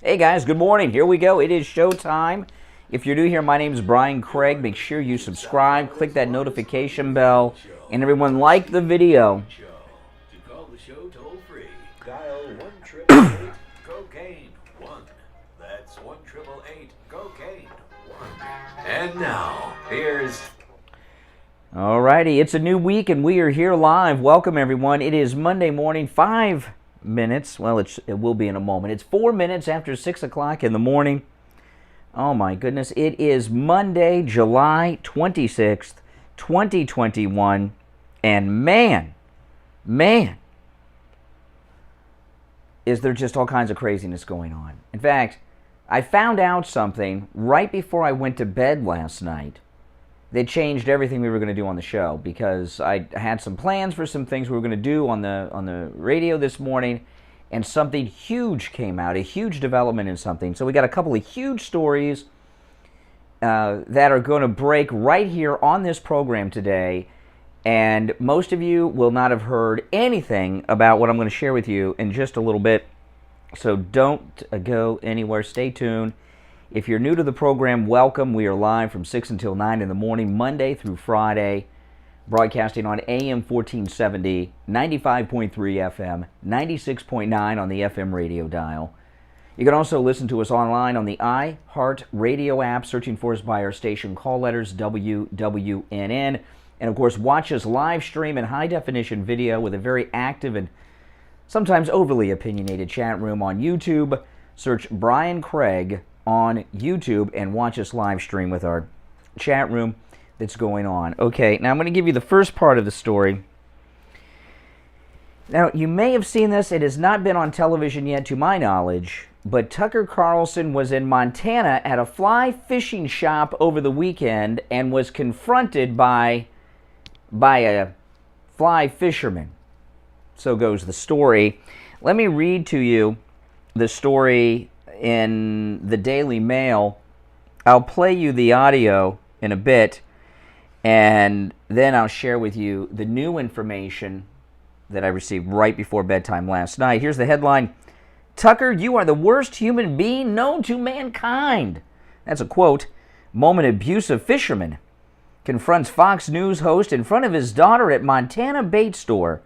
Hey guys, good morning. Here we go. It is showtime. If you're new here, my name is Brian Craig. Make sure you subscribe, click that notification bell, and everyone like the video. To call the show toll free, dial 1-888-COCAINE-1. That's 1-888-COCAINE-1. And now, here's... Alrighty, it's a new week and we are here live. Welcome everyone. It is Monday morning, 5 minutes. Well, it will be in a moment. It's 4 minutes after 6 o'clock in the morning. Oh my goodness. It is Monday, July 26th, 2021. And man, is there just all kinds of craziness going on. In fact, I found out something right before I went to bed last night. They changed everything we were going to do on the show because I had some plans for some things we were going to do on the radio this morning, and something huge came out, a huge development in something. So we got a couple of huge stories that are going to break right here on this program today, and most of you will not have heard anything about what I'm going to share with you in just a little bit. So don't go anywhere. Stay tuned. If you're new to the program, welcome. We are live from 6 until 9 in the morning, Monday through Friday, broadcasting on AM 1470, 95.3 FM, 96.9 on the FM radio dial. You can also listen to us online on the iHeart Radio app, searching for us by our station call letters, WWNN. And of course, watch us live stream in high-definition video with a very active and sometimes overly opinionated chat room on YouTube. Search Brian Craig on YouTube and watch us live stream with our chat room that's going on. Okay, now I'm going to give you the first part of the story. Now, you may have seen this. It has not been on television yet, to my knowledge, but Tucker Carlson was in Montana at a fly fishing shop over the weekend and was confronted by a fly fisherman. So goes the story. Let me read to you the story in the Daily Mail. I'll play you the audio in a bit, and then I'll share with you the new information that I received right before bedtime last night. Here's the headline: Tucker, you are the worst human being known to mankind. That's a quote. Moment abusive fisherman confronts Fox News host in front of his daughter at Montana bait store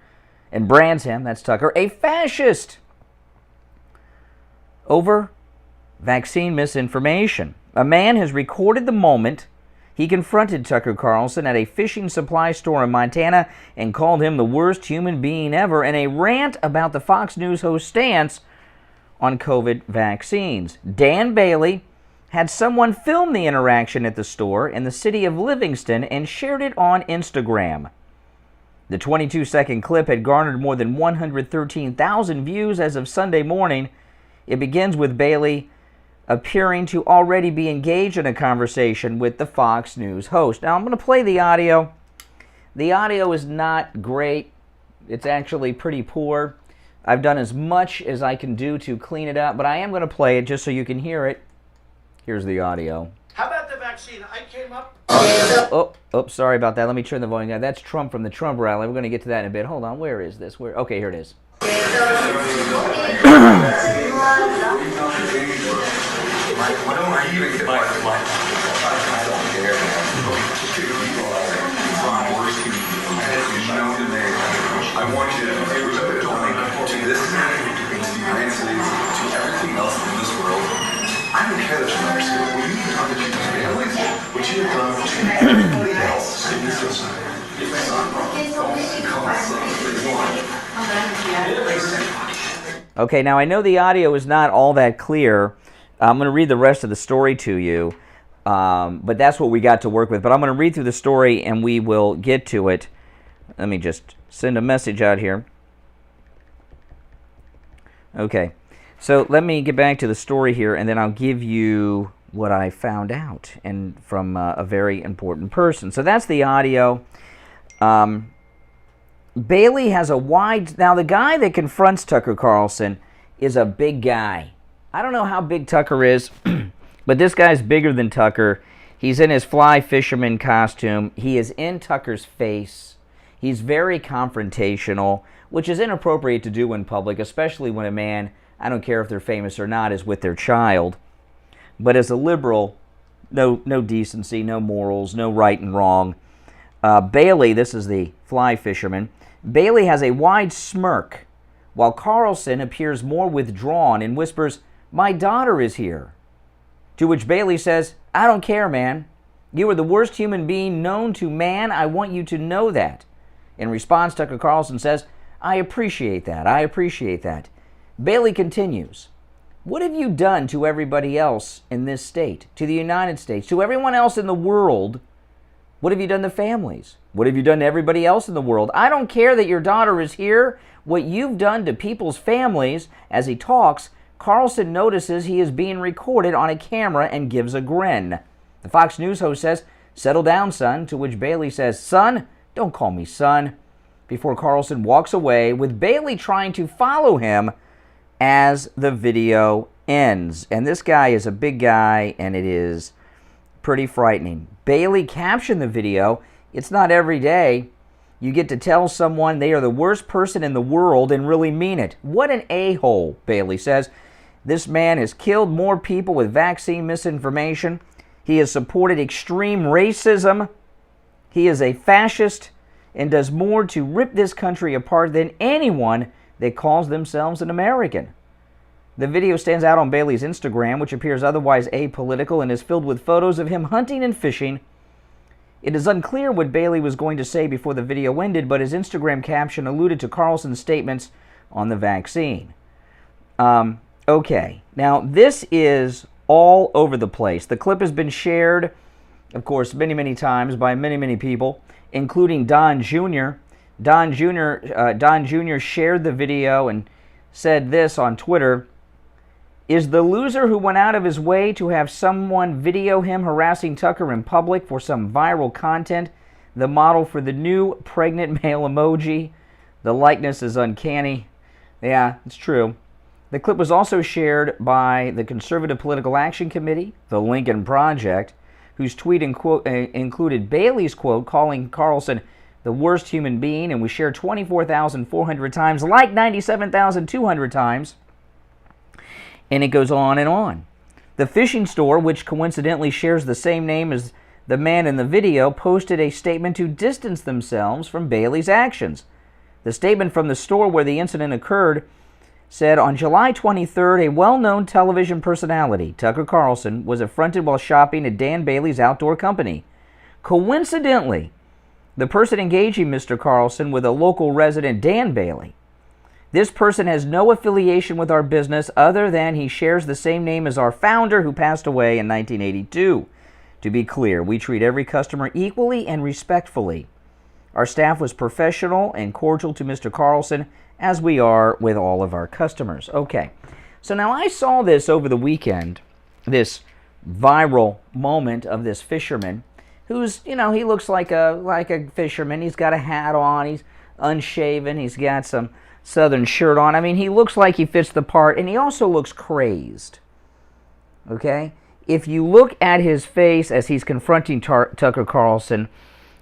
and brands him, that's Tucker, a fascist over vaccine misinformation. A man has recorded the moment he confronted Tucker Carlson at a fishing supply store in Montana and called him the worst human being ever in a rant about the Fox News host's stance on COVID vaccines. Dan Bailey had someone film the interaction at the store in the city of Livingston and shared it on Instagram. The 22-second clip had garnered more than 113,000 views as of Sunday morning. It begins with Bailey appearing to already be engaged in a conversation with the Fox News host. Now, I'm going to play the audio. The audio is not great. It's actually pretty poor. I've done as much as I can do to clean it up, but I am going to play it just so you can hear it. Here's the audio. How about the vaccine? I came up... Oh, sorry about that. Let me turn the volume down. That's Trump from the Trump rally. We're going to get to that in a bit. Hold on. Where is this? Okay, here it is. I want you to to this United States, to everything else in this world. I don't care that you're understood. What you have done to people's families, what you have done to everybody else in this society. Okay, now I know the audio is not all that clear. I'm going to read the rest of the story to you, but that's what we got to work with. But I'm going to read through the story and we will get to it. Let me just send a message out here. Okay, so let me get back to the story here, and then I'll give you what I found out and from a very important person. So that's the audio. Bailey has a wide... Now, the guy that confronts Tucker Carlson is a big guy. I don't know how big Tucker is, but this guy's bigger than Tucker. He's in his fly fisherman costume. He is in Tucker's face. He's very confrontational, which is inappropriate to do in public, especially when a man I don't care if they're famous or not, is with their child. But as a liberal, no decency, no morals, no right and wrong. Bailey, this is the fly fisherman, Bailey has a wide smirk, while Carlson appears more withdrawn and whispers, "My daughter is here." To which Bailey says, "I don't care, man. You are the worst human being known to man. I want you to know that." In response, Tucker Carlson says, "I appreciate that. I appreciate that." Bailey continues, "What have you done to everybody else in this state, to the United States, to everyone else in the world? What have you done to families? What have you done to everybody else in the world? I don't care that your daughter is here. What you've done to people's families." As he talks, Carlson notices he is being recorded on a camera and gives a grin. The Fox News host says, "Settle down, son," to which Bailey says, "Son? Don't call me son," before Carlson walks away, with Bailey trying to follow him as the video ends. And this guy is a big guy, and it is pretty frightening. Bailey captioned the video, "It's not every day you get to tell someone they are the worst person in the world and really mean it. What an a-hole," Bailey says. "This man has killed more people with vaccine misinformation. He has supported extreme racism. He is a fascist and does more to rip this country apart than anyone that calls themselves an American." The video stands out on Bailey's Instagram, which appears otherwise apolitical and is filled with photos of him hunting and fishing. It is unclear what Bailey was going to say before the video ended, but his Instagram caption alluded to Carlson's statements on the vaccine. Okay, now this is all over the place. The clip has been shared, of course, many times by many people, including Don Jr. Don Jr. shared the video and said this on Twitter: "Is the loser who went out of his way to have someone video him harassing Tucker in public for some viral content the model for the new pregnant male emoji? The likeness is uncanny." Yeah, it's true. The clip was also shared by the Conservative Political Action Committee, the Lincoln Project, whose tweet included Bailey's quote calling Carlson the worst human being, and was shared 24,400 times, like 97,200 times. And it goes on and on. The fishing store, which coincidentally shares the same name as the man in the video, posted a statement to distance themselves from Bailey's actions. The statement from the store where the incident occurred said, "On July 23rd, a well-known television personality, Tucker Carlson, was affronted while shopping at Dan Bailey's outdoor company. Coincidentally, the person engaging Mr. Carlson with a local resident, Dan Bailey. This person has no affiliation with our business other than he shares the same name as our founder, who passed away in 1982. To be clear, we treat every customer equally and respectfully. Our staff was professional and cordial to Mr. Carlson, as we are with all of our customers." Okay, so now I saw this over the weekend, this viral moment of this fisherman who's, he looks like a fisherman. He's got a hat on, he's unshaven, he's got some southern shirt on. I mean, he looks like he fits the part, and he also looks crazed. Okay? If you look at his face as he's confronting Tucker Carlson,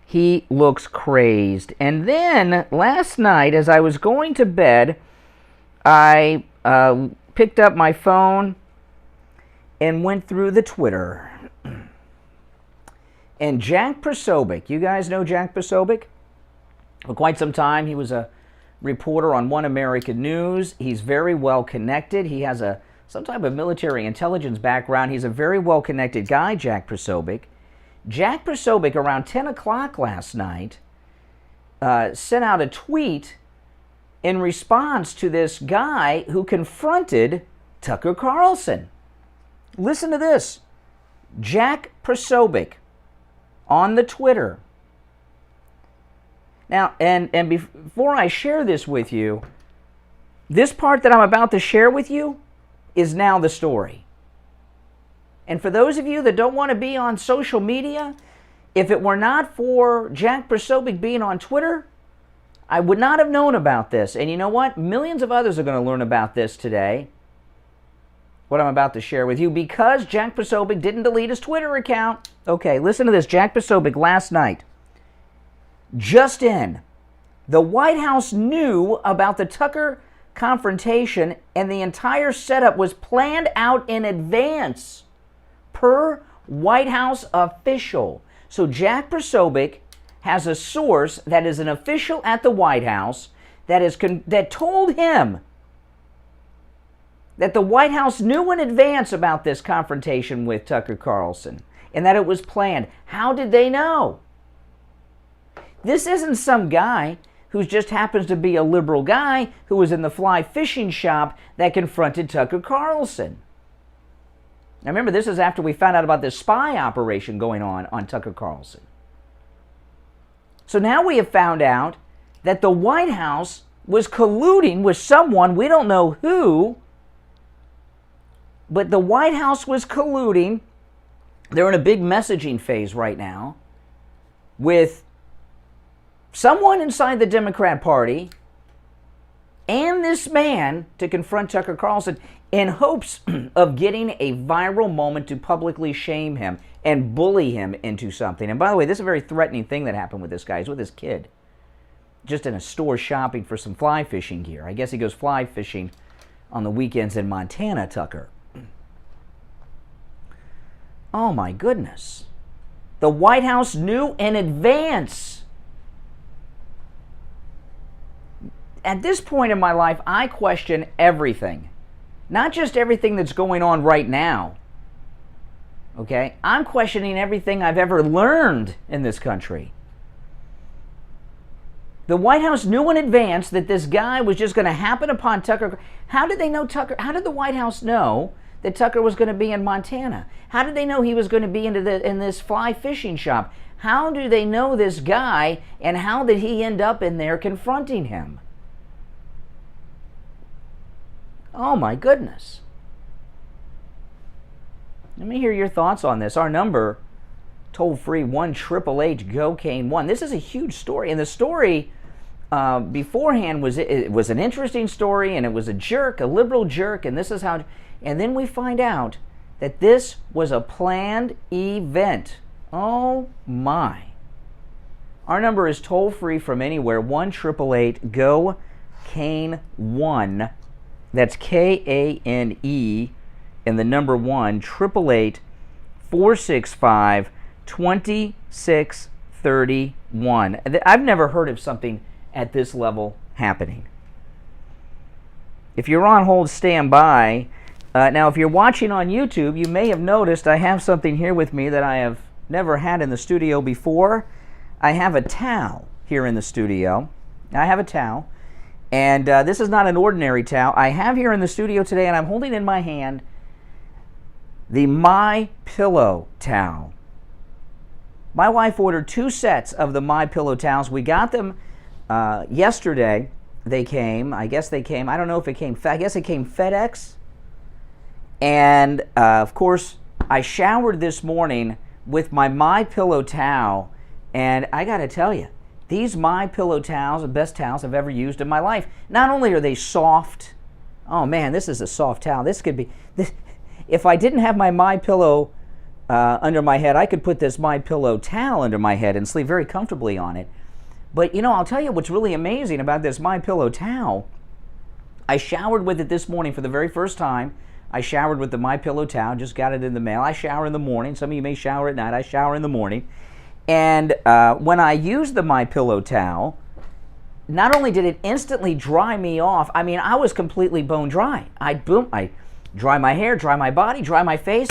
he looks crazed. And then, last night, as I was going to bed, I picked up my phone and went through the Twitter. And Jack Posobiec, you guys know Jack Posobiec? For quite some time, he was a reporter on One American News. He's very well connected. He has some type of military intelligence background. He's a very well connected guy, Jack Posobiec. Jack Posobiec, around 10 o'clock last night, sent out a tweet in response to this guy who confronted Tucker Carlson. Listen to this. Jack Posobiec on the Twitter. Now, and before I share this with you, this part that I'm about to share with you is now the story. And for those of you that don't want to be on social media, if it were not for Jack Posobiec being on Twitter, I would not have known about this. And you know what? Millions of others are going to learn about this today, what I'm about to share with you, because Jack Posobiec didn't delete his Twitter account. Okay, listen to this. Jack Posobiec last night. "Just in, the White House knew about the Tucker confrontation, and the entire setup was planned out in advance per White House official. So Jack Posobiec has a source that is an official at the White House that told him that the White House knew in advance about this confrontation with Tucker Carlson and that it was planned. How did they know? This isn't some guy who just happens to be a liberal guy who was in the fly fishing shop that confronted Tucker Carlson. Now remember, this is after we found out about this spy operation going on Tucker Carlson. So now we have found out that the White House was colluding with someone, we don't know who, but the White House was colluding. They're in a big messaging phase right now with someone inside the Democrat Party and this man to confront Tucker Carlson in hopes of getting a viral moment to publicly shame him and bully him into something. And by the way, this is a very threatening thing that happened with this guy. He's with his kid, just in a store shopping for some fly fishing gear. I guess he goes fly fishing on the weekends in Montana, Tucker. Oh my goodness. The White House knew in advance. At this point in my life, I question everything. Not just everything that's going on right now. Okay? I'm questioning everything I've ever learned in this country. The White House knew in advance that this guy was just going to happen upon Tucker. How did they know Tucker? How did the White House know that Tucker was going to be in Montana? How did they know he was going to be in this fly fishing shop? How do they know this guy, and how did he end up in there confronting him? Oh my goodness. Let me hear your thoughts on this. Our number, toll free, 1-888-GO-CANE-1. This is a huge story, and the story beforehand was an interesting story, and it was a liberal jerk, and this is how. And then we find out that this was a planned event. Oh my. Our number is toll free from anywhere, 1-888-GO-CANE-1. That's Kane and the number 1-888-465-2631. I've never heard of something at this level happening. If you're on hold, stand by. Now, if you're watching on YouTube, you may have noticed I have something here with me that I have never had in the studio before. I have a towel here in the studio. I have a towel. And this is not an ordinary towel. I have here in the studio today, and I'm holding in my hand the My Pillow towel. My wife ordered 2 sets of the My Pillow towels. We got them yesterday. They came. I guess they came. I don't know if it came. I guess it came FedEx. And of course, I showered this morning with my Pillow towel, and I got to tell you, these My Pillow towels are the best towels I've ever used in my life. Not only are they soft, oh man, this is a soft towel. This could be, if I didn't have my Pillow under my head, I could put this My Pillow towel under my head and sleep very comfortably on it. But you know, I'll tell you what's really amazing about this My Pillow towel. I showered with it this morning for the very first time. I showered with the My Pillow towel, just got it in the mail. I shower in the morning. Some of you may shower at night. I shower in the morning. And when I used the My Pillow towel, not only did it instantly dry me off, I mean, I was completely bone dry. I dry my hair, dry my body, dry my face.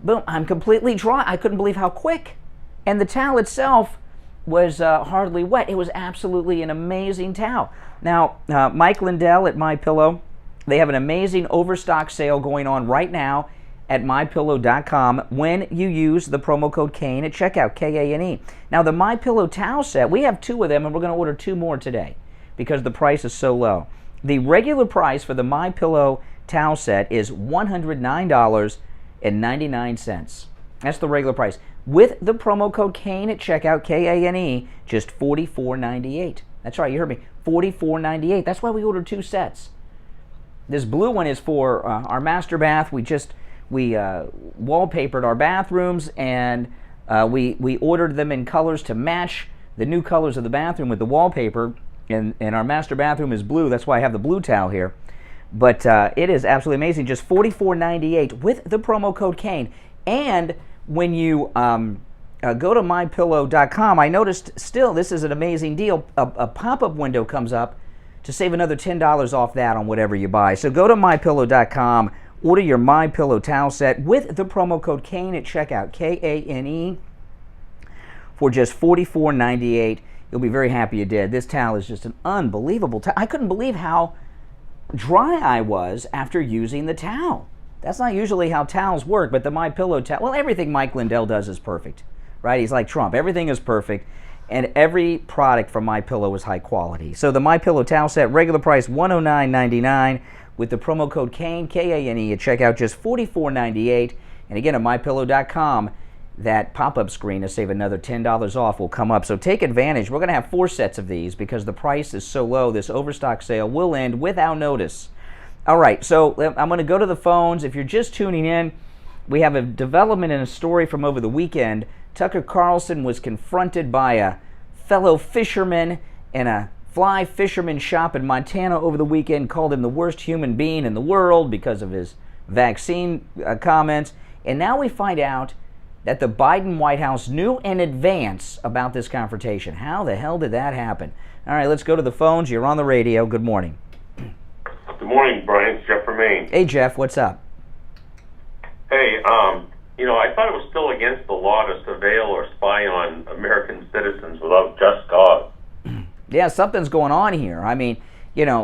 Boom, I'm completely dry. I couldn't believe how quick. And the towel itself was hardly wet. It was absolutely an amazing towel. Now, Mike Lindell at My Pillow, they have an amazing overstock sale going on right now at mypillow.com when you use the promo code KANE at checkout, Kane. Now, the My Pillow towel set, we have 2 of them, and we're going to order 2 more today because the price is so low. The regular price for the My Pillow towel set is $109.99. That's the regular price. With the promo code KANE at checkout, Kane, just $44.98. That's right, you heard me, $44.98. That's why we ordered 2 sets. This blue one is for our master bath. We wallpapered our bathrooms, and we ordered them in colors to match the new colors of the bathroom with the wallpaper. and our master bathroom is blue. That's why I have the blue towel here. But it is absolutely amazing. Just $44.98 with the promo code Kane. And when you go to mypillow.com, I noticed still this is an amazing deal. A pop-up window comes up to save another $10 off that on whatever you buy. So go to mypillow.com, order your MyPillow towel set with the promo code Kane at checkout, Kane, for just $44.98. You'll be very happy you did. This towel is just an unbelievable towel. I couldn't believe how dry I was after using the towel. That's not usually how towels work, but the MyPillow towel, well, everything Mike Lindell does is perfect, right? He's like Trump. Everything is perfect, and every product from MyPillow is high quality. So the MyPillow towel set, regular price $109.99 with the promo code Kane, Kane, at checkout, just $44.98. And again, at mypillow.com, that pop-up screen to save another $10 off will come up. So take advantage. We're going to have 4 sets of these because the price is so low. This overstock sale will end without notice. All right, so I'm going to go to the phones. If you're just tuning in, we have a development in a story from over the weekend. Tucker Carlson was confronted by a fellow fisherman in a fly fisherman shop in Montana over the weekend, called him the worst human being in the world because of his vaccine comments. And now we find out that the Biden White House knew in advance about this confrontation. How the hell did that happen? All right, let's go to the phones. You're on the radio. Good morning. Good morning, Brian. It's Jeff from Maine. Hey, Jeff. What's up? Hey, I thought it was still against the law to surveil or spy on American citizens without just cause. Yeah, something's going on here. I mean,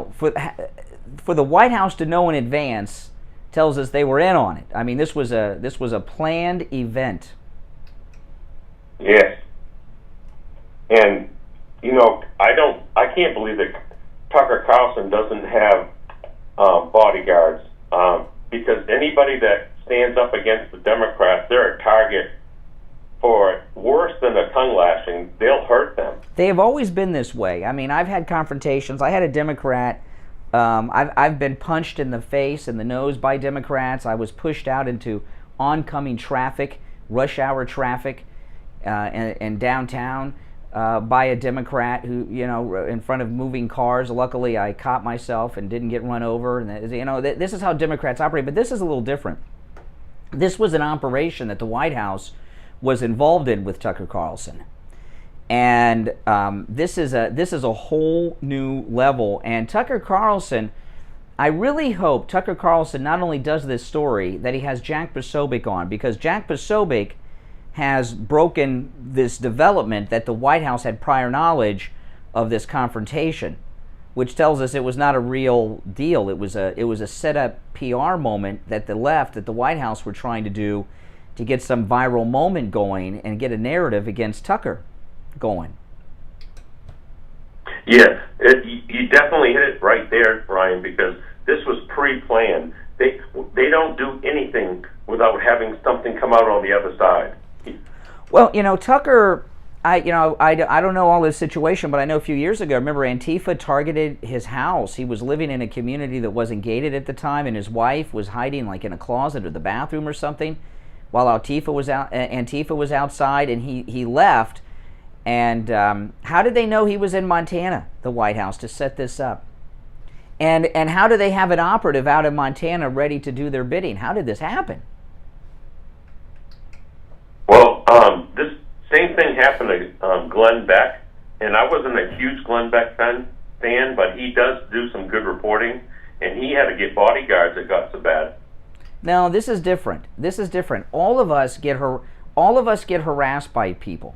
for the White House to know in advance tells us they were in on it. I mean, this was a planned event. Yes. And I can't believe that Tucker Carlson doesn't have bodyguards, because anybody that stands up against the Democrats, they're a target for worse than a tongue lashing. They'll hurt them. They have always been this way. I mean, I've had confrontations. I had a Democrat. I've been punched in the face and the nose by Democrats. I was pushed out into oncoming traffic, rush hour traffic, in downtown by a Democrat who, in front of moving cars. Luckily, I caught myself and didn't get run over. And this is how Democrats operate. But this is a little different. This was an operation that the White House was involved in with Tucker Carlson. And this is a whole new level. And Tucker Carlson, I really hope Tucker Carlson not only does this story, that he has Jack Posobiec on, because Jack Posobiec has broken this development that the White House had prior knowledge of this confrontation, which tells us it was not a real deal. It was a set up PR moment that the White House were trying to do to get some viral moment going and get a narrative against Tucker going. Yeah, you definitely hit it right there, Brian, because this was pre-planned. They don't do anything without having something come out on the other side. Well, Tucker, I don't know all this situation, but I know a few years ago, remember Antifa targeted his house. He was living in a community that wasn't gated at the time, and his wife was hiding like in a closet or the bathroom or something, while Antifa was outside, and he left. And how did they know he was in Montana, the White House, to set this up? And how do they have an operative out in Montana ready to do their bidding? How did this happen? Well, this same thing happened to Glenn Beck, and I wasn't a huge Glenn Beck fan, but he does do some good reporting, and he had to get bodyguards that got so bad. No, this is different. All of us get harassed by people.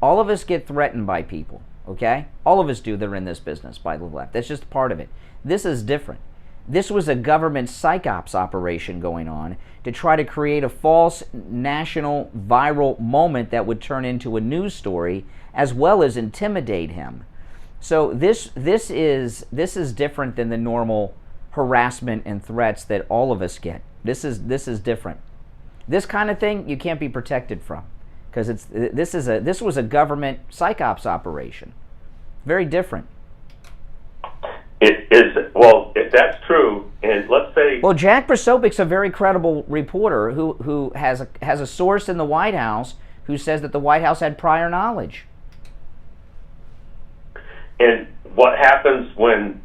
All of us get threatened by people, okay? All of us do that are in this business by the left. That's just part of it. This is different. This was a government psyops operation going on to try to create a false national viral moment that would turn into a news story as well as intimidate him. So this is different than the normal harassment and threats that all of us get. This is different. This kind of thing you can't be protected from, because this was a government psyops operation. Very different. It is, well, if that's true, and let's say... Well, Jack Posobiec's a very credible reporter who has a source in the White House who says that the White House had prior knowledge. And what happens when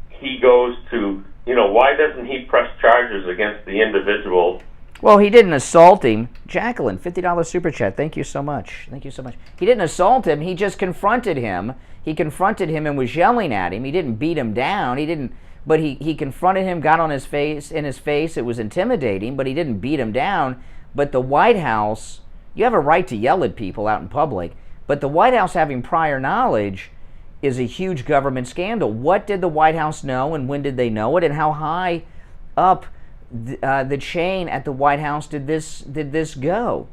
he goes to, why doesn't he press charges against the individual? Well, he didn't assault him. Jacqueline, $50 super chat. Thank you so much. Thank you so much. He didn't assault him. He just confronted him. He confronted him and was yelling at him. He didn't beat him down. But he confronted him, got on his face. It was intimidating, but he didn't beat him down. But the White House, you have a right to yell at people out in public, but the White House having prior knowledge is a huge government scandal. What did the White House know, and when did they know it, and how high up the chain at the White House did this go?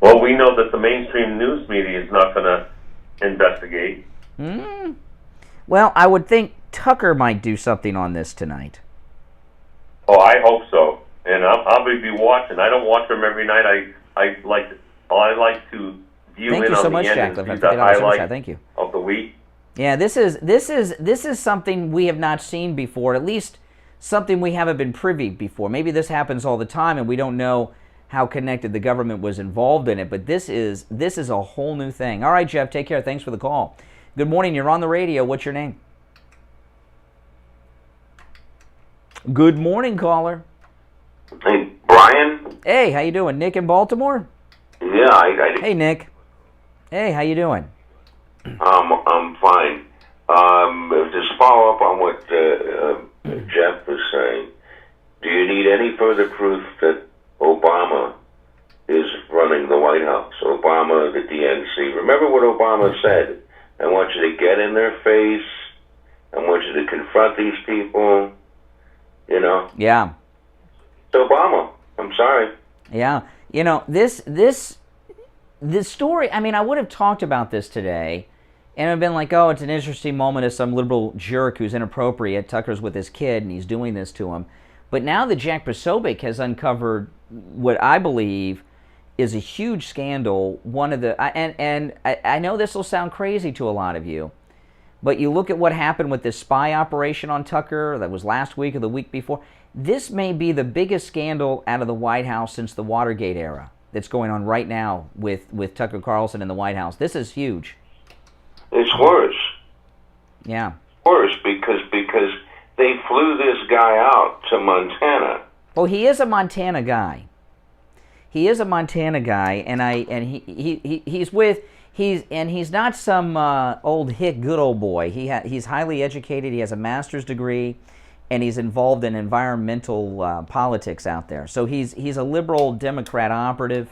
Well, we know that the mainstream news media is not going to investigate. Well, I would think Tucker might do something on this tonight. Oh, I hope so. And I'll be watching. I don't watch them every night. I like to view Thank in you so on much, the end Jacqueline, and see for the $50 super highlight chat. Thank you. of the week. Yeah, this is something we have not seen before. At least something we haven't been privy before. Maybe this happens all the time, and we don't know how connected the government was involved in it. But this is a whole new thing. All right, Jeff, take care. Thanks for the call. Good morning. You're on the radio. What's your name? Good morning, caller. Hey, Brian? Hey, how you doing? Nick in Baltimore? Yeah, Hey, Nick. Hey, how you doing? I'm fine. Just follow up on what Jeff was saying. Do you need any further proof that Obama is running the White House? Obama, the DNC. Remember what Obama said? I want you to get in their face. I want you to confront these people. Yeah. It's Obama. I'm sorry. Yeah. This story, I would have talked about this today, and I've been like, oh, it's an interesting moment of some liberal jerk who's inappropriate. Tucker's with his kid, and he's doing this to him. But now that Jack Posobiec has uncovered what I believe is a huge scandal, I know this will sound crazy to a lot of you, but you look at what happened with this spy operation on Tucker that was last week or the week before. This may be the biggest scandal out of the White House since the Watergate era that's going on right now with Tucker Carlson in the White House. This is huge. It's worse. Yeah. Worse because they flew this guy out to Montana. Well, he is a Montana guy. He's not some old hick good old boy. He's highly educated. He has a master's degree, and he's involved in environmental politics out there. So he's a liberal Democrat operative,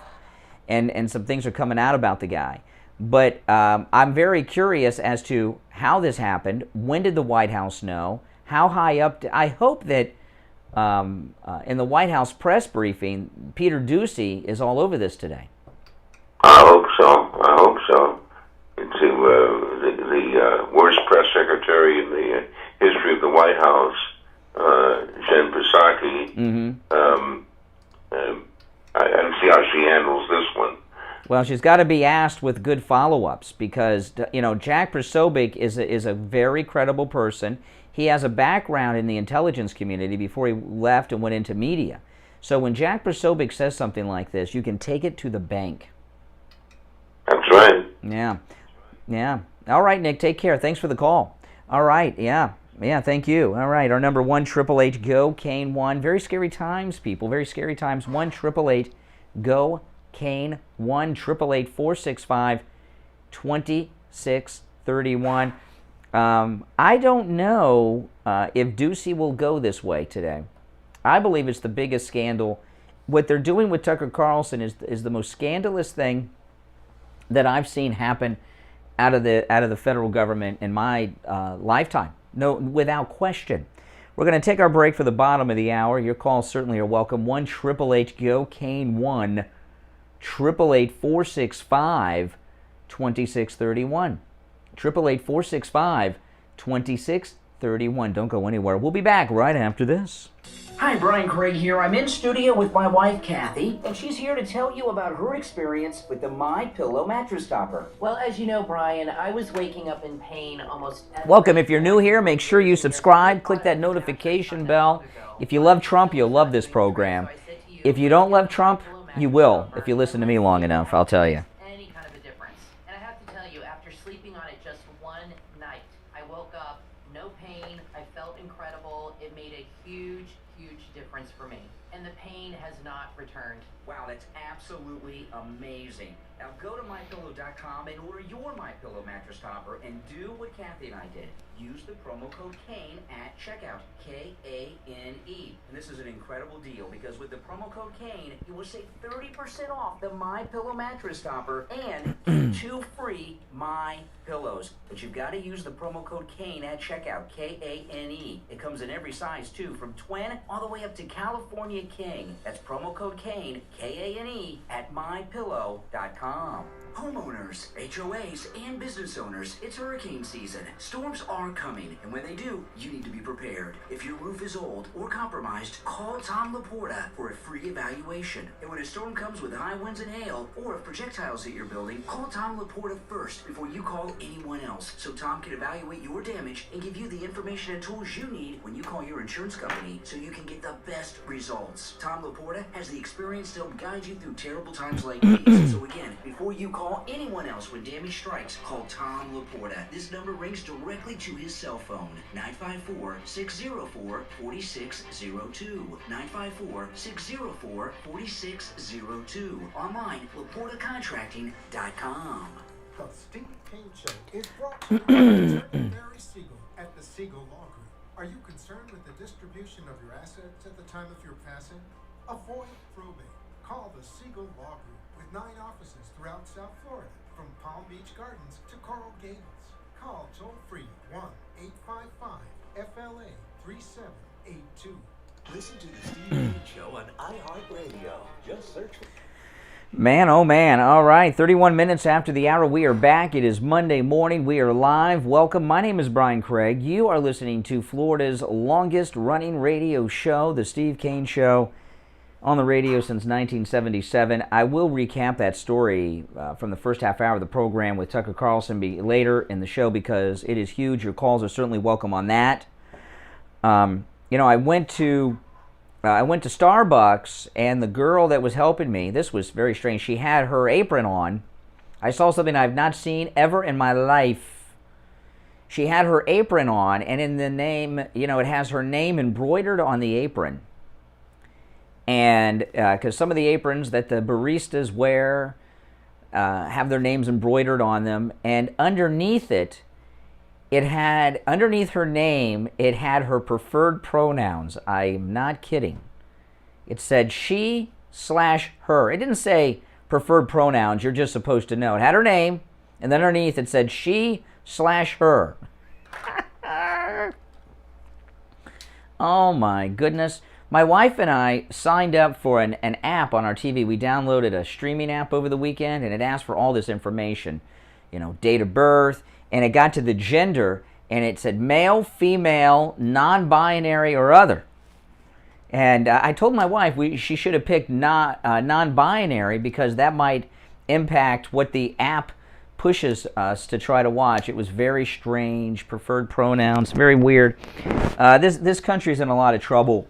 and some things are coming out about the guy. But I'm very curious as to how this happened. When did the White House know? How high up? I hope that in the White House press briefing, Peter Doocy is all over this today. I hope so. It's the worst press secretary in the history of the White House, Jen Psaki. Mm-hmm. I don't see how she handles this one. Well, she's got to be asked with good follow-ups because, Jack Posobiec is a very credible person. He has a background in the intelligence community before he left and went into media. So when Jack Posobiec says something like this, you can take it to the bank. That's right. Yeah. All right, Nick, take care. Thanks for the call. All right, yeah, thank you. All right, our number 1-888-GO-KANE-1. Very scary times, people, very scary times. 1-888-GO-KANE-1, 888-465-2631. I don't know if Doocy will go this way today. I believe it's the biggest scandal. What they're doing with Tucker Carlson is the most scandalous thing that I've seen happen out of the federal government in my lifetime. No, without question. We're going to take our break for the bottom of the hour. Your calls certainly are welcome. 1-888-GO-KANE-1, 888-465-2631. 888-465-2631. Don't go anywhere. We'll be back right after this. Hi, Brian Craig here. I'm in studio with my wife, Kathy, and she's here to tell you about her experience with the MyPillow mattress topper. Well, as you know, Brian, I was waking up in pain almost every Welcome. If you're new here, make sure you subscribe. Click that notification bell. If you love Trump, you'll love this program. If you don't love Trump, you will. If you listen to me long enough, I'll tell you. any kind of a difference. And I have to tell you, after sleeping on it was for me, and the pain has not returned. Wow, that's absolutely amazing. Now go to MyPillow.com and order your MyPillow mattress topper and do what Kathy and I did. Use the promo code KANE at checkout, K-A-N-E. And this is an incredible deal because with the promo code KANE, you will save 30% off the MyPillow mattress topper and get 2 free MyPillows. But you've got to use the promo code KANE at checkout, K-A-N-E. It comes in every size too, from twin all the way up to California King. That's promo code KANE, K-A-N-E, at MyPillow.com. Homeowners, HOAs, and business owners, it's hurricane season. Storms are coming, and when they do, you need to be prepared. If your roof is old or compromised, call Tom Laporta for a free evaluation. And when a storm comes with high winds and hail, or if projectiles hit your building, call Tom Laporta first before you call anyone else, so Tom can evaluate your damage and give you the information and tools you need when you call your insurance company, so you can get the best results. Tom Laporta has the experience to help guide you through terrible times like these. So again, before you call anyone else when damage strikes, call Tom Laporta. This number rings directly to his cell phone, 954-604-4602. 954-604-4602. Online, LaportaContracting.com. The Steve Kane Show is brought to you by Mary Siegel at the Siegel Law Group. Are you concerned with the distribution of your assets at the time of your passing? Avoid probate. Call the Siegel Law Group with 9 offices throughout South Florida, from Palm Beach Gardens to Coral Gables. Call toll-free 1-855-FLA-3782. Listen to the Steve Kane Show on iHeartRadio. Just search for... Man, oh man. All right, 31 minutes after the hour, we are back. It is Monday morning. We are live. Welcome. My name is Brian Craig. You are listening to Florida's longest-running radio show, The Steve Kane Show, on the radio since 1977. I will recap that story from the first half hour of the program with Tucker Carlson later in the show because it is huge. Your calls are certainly welcome on that. I went to Starbucks, and the girl that was helping me, this was very strange, she had her apron on. I saw something I've not seen ever in my life. She had her apron on, and in the name, it has her name embroidered on the apron. And because some of the aprons that the baristas wear have their names embroidered on them, and underneath it, underneath her name, it had her preferred pronouns. I'm not kidding. It said she/her. It didn't say preferred pronouns. You're just supposed to know. It had her name, and then underneath it said she/her. Oh my goodness. My wife and I signed up for an app on our TV. We downloaded a streaming app over the weekend, and it asked for all this information, date of birth, and it got to the gender, and it said male, female, non-binary, or other. And I told my wife she should have picked non-binary because that might impact what the app pushes us to try to watch. It was very strange, preferred pronouns, very weird. This country's in a lot of trouble.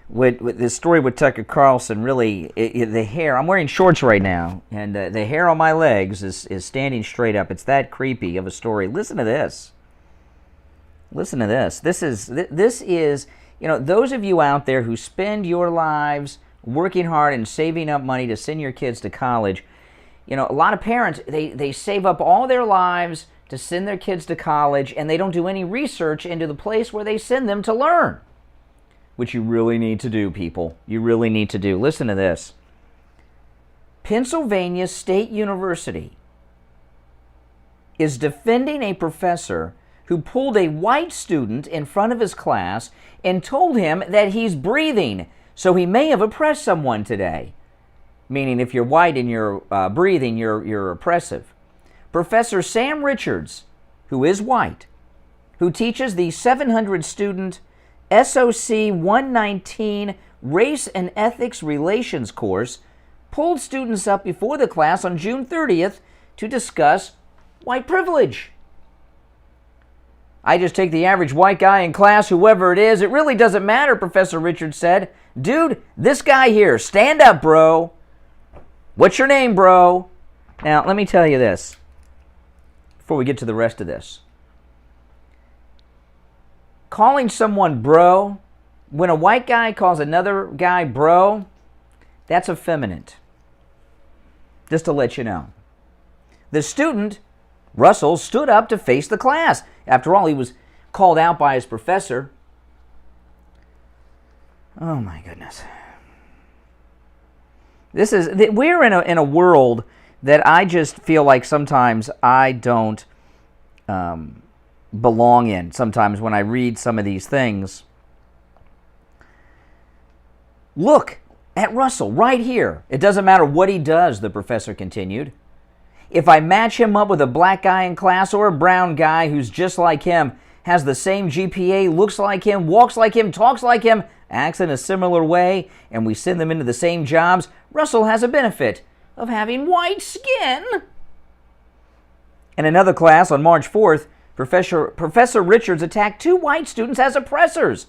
With this story with Tucker Carlson, really, the hair, I'm wearing shorts right now, and the hair on my legs is standing straight up. It's that creepy of a story. Listen to this. Listen to this. This is, those of you out there who spend your lives working hard and saving up money to send your kids to college, a lot of parents, they save up all their lives to send their kids to college, and they don't do any research into the place where they send them to learn. Which you really need to do, people. You really need to do. Listen to this. Pennsylvania State University is defending a professor who pulled a white student in front of his class and told him that he's breathing, so he may have oppressed someone today. Meaning if you're white and you're breathing, you're oppressive. Professor Sam Richards, who is white, who teaches the 700-student SOC 119 Race and Ethics Relations course, pulled students up before the class on June 30th to discuss white privilege. I just take the average white guy in class, whoever it is. It really doesn't matter, Professor Richards said. Dude, this guy here, stand up, bro. What's your name, bro? Now, let me tell you this before we get to the rest of this. Calling someone bro When a white guy calls another guy bro, that's effeminate. Just to let you know. The student, Russell, stood up to face the class. After all, he was called out by his professor. Oh my goodness. We're in a world that I just feel like sometimes I don't belong in. Sometimes when I read some of these things. Look at Russell right here. It doesn't matter what he does, the professor continued. If I match him up with a black guy in class or a brown guy who's just like him, has the same GPA, looks like him, walks like him, talks like him, acts in a similar way, and we send them into the same jobs, Russell has a benefit of having white skin. In another class on March 4th, Professor Richards attacked 2 white students as oppressors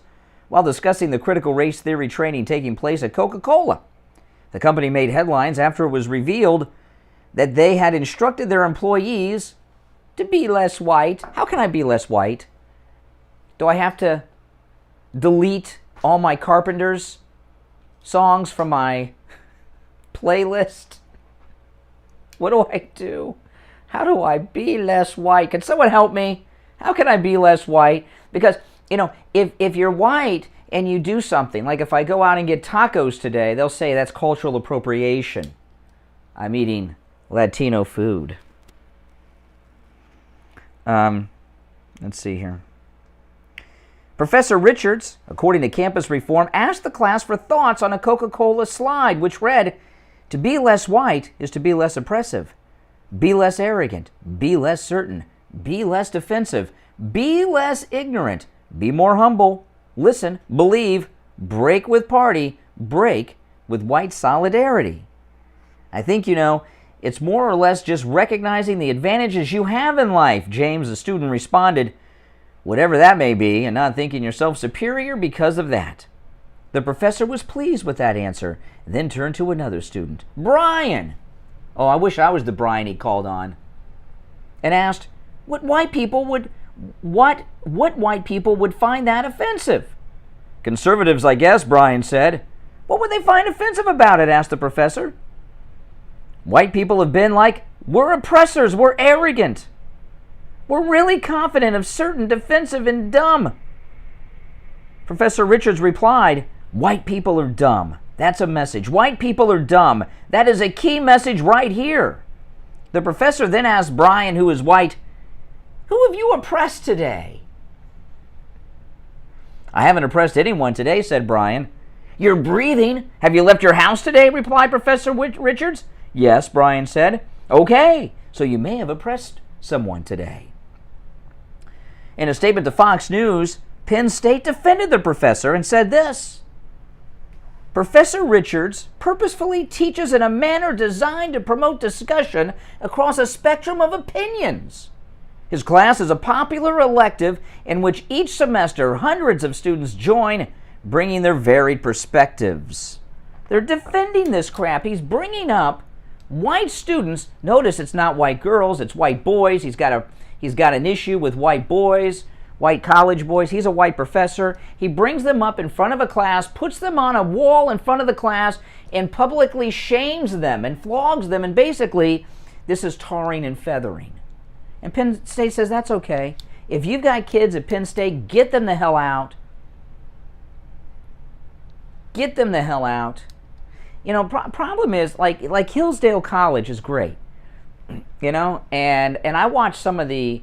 while discussing the critical race theory training taking place at Coca-Cola. The company made headlines after it was revealed that they had instructed their employees to be less white. How can I be less white? Do I have to delete all my Carpenters songs from my playlist? What do I do? How do I be less white? Can someone help me? How can I be less white? Because, if you're white and you do something, like if I go out and get tacos today, they'll say that's cultural appropriation. I'm eating Latino food. Let's see here. Professor Richards, according to Campus Reform, asked the class for thoughts on a Coca-Cola slide, which read, "To be less white is to be less oppressive. Be less arrogant. Be less certain. Be less defensive. Be less ignorant. Be more humble. Listen, believe, break with party, break with white solidarity." I think, it's more or less just recognizing the advantages you have in life, James, the student, responded, whatever that may be, and not thinking yourself superior because of that. The professor was pleased with that answer, then turned to another student, Brian. Oh, I wish I was the Brian he called on. And asked what white people would find that offensive. Conservatives, I guess, Brian said. What would they find offensive about it? Asked the professor. White people have been like, we're oppressors, we're arrogant. We're really confident of certain, defensive, and dumb. Professor Richards replied, white people are dumb. That's a message. White people are dumb. That is a key message right here. The professor then asked Brian, who is white, who have you oppressed today? I haven't oppressed anyone today, said Brian. You're breathing. Have you left your house today? Replied Professor Richards. Yes, Brian said. Okay, so you may have oppressed someone today. In a statement to Fox News, Penn State defended the professor and said this. Professor Richards purposefully teaches in a manner designed to promote discussion across a spectrum of opinions. His class is a popular elective in which each semester hundreds of students join, bringing their varied perspectives. They're defending this crap. He's bringing up white students. Notice it's not white girls, it's white boys. He's got an issue with white boys, white college boys. He's a white professor. He brings them up in front of a class, puts them on a wall in front of the class, and publicly shames them and flogs them. And basically, this is tarring and feathering. And Penn State says that's okay. If you've got kids at Penn State, get them the hell out. Get them the hell out. Problem is, like Hillsdale College is great. And I watched some of the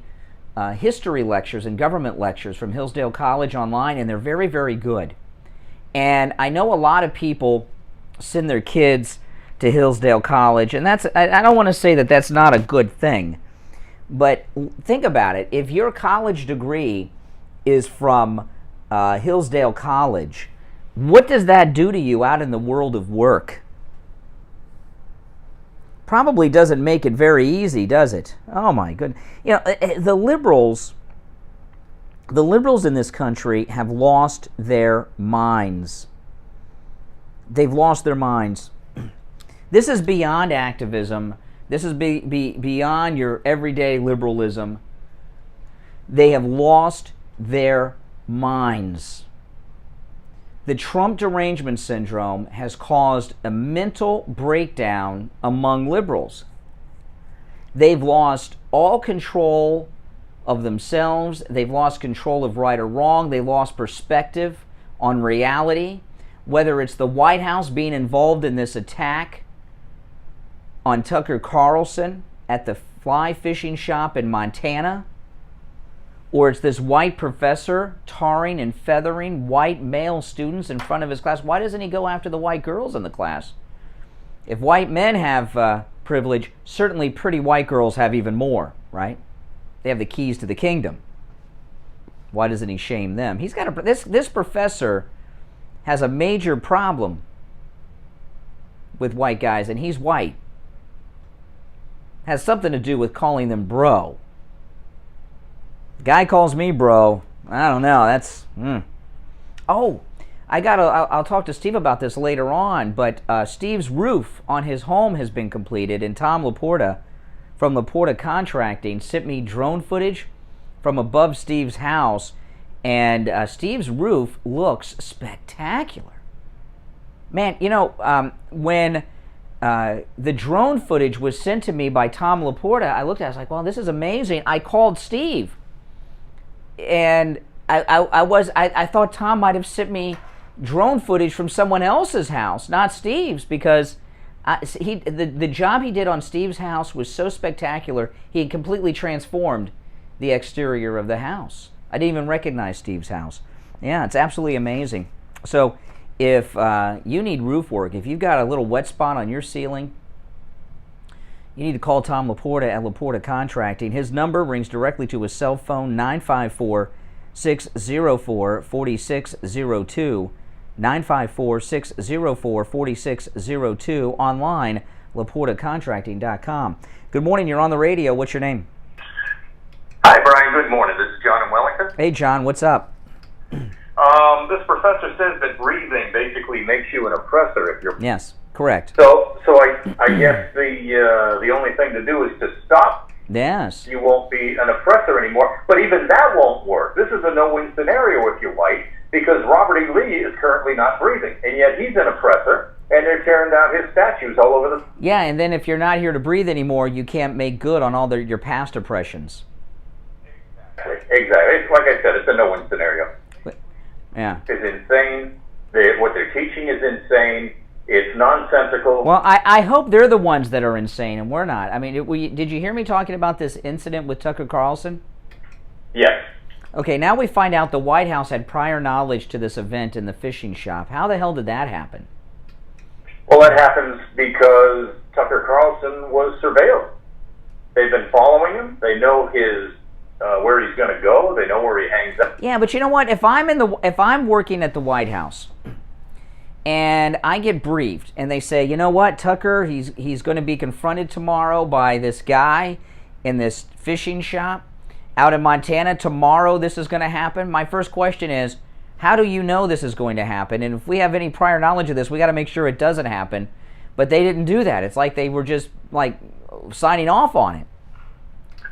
history lectures and government lectures from Hillsdale College online, and they're very, very good. And I know a lot of people send their kids to Hillsdale College, and I don't want to say that that's not a good thing, but think about it. If your college degree is from Hillsdale College, what does that do to you out in the world of work? Probably doesn't make it very easy, does it? Oh my goodness. The liberals in this country have lost their minds. They've lost their minds. This is beyond activism. This is beyond your everyday liberalism. They have lost their minds. the Trump derangement syndrome has caused a mental breakdown among liberals. They've lost all control of themselves. They've lost control of right or wrong. They lost perspective on reality. Whether it's the White House being involved in this attack on Tucker Carlson at the fly fishing shop in Montana, or it's this white professor tarring and feathering white male students in front of his class. Why doesn't he go after the white girls in the class? If white men have privilege, certainly pretty white girls have even more, right? They have the keys to the kingdom. Why doesn't he shame them? He's got this professor has a major problem with white guys, and he's white. Has something to do with calling them bro. The guy calls me bro. I don't know. That's Oh, I'll talk to Steve about this later on. But Steve's roof on his home has been completed, and Tom Laporta from Laporta Contracting sent me drone footage from above Steve's house, and Steve's roof looks spectacular. Man, you know, when the drone footage was sent to me by Tom Laporta, I looked at it, I was like, well, this is amazing. I called Steve, and I thought Tom might have sent me drone footage from someone else's house, not Steve's, because the job he did on Steve's house was so spectacular, he had completely transformed the exterior of the house. I didn't even recognize Steve's house. Yeah, it's absolutely amazing. So if you need roof work, if you've got a little wet spot on your ceiling, you need to call Tom Laporta at Laporta Contracting. His number rings directly to his cell phone, 954-604-4602, 954-604-4602, online, laportacontracting.com. Good morning, you're on the radio. What's your name? Hi, Brian. Good morning. This is John in Wellington. Hey, John. What's up? This professor says that breathing basically makes you an oppressor if you're... Yes, correct. So I guess the only thing to do is to stop. Yes. You won't be an oppressor anymore. But even that won't work. This is a no-win scenario if you're white, because Robert E. Lee is currently not breathing, and yet he's an oppressor, and they're tearing down his statues all over the... Yeah, and then if you're not here to breathe anymore, you can't make good on all your past oppressions. Exactly. Like I said, it's a no-win scenario. Yeah. It's insane. What they're teaching is insane. It's nonsensical. Well, I hope they're the ones that are insane, and we're not. I mean, did you hear me talking about this incident with Tucker Carlson? Yes. Okay, now we find out the White House had prior knowledge to this event in the fishing shop. How the hell did that happen? Well, that happens because Tucker Carlson was surveilled. They've been following him. They know his where he's going to go. They know where he hangs out. Yeah, but you know what? If I'm working at the White House and I get briefed and they say, you know what, Tucker, he's going to be confronted tomorrow by this guy in this fishing shop out in Montana. Tomorrow this is going to happen. My first question is, how do you know this is going to happen? And if we have any prior knowledge of this, we got to make sure it doesn't happen. But they didn't do that. It's like they were just like signing off on it.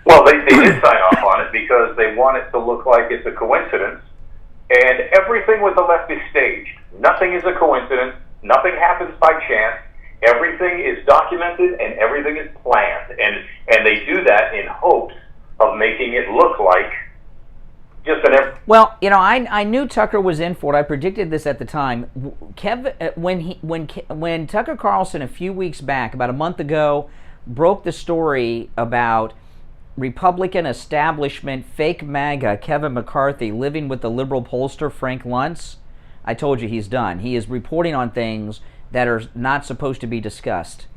Well, they did sign off on it because they want it to look like it's a coincidence. And everything with the left is staged. Nothing is a coincidence. Nothing happens by chance. Everything is documented and everything is planned. And they do that in hopes of making it look like just an... Well, you know, I knew Tucker was in for it. I predicted this at the time. When Tucker Carlson a few weeks back, about a month ago, broke the story about Republican establishment fake MAGA Kevin McCarthy living with the liberal pollster Frank Luntz, I told you he's done. He is reporting on things that are not supposed to be discussed.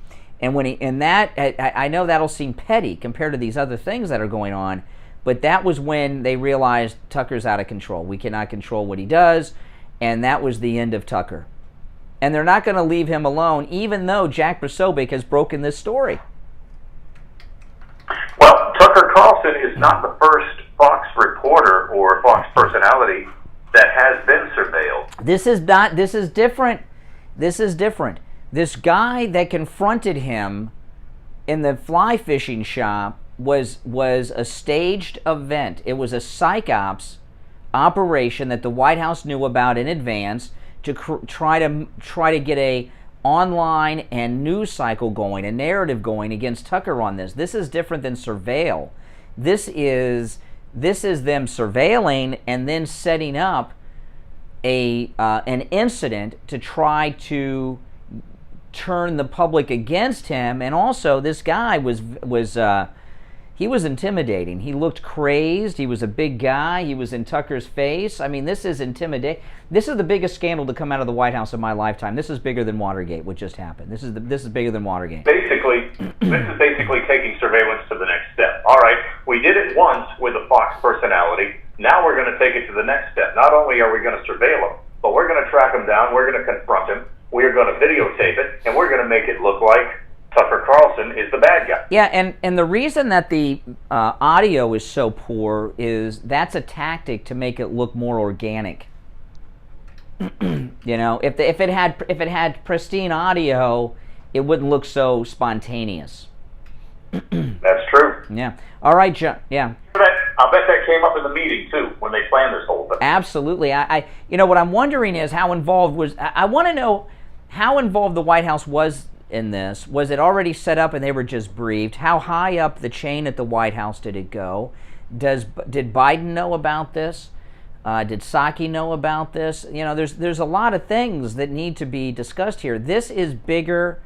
And I know that'll seem petty compared to these other things that are going on, but that was when they realized Tucker's out of control. We cannot control what he does, and that was the end of Tucker. And they're not going to leave him alone, even though Jack Posobiec has broken this story. Well, Tucker Carlson is not the first Fox reporter or Fox personality that has been surveilled. This is different. This is different. This guy that confronted him in the fly fishing shop was a staged event. It was a psych ops operation that the White House knew about in advance to try to get a online and news cycle going, a narrative going against Tucker on this. This is different than surveil. This is them surveilling and then setting up an incident to try to turn the public against him. And also, this guy was intimidating. He looked crazed. He was a big guy. He was in Tucker's face. I mean, this is intimidating. This is the biggest scandal to come out of the White House in my lifetime. This is bigger than Watergate, what just happened. This is bigger than Watergate. Basically, this is basically taking surveillance to the next step. All right, we did it once with a Fox personality. Now we're going to take it to the next step. Not only are we going to surveil him, but we're going to track him down. We're going to confront him. We're going to videotape it, and we're going to make it look like Tucker Carlson is the bad guy. Yeah, and the reason that the audio is so poor is that's a tactic to make it look more organic. You know, if it had pristine audio, it wouldn't look so spontaneous. That's true. Yeah. All right, John. Yeah. I bet that came up in the meeting too when they planned this whole thing. Absolutely. I what I'm wondering is how involved was. I want to know how involved the White House was in this. Was it already set up and they were just briefed? How high up the chain at the White House did it go? Did Biden know about this? Did Psaki know about this? You know, there's a lot of things that need to be discussed here. This is bigger.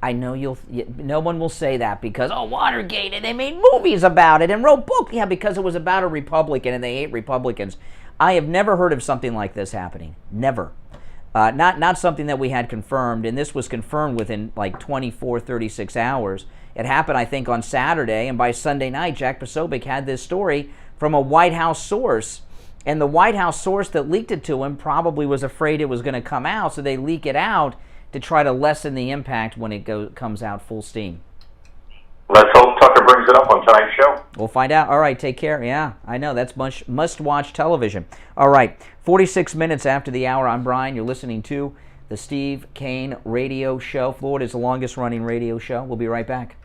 I know no one will say that because, Watergate, and they made movies about it and wrote books. Yeah, because it was about a Republican and they hate Republicans. I have never heard of something like this happening. Never. Not something that we had confirmed, and this was confirmed within like 24, 36 hours. It happened, I think, on Saturday, and by Sunday night, Jack Posobiec had this story from a White House source, and the White House source that leaked it to him probably was afraid it was going to come out, so they leak it out to try to lessen the impact when it comes out full steam. Let's hope Tucker brings it up on tonight's show. We'll find out. All right, take care. Yeah, I know. That's must-watch television. All right, 46 minutes after the hour, I'm Brian. You're listening to the Steve Kane Radio Show, Florida's longest-running radio show. We'll be right back.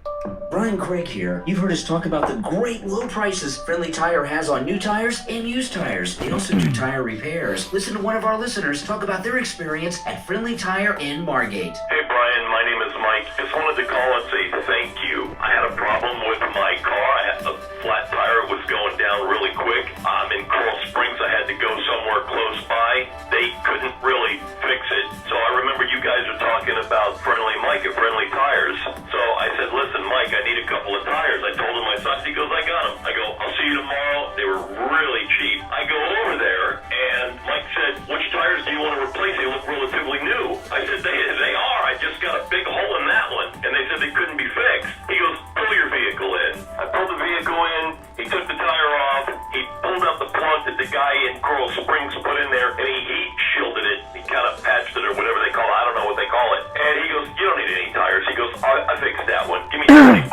Brian Craig here. You've heard us talk about the great low prices Friendly Tire has on new tires and used tires. They also do tire repairs. Listen to one of our listeners talk about their experience at Friendly Tire in Margate. Hey Brian, my name is Mike. Just wanted to call and say thank you. I had a problem with my car. I had a flat tire. It was going down really quick. I'm in Coral Springs. I had to go somewhere close by. They couldn't really fix it. So I remember you guys are talking about Friendly Mike at Friendly Tires. So I said, listen, Mike, I need a couple of tires. I told him my size. He goes, I got them. I go, I'll see you tomorrow. They were really cheap. I go over there, and Mike said, which tires do you want to replace? They look relatively new. I said, they are. I just got a big hole in that one. And they said they couldn't be fixed. He goes, pull your vehicle in. I pulled the vehicle in. He took the tire off. He pulled out the plug that the guy in Coral Springs put in there, and he heat shielded it. He kind of patched it or whatever they call it. I don't know what they call it. And he goes, you don't need any tires. He goes, I fixed that one. Give me $20.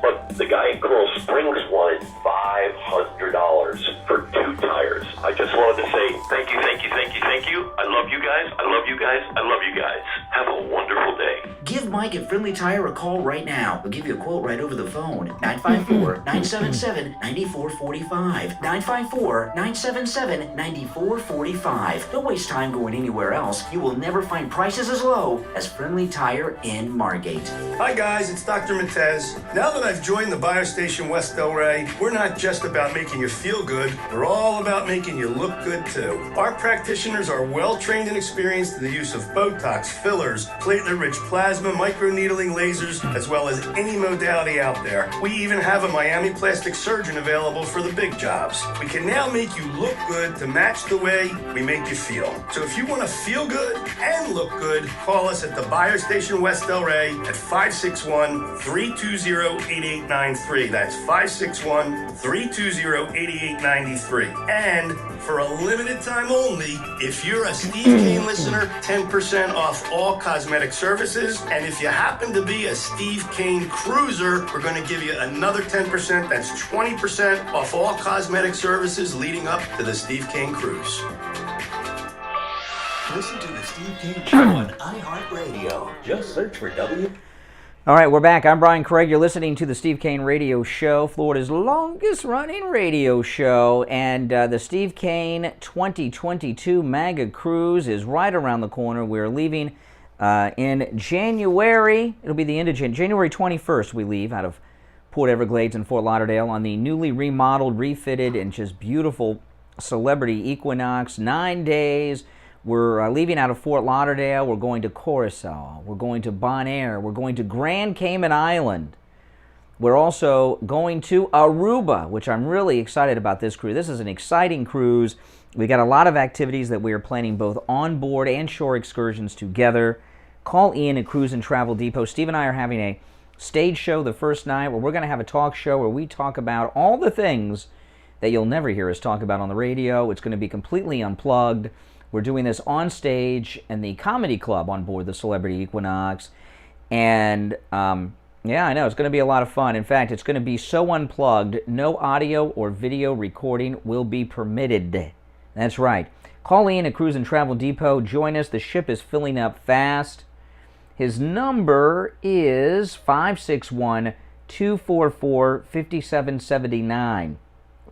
But the guy in Coral Springs wanted $500 for 2 tires. I just wanted to say thank you, thank you, thank you, thank you. I love you guys. I love you guys. I love you guys. Have a wonderful day. Give Mike at Friendly Tire a call right now. We'll give you a quote right over the phone. 954-977-9445. 954-977-9445. Don't waste time going anywhere else. You will never find prices as low as Friendly Tire in Margate. Hi guys, it's Dr. Matez. Now that I've joined the Buyer Station West Delray, we're not just about making you feel good, we're all about making you look good too. Our practitioners are well trained and experienced in the use of Botox, fillers, platelet-rich plasma, microneedling lasers, as well as any modality out there. We even have a Miami plastic surgeon available for the big jobs. We can now make you look good to match the way we make you feel. So if you want to feel good and look good, call us at the Buyer Station West Delray at 561-320-8893. That's 561-320-8893. And for a limited time only, if you're a Steve Kane listener, 10% off all cosmetic services. And if you happen to be a Steve Kane cruiser, we're going to give you another 10%. That's 20% off all cosmetic services leading up to the Steve Kane cruise. Listen to the Steve Kane Show on iHeartRadio. Just search for W. All right, we're back. I'm Brian Craig. You're listening to the Steve Kane Radio Show, Florida's longest-running radio show. And the Steve Kane 2022 MAGA Cruise is right around the corner. We're leaving in January. It'll be the end of January 21st we leave out of Port Everglades and Fort Lauderdale on the newly remodeled, refitted, and just beautiful Celebrity Equinox. 9 days. We're leaving out of Fort Lauderdale. We're going to Curacao. We're going to Bonaire. We're going to Grand Cayman Island. We're also going to Aruba, which I'm really excited about this cruise. This is an exciting cruise. We got a lot of activities that we are planning both on board and shore excursions together. Call Ian at Cruise and Travel Depot. Steve and I are having a stage show the first night where we're going to have a talk show where we talk about all the things that you'll never hear us talk about on the radio. It's going to be completely unplugged. We're doing this on stage in the comedy club on board the Celebrity Equinox. And, yeah, I know, it's going to be a lot of fun. In fact, it's going to be so unplugged, no audio or video recording will be permitted. That's right. Call Ian at Cruise and Travel Depot. Join us. The ship is filling up fast. His number is 561-244-5779.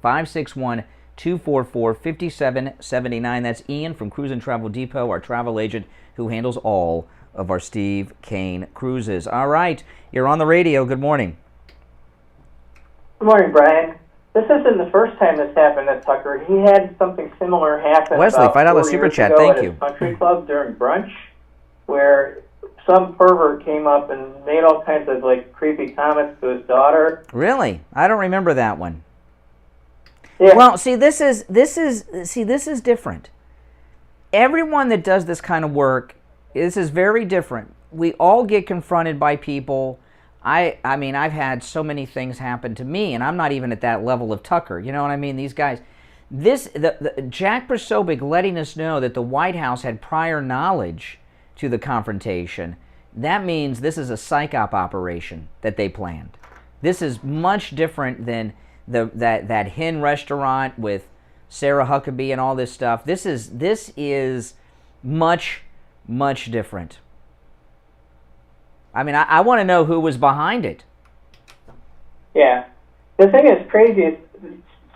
561-244-5779. That's Ian from Cruise and Travel Depot, our travel agent who handles all of our Steve Kane cruises. All right, you're on the radio. Good morning. Good morning, Brian. This isn't the first time this happened at Tucker. He had something similar happen Wesley, about $5 4 super years chat. ago Thank at you. his country club during brunch, where some pervert came up and made all kinds of creepy comments to his daughter. Really? I don't remember that one. Yeah. Well, see, this is different. Everyone that does this kind of work, this is very different. We all get confronted by people. I mean, I've had so many things happen to me, and I'm not even at that level of Tucker. You know what I mean? These guys, Jack Posobiec letting us know that the White House had prior knowledge to the confrontation. That means this is a psyop operation that they planned. This is much different than that hen restaurant with Sarah Huckabee and all this stuff. This is much, much different. I mean, I want to know who was behind it. Yeah. The thing that's crazy is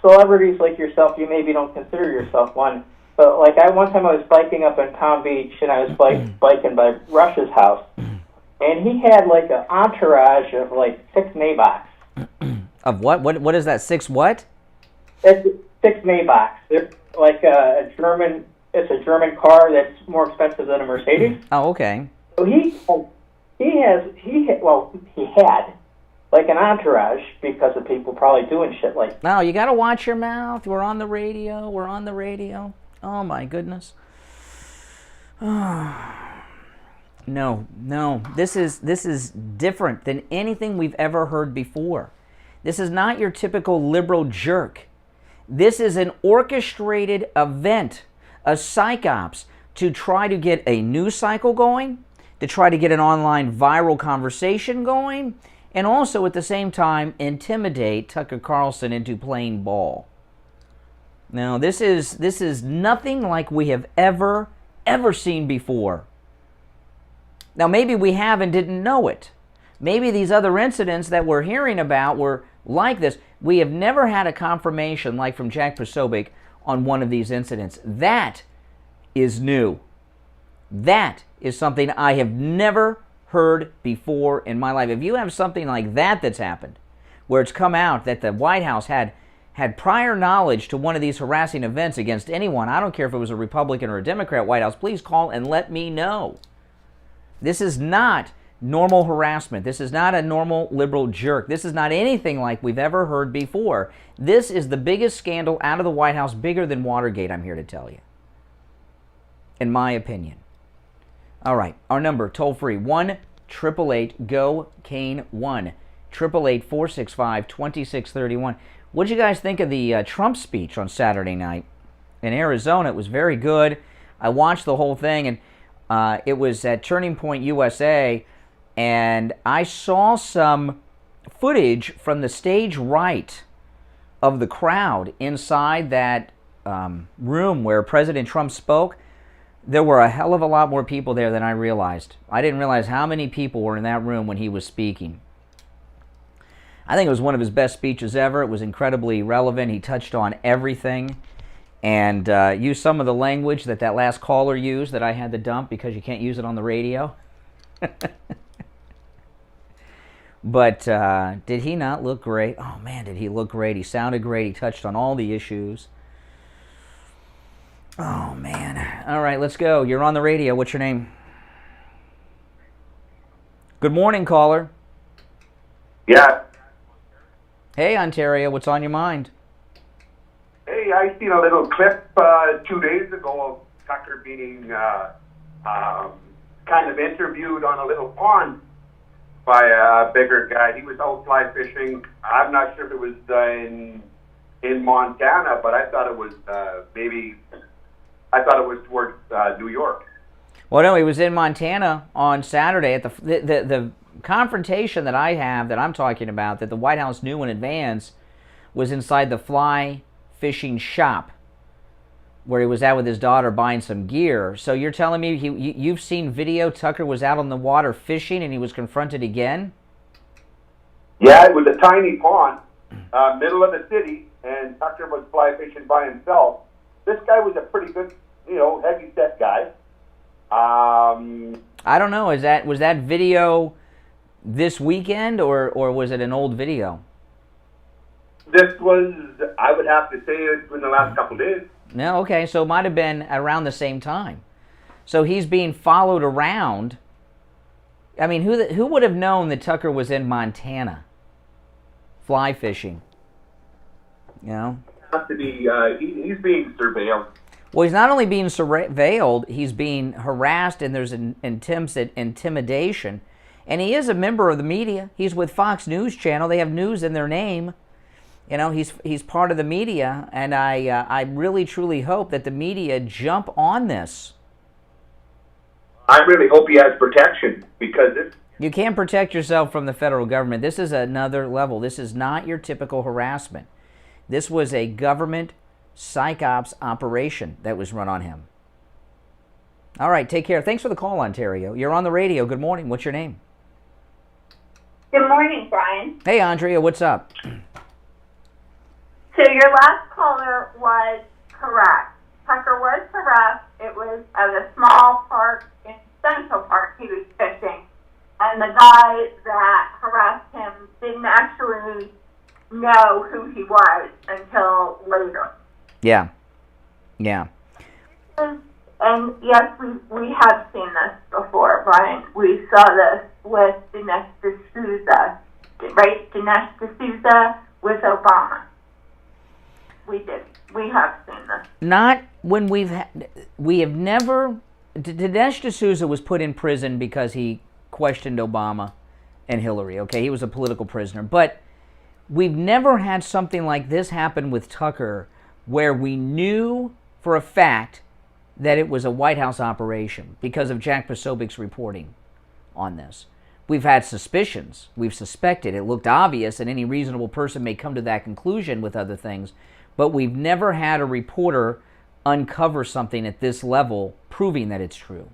celebrities like yourself, you maybe don't consider yourself one, but one time I was biking up in Palm Beach and I was biking by Rush's house, and he had an entourage of 6 Maybachs. Of what? What is that? 6 what? It's 6 Maybachs. They're a German. It's a German car that's more expensive than a Mercedes. Oh, okay. So he had an entourage because of people probably doing shit like. No, you got to watch your mouth. We're on the radio. Oh my goodness. No. This is different than anything we've ever heard before. This is not your typical liberal jerk. This is an orchestrated event, a psyops, to try to get a news cycle going, to try to get an online viral conversation going, and also at the same time intimidate Tucker Carlson into playing ball. Now, this is nothing like we have ever seen before. Now, maybe we have and didn't know it. Maybe these other incidents that we're hearing about were like this. We have never had a confirmation like from Jack Posobiec on one of these incidents. That is new. That is something I have never heard before in my life. If you have something like that that's happened, where it's come out that the White House had prior knowledge to one of these harassing events against anyone, I don't care if it was a Republican or a Democrat White House, please call and let me know. This is not normal harassment. This is not a normal liberal jerk. This is not anything like we've ever heard before. This is the biggest scandal out of the White House, bigger than Watergate, I'm here to tell you, in my opinion. All right, our number, toll free, 1-888-GO-KANE, 1-888-465-2631. What did you guys think of the Trump speech on Saturday night in Arizona? It was very good. I watched the whole thing, and it was at Turning Point USA, and I saw some footage from the stage right of the crowd inside that room where President Trump spoke. there were a hell of a lot more people there than I realized. I didn't realize how many people were in that room when he was speaking. I think it was one of his best speeches ever. It was incredibly relevant. He touched on everything and used some of the language that last caller used that I had to dump because you can't use it on the radio. But did he not look great? Oh, man, did he look great. He sounded great. He touched on all the issues. Oh, man. All right, let's go. You're on the radio. What's your name? Good morning, caller. Yeah. Hey, Ontario. What's on your mind? Hey, I seen a little clip 2 days ago of Tucker being kind of interviewed on a little pond by a bigger guy. He was out fly fishing. I'm not sure if it was in Montana, but I thought it was towards New York. Well, no, he was in Montana on Saturday at the confrontation that I'm talking about, that the White House knew in advance, was inside the fly fishing shop where he was at with his daughter buying some gear. So you're telling me you've seen video Tucker was out on the water fishing and he was confronted again? Yeah, it was a tiny pond, middle of the city, and Tucker was fly fishing by himself. This guy was a pretty good, heavy set guy. I don't know. Was that video this weekend or was it an old video? This was, I would have to say, in the last couple of days. No, okay, so it might have been around the same time. So he's being followed around. I mean, who would have known that Tucker was in Montana fly fishing? You know? Has to be, he's being surveilled. Well, he's not only being surveilled, he's being harassed, and there's an intimidation. And he is a member of the media. He's with Fox News Channel. They have news in their name. You know, he's part of the media, and I really, truly hope that the media jump on this. I really hope he has protection, because you can't protect yourself from the federal government. This is another level. This is not your typical harassment. This was a government psych ops operation that was run on him. All right, take care. Thanks for the call, Ontario. You're on the radio. Good morning. What's your name? Good morning, Brian. Hey, Andrea. What's up? So your last caller was correct. Tucker was harassed. It was at a small park in Central Park he was fishing. And the guy that harassed him didn't actually know who he was until later. Yeah. Yeah. And yes, we have seen this before, Brian. We saw this with Dinesh D'Souza, right? Dinesh D'Souza with Obama. We did. We have seen this. Not when we have never. Dinesh D'Souza was put in prison because he questioned Obama and Hillary. Okay, he was a political prisoner. But we've never had something like this happen with Tucker, where we knew for a fact that it was a White House operation because of Jack Posobiec's reporting on this. We've had suspicions. We've suspected. It looked obvious, and any reasonable person may come to that conclusion with other things. But we've never had a reporter uncover something at this level proving that it's true.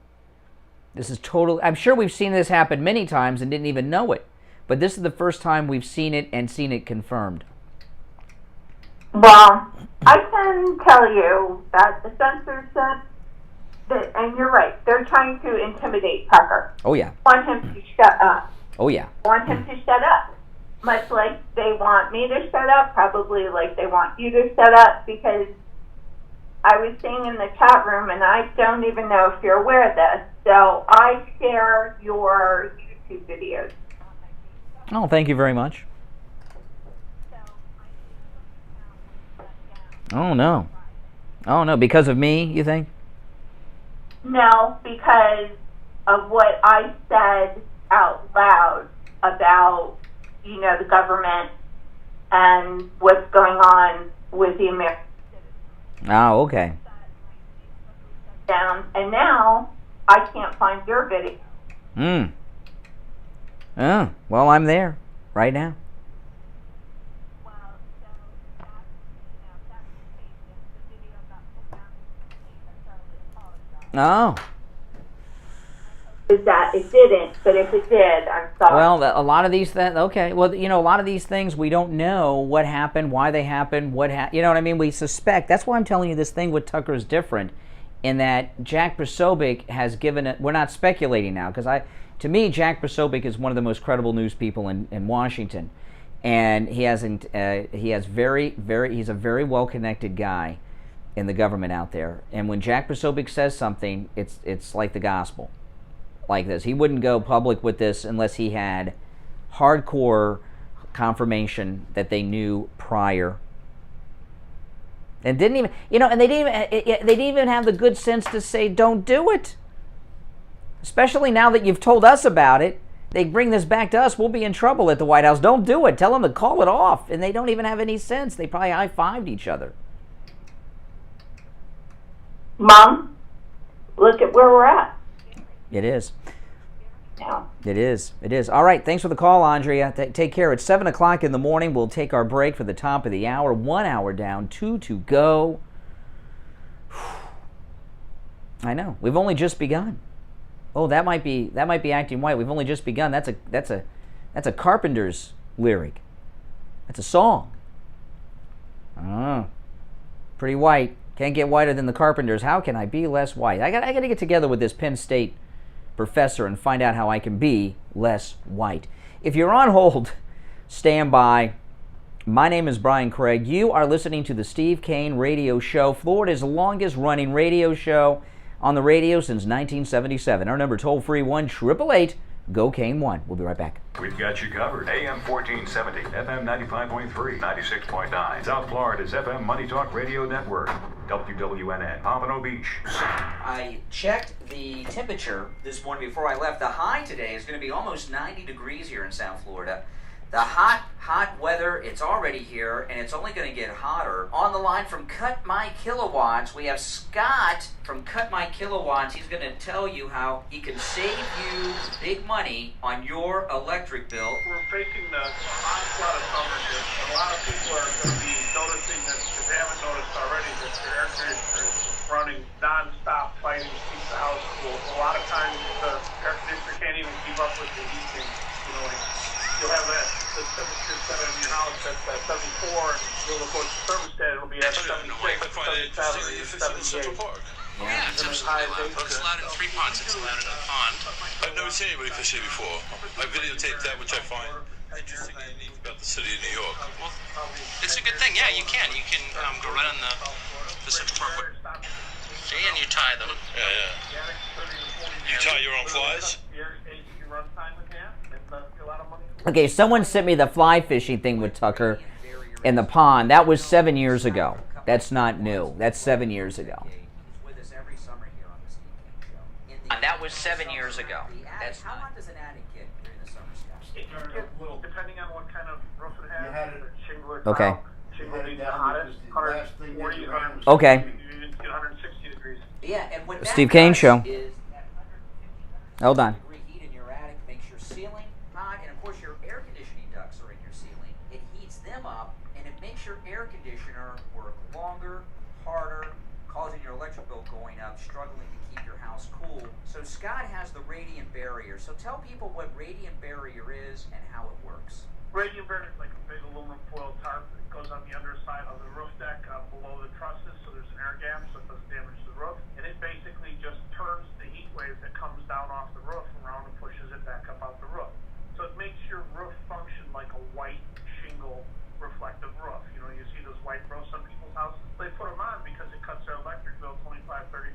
This is total. I'm sure we've seen this happen many times and didn't even know it. But this is the first time we've seen it and seen it confirmed. Well, I can tell you that the censorship, and you're right, they're trying to intimidate Tucker. Oh, yeah. Want him to shut up. Oh, yeah. Want him to shut up. Much like they want me to shut up, probably like they want you to shut up, because I was saying in the chat room, and I don't even know if you're aware of this, so I share your YouTube videos. Oh, thank you very much. Oh, no. Oh, no. Because of me, you think? No, because of what I said out loud about, the government and what's going on with the American citizens. Oh, okay. Down, and now I can't find your video. Oh, well, I'm there right now. Oh. Is that it didn't, but if it did, I'm sorry. Well, a lot of these things, okay. Well, a lot of these things we don't know what happened, why they happened, you know what I mean? We suspect. That's why I'm telling you this thing with Tucker is different, in that Jack Posobiec has given it. We're not speculating now, because to me, Jack Posobiec is one of the most credible news people in Washington, and he's a very well connected guy in the government out there. And when Jack Posobiec says something, it's like the gospel. Like this. He wouldn't go public with this unless he had hardcore confirmation that they knew prior. And didn't even, and they didn't even have the good sense to say don't do it. Especially now that you've told us about it, they bring this back to us, we'll be in trouble at the White House. Don't do it. Tell them to call it off. And they don't even have any sense. They probably high-fived each other. Mom, look at where we're at. It is. Yeah. It is. All right. Thanks for the call, Andrea. Take care. It's 7 o'clock in the morning. We'll take our break for the top of the hour. 1 hour down, 2 to go. I know. We've only just begun. Oh, that might be acting white. We've only just begun. That's a Carpenter's lyric. That's a song. Oh, pretty white. Can't get whiter than the Carpenters. How can I be less white? I got to get together with this Penn State professor and find out how I can be less white. If you're on hold, stand by. My name is Brian Craig. You are listening to the Steve Kane Radio Show, Florida's longest running radio show on the radio since 1977. Our number toll-free 1-888-GO-KANE1. We'll be right back. We've got you covered. AM 1470, FM 95.3, 96.9. South Florida's FM Money Talk Radio Network. WWNN, Pompano Beach. I checked the temperature this morning before I left. The high today is going to be almost 90 degrees here in South Florida. The hot weather, it's already here, and it's only going to get hotter. On the line from Cut My Kilowatts, we have Scott from Cut My Kilowatts. He's going to tell you how he can save you big money on your electric bill. We're facing the onslaught of summer here. A lot of people are going to be noticing that, if they haven't noticed already, that their air conditioner is running non-stop, fighting to keep the house cool. A lot of times the air conditioner can't even keep up with the heating. You'll have the temperature set in your house at 74, and you'll look at the thermostat, it'll be at 76, 77, 78. Yeah, it's absolutely loud. It's loud in 3 ponds. It's loud in a pond. I've never seen anybody fish here before. I videotaped that, which I find interesting and unique about the city of New York. Well, it's a good thing. Yeah, you can. You can go right on the Central Park. And you tie them. Yeah. You tie your own flies? Okay, someone sent me the fly fishing thing with Tucker in the pond. That was 7 years ago. That's not new. That's 7 years ago. And that was 7 years ago. That's how much does an attic get during the summer, Scott? Depending on what kind of roof it has, shingle or okay. tile. Shingle being the hottest, 140, 160. Okay. You get 160 degrees. Yeah, and what Steve Kane Show. Hold on. Heat in your attic makes your ceiling hot, and of course your air conditioning ducts are in your ceiling. It heats them up, and it makes your air conditioner work longer, harder, causing your electric bill going up, struggling to keep your house cool. So Scott has the radiant barrier. So tell people what radiant barrier is and how it works. Radiant barrier is like a big aluminum foil tarp that goes on the underside of the roof deck below the trusses, so there's an air gap so it doesn't damage the roof. And it basically just turns the heat wave that comes down off the roof around and pushes it back up out the roof. So it makes your roof function like a white shingle reflective roof. You see those white roofs on people's houses? They put them on because it cuts their electric bill 25-30%.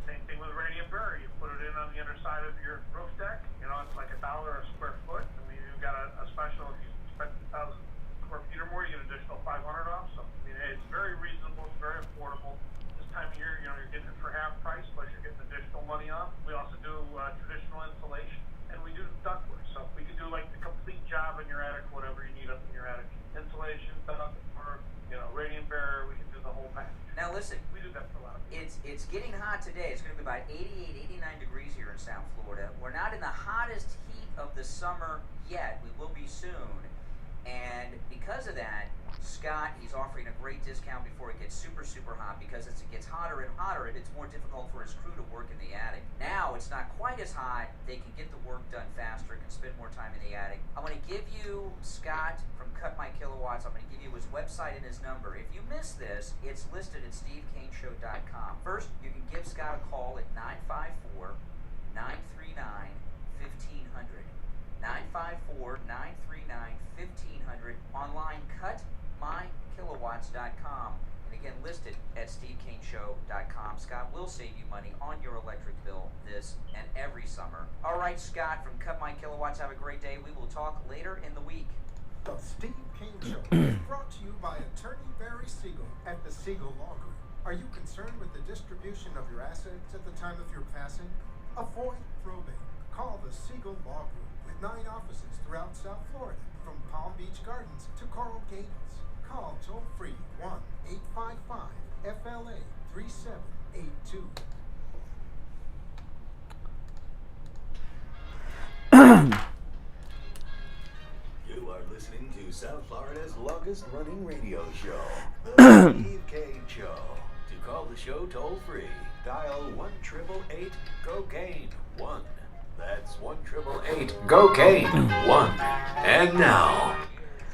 Same thing with radiant barrier. You put it in on the underside of your roof deck. It's like $1 a square foot. I mean, you've got a special, if you spend 1,000 square feet or more, you get an additional $500 off. So, it's very reasonable. It's very affordable. This time of year, you're getting it for half price, plus you're getting additional money off. We also do traditional insulation, and we do ductwork. So we can do like the complete job in your attic, whatever you need up in your attic. Insulation, ductwork, radiant barrier, we can do the whole package. Now listen, we do that for a lot of people. It's getting hot today. It's going to be about 88, 89 degrees here in South Florida. We're not in the hottest heat of the summer yet. We will be soon. And because of that, Scott, he's offering a great discount before it gets super, super hot, because as it gets hotter and hotter, it's more difficult for his crew to work in the attic. Now it's not quite as hot. They can get the work done faster, can spend more time in the attic. I'm going to give you Scott from Cut My Kilowatts. I'm going to give you his website and his number. If you miss this, it's listed at SteveKaneShow.com. First, you can give Scott a call at 954-939-1500. 954-939-1500. Online, cutmykilowatts.com. And again, listed at SteveKaneShow.com. Scott will save you money on your electric bill this and every summer. All right, Scott from Cut My Kilowatts, have a great day. We will talk later in the week. The Steve Kane Show is brought to you by Attorney Barry Siegel at the Siegel Law Group. Are you concerned with the distribution of your assets at the time of your passing? Avoid probate. Call the Siegel Law Group with 9 offices throughout South Florida, from Palm Beach Gardens to Coral Gables. Call toll-free 1-855-FLA-3782. You are listening to South Florida's longest-running radio show, The Steve Kane Show. To call the show toll-free, dial 1-888-COCAINE-1. That's 1-888-COCAINE-1. And now,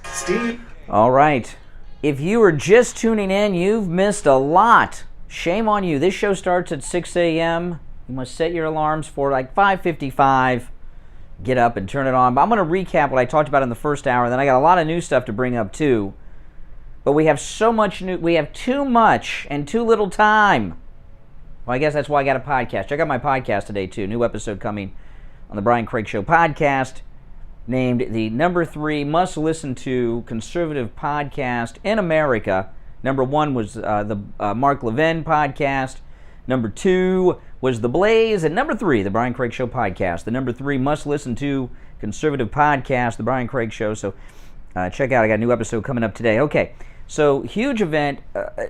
Steve. All right. If you are just tuning in, you've missed a lot. Shame on you. This show starts at 6 a.m. You must set your alarms for like 5:55. Get up and turn it on. But I'm going to recap what I talked about in the first hour. Then I got a lot of new stuff to bring up too. But we have so much new. We have too much and too little time. Well, I guess that's why I got a podcast. Check out my podcast today too. New episode coming on the Brian Craig Show podcast, named the number 3 must-listen-to conservative podcast in America. Number 1 was the Mark Levin podcast. Number 2 was The Blaze. And number 3, the Brian Craig Show podcast. The number 3 must-listen-to conservative podcast, the Brian Craig Show. So check out. I got a new episode coming up today. Okay, so huge event.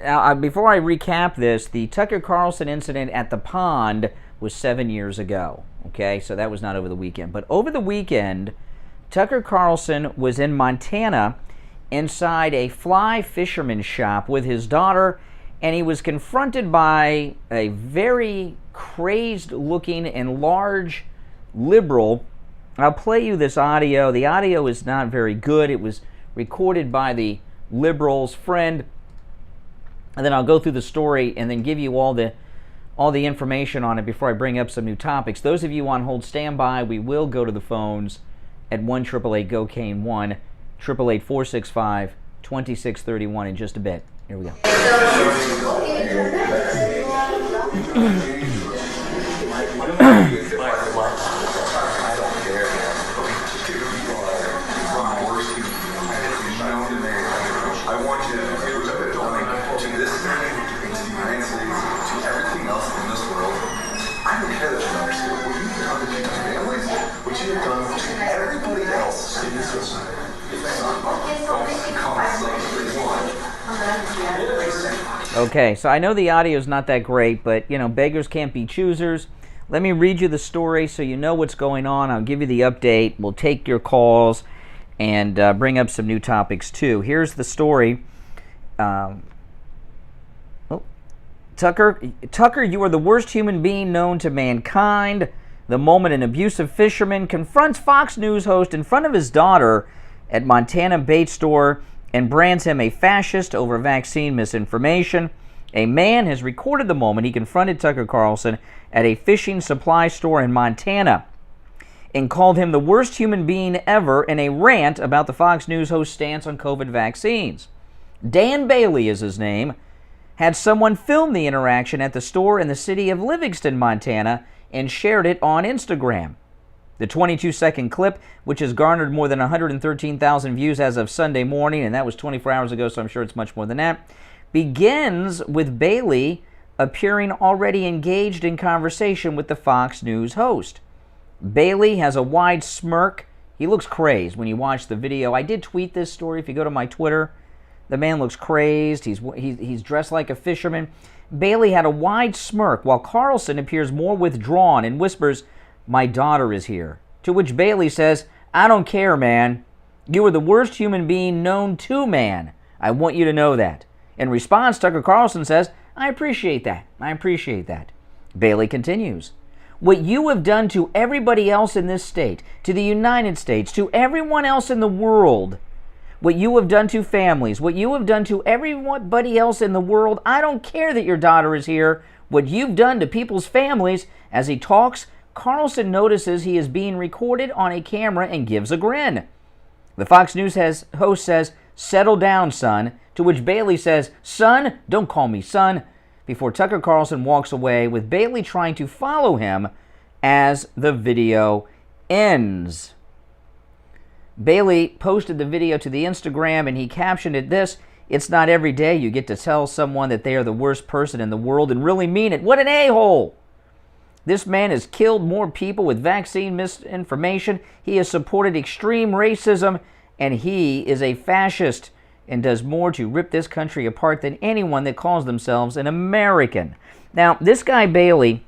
Now, before I recap this, the Tucker Carlson incident at the pond was 7 years ago. Okay, so that was not over the weekend. But over the weekend, Tucker Carlson was in Montana inside a fly fisherman shop with his daughter, and he was confronted by a very crazed-looking and large liberal. I'll play you this audio. The audio is not very good. It was recorded by the liberal's friend. And then I'll go through the story and then give you all the information on it before I bring up some new topics. Those of you on hold, stand by. We will go to the phones at 1-888-GO-CANE-1, 888-465-2631 in just a bit. Here we go. Okay, so I know the audio is not that great, but, you know, beggars can't be choosers. Let me read you the story so you know what's going on. I'll give you the update. We'll take your calls and bring up some new topics, too. Here's the story. Tucker, you are the worst human being known to mankind. The moment an abusive fisherman confronts Fox News host in front of his daughter at Montana bait store and brands him a fascist over vaccine misinformation. A man has recorded the moment he confronted Tucker Carlson at a fishing supply store in Montana and called him the worst human being ever in a rant about the Fox News host's stance on COVID vaccines. Dan Bailey is his name. Had someone film the interaction at the store in the city of Livingston, Montana, and shared it on Instagram. The 22-second clip, which has garnered more than 113,000 views as of Sunday morning, and that was 24 hours ago, so I'm sure it's much more than that, begins with Bailey appearing already engaged in conversation with the Fox News host. Bailey has a wide smirk. He looks crazed when you watch the video. I did tweet this story. If you go to my Twitter, the man looks crazed. He's dressed like a fisherman. Bailey had a wide smirk, while Carlson appears more withdrawn and whispers, "My daughter is here." To which Bailey says, "I don't care, man. You are the worst human being known to man. I want you to know that. In response, Tucker Carlson says, I appreciate that. I appreciate that. Bailey continues. What you have done to everybody else in this state, to the United States, to everyone else in the world, what you have done to families, what you have done to everybody else in the world, I don't care that your daughter is here, what you've done to people's families. As he talks, Carlson notices he is being recorded on a camera and gives a grin. The Fox News host says, settle down, son, to which Bailey says, son, don't call me son, before Tucker Carlson walks away, with Bailey trying to follow him as the video ends. Bailey posted the video to the Instagram, and he captioned it this: it's not every day you get to tell someone that they are the worst person in the world and really mean it. What an a-hole! This man has killed more people with vaccine misinformation. He has supported extreme racism, and he is a fascist and does more to rip this country apart than anyone that calls themselves an American. Now, this guy Bailey,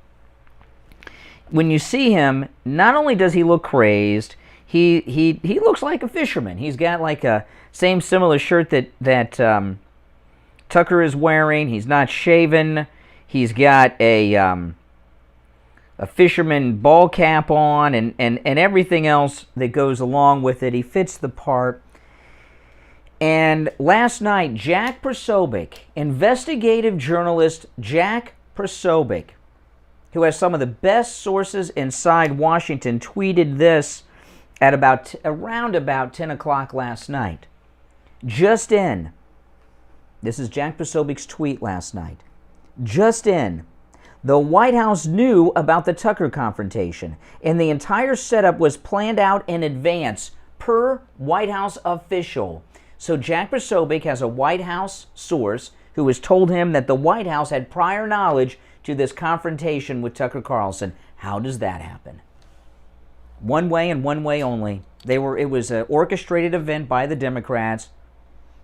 when you see him, not only does he look crazed, he looks like a fisherman. He's got like a same similar shirt that Tucker is wearing. He's not shaven. He's got a fisherman ball cap on and everything else that goes along with it. He fits the part. And last night, Jack Posobiec, investigative journalist Jack Posobiec, who has some of the best sources inside Washington, tweeted this at around about 10 o'clock last night. Just in, this is Jack Posobiec's tweet last night. Just in, the White House knew about the Tucker confrontation, and the entire setup was planned out in advance, per White House official. So Jack Posobiec has a White House source who has told him that the White House had prior knowledge to this confrontation with Tucker Carlson. How does that happen? One way and one way only. It was an orchestrated event by the Democrats.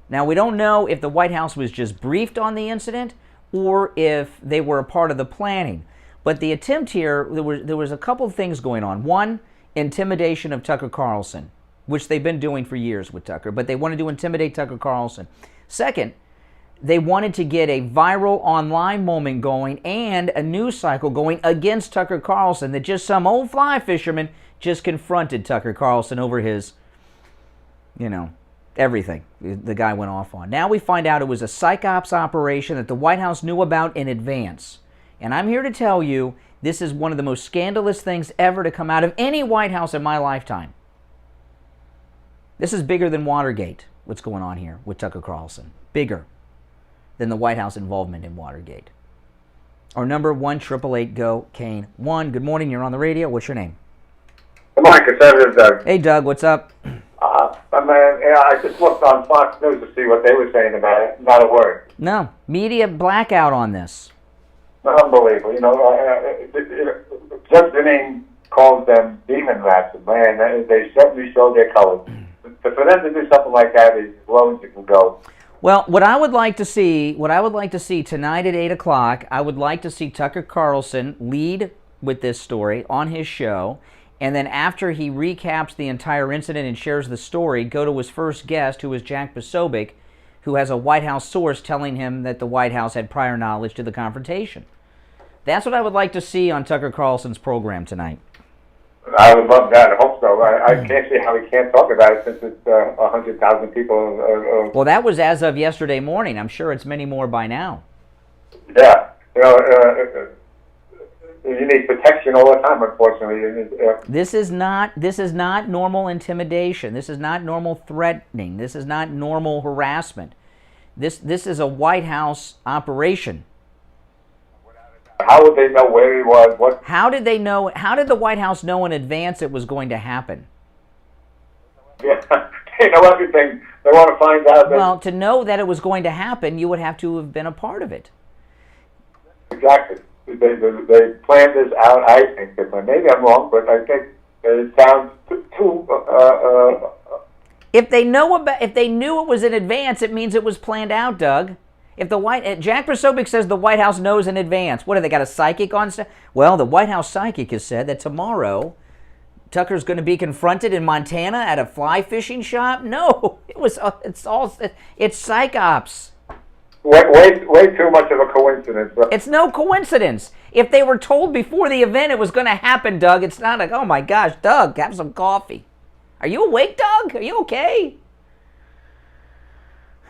Now, we don't know if the White House was just briefed on the incident or if they were a part of the planning. But the attempt here, there was a couple of things going on. One, intimidation of Tucker Carlson, which they've been doing for years with Tucker, but they wanted to intimidate Tucker Carlson. Second, they wanted to get a viral online moment going and a news cycle going against Tucker Carlson, that just some old fly fisherman just confronted Tucker Carlson over his, everything the guy went off on. Now we find out it was a psych ops operation that the White House knew about in advance. And I'm here to tell you, this is one of the most scandalous things ever to come out of any White House in my lifetime. This is bigger than Watergate, what's going on here with Tucker Carlson. Bigger than the White House involvement in Watergate. Our number 1-888-GO-KANE. 1, good morning, you're on the radio. What's your name? Good morning, Conservative Doug. Hey, Doug, what's up? I just looked on Fox News to see what they were saying about it. Not a word. No, media blackout on this. Unbelievable. Judge Deneen calls them demon rats, and man, they certainly show their colors. For them to do something like that is as low as you can go. Well, what I would like to see tonight at 8 o'clock, I would like to see Tucker Carlson lead with this story on his show, and then after he recaps the entire incident and shares the story, go to his first guest, who is Jack Posobiec, who has a White House source telling him that the White House had prior knowledge to the confrontation. That's what I would like to see on Tucker Carlson's program tonight. I would love that. I hope so. I can't see how we can't talk about it since it's 100,000 people. Well, that was as of yesterday morning. I'm sure it's many more by now. Yeah. You need protection all the time, unfortunately. This is not normal intimidation. This is not normal threatening. This is not normal harassment. This is a White House operation. How would they know where he was? How did they know? How did the White House know in advance it was going to happen? Yeah, they know everything. They want to find out. Well, to know that it was going to happen, you would have to have been a part of it. Exactly. They planned this out, I think. Maybe I'm wrong, but I think it sounds too. If they knew it was in advance, it means it was planned out, Doug. If Jack Posobiec says the White House knows in advance, what, have they got a psychic on? Well, the White House psychic has said that tomorrow Tucker's going to be confronted in Montana at a fly fishing shop? No, it's psych ops. Way too much of a coincidence. It's no coincidence. If they were told before the event it was going to happen, Doug, it's not like, oh my gosh, Doug, have some coffee. Are you awake, Doug? Are you okay?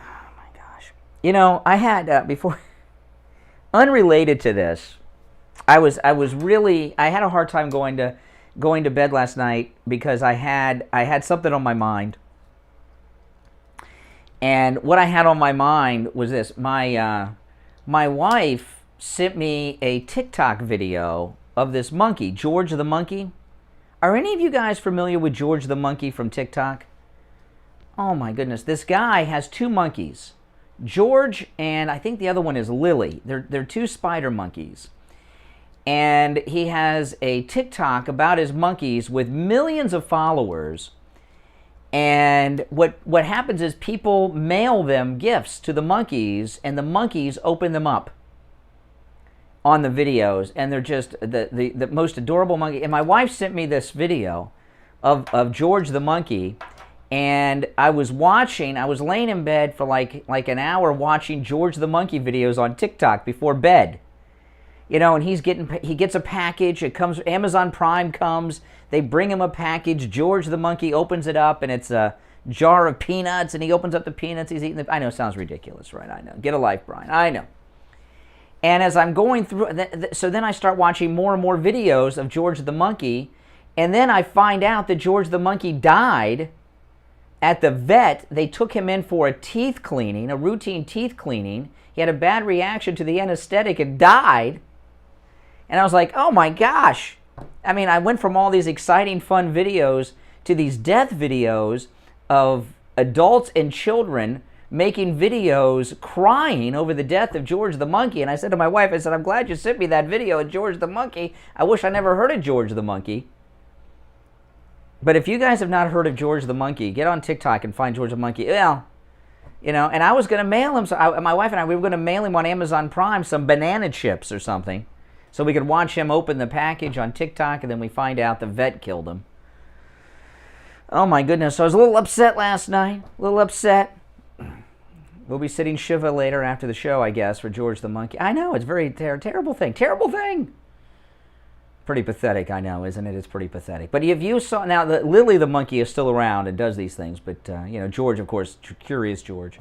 Oh my gosh. You know, I had before, unrelated to this, I had a hard time going to bed last night because I had something on my mind. And what I had on my mind was this. My wife sent me a TikTok video of this monkey, George the monkey. Are any of you guys familiar with George the monkey from TikTok? Oh my goodness. This guy has two monkeys. George and I think the other one is Lily. They're two spider monkeys. And he has a TikTok about his monkeys with millions of followers. And what happens is people mail them gifts to the monkeys, and the monkeys open them up on the videos, and they're just the most adorable monkey. And my wife sent me this video of George the monkey, and I was laying in bed for like an hour watching George the monkey videos on TikTok before bed. You know, and he gets a package. It comes, Amazon Prime comes. They bring him a package. George the monkey opens it up, and it's a jar of peanuts. And he opens up the peanuts. He's eating I know, it sounds ridiculous, right? I know. Get a life, Brian. I know. And as I'm going through, so then I start watching more and more videos of George the monkey, and then I find out that George the monkey died at the vet. They took him in for a teeth cleaning, a routine teeth cleaning. He had a bad reaction to the anesthetic and died. And I was like, oh my gosh. I mean, I went from all these exciting, fun videos to these death videos of adults and children making videos crying over the death of George the monkey. And I said to my wife, I said, I'm glad you sent me that video of George the monkey. I wish I never heard of George the monkey. But if you guys have not heard of George the monkey, get on TikTok and find George the monkey. Well, you know, and I was going to mail him, my wife and I, we were going to mail him on Amazon Prime some banana chips or something, so we could watch him open the package on TikTok, and then we find out the vet killed him. Oh my goodness, so I was a little upset last night, a little upset. We'll be sitting Shiva later after the show, I guess, for George the monkey. I know, it's a very terrible thing, terrible thing. Pretty pathetic, I know, isn't it? It's pretty pathetic. But if you saw, now Lily the monkey is still around and does these things, but you know, George, of course, Curious George.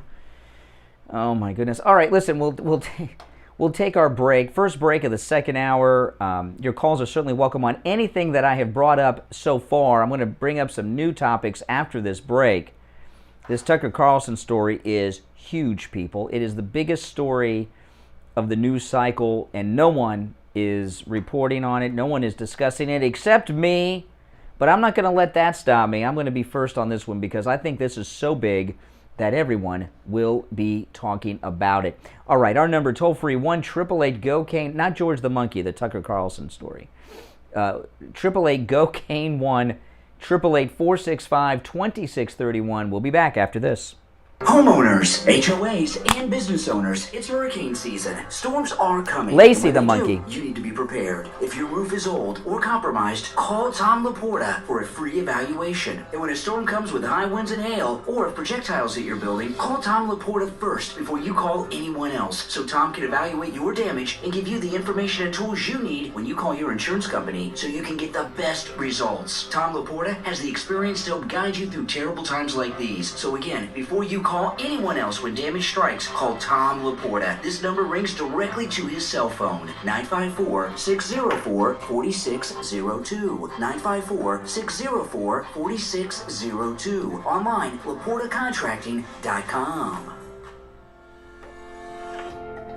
Oh my goodness. All right, listen, we'll take our break. First break of the second hour. Your calls are certainly welcome on anything that I have brought up so far. I'm going to bring up some new topics after this break. This Tucker Carlson story is huge, people. It is the biggest story of the news cycle, and no one is reporting on it. No one is discussing it except me. But I'm not going to let that stop me. I'm going to be first on this one because I think this is so big that everyone will be talking about it. All right, our number, toll-free, 1-888-GO-CANE, not George the monkey, the Tucker Carlson story. 888-GO-CANE 1-888-465-2631. We'll be back after this. Homeowners, HOAs, and business owners, it's hurricane season. Storms are coming. Lacey the monkey. You need to be prepared. If your roof is old or compromised, call Tom Laporta for a free evaluation. And when a storm comes with high winds and hail, or if projectiles hit your building, call Tom Laporta first before you call anyone else, so Tom can evaluate your damage and give you the information and tools you need when you call your insurance company so you can get the best results. Tom Laporta has the experience to help guide you through terrible times like these. So again, before you call anyone else when damage strikes, call Tom Laporta. This number rings directly to his cell phone, 954-604-4602. 954-604-4602. Online, LaportaContracting.com.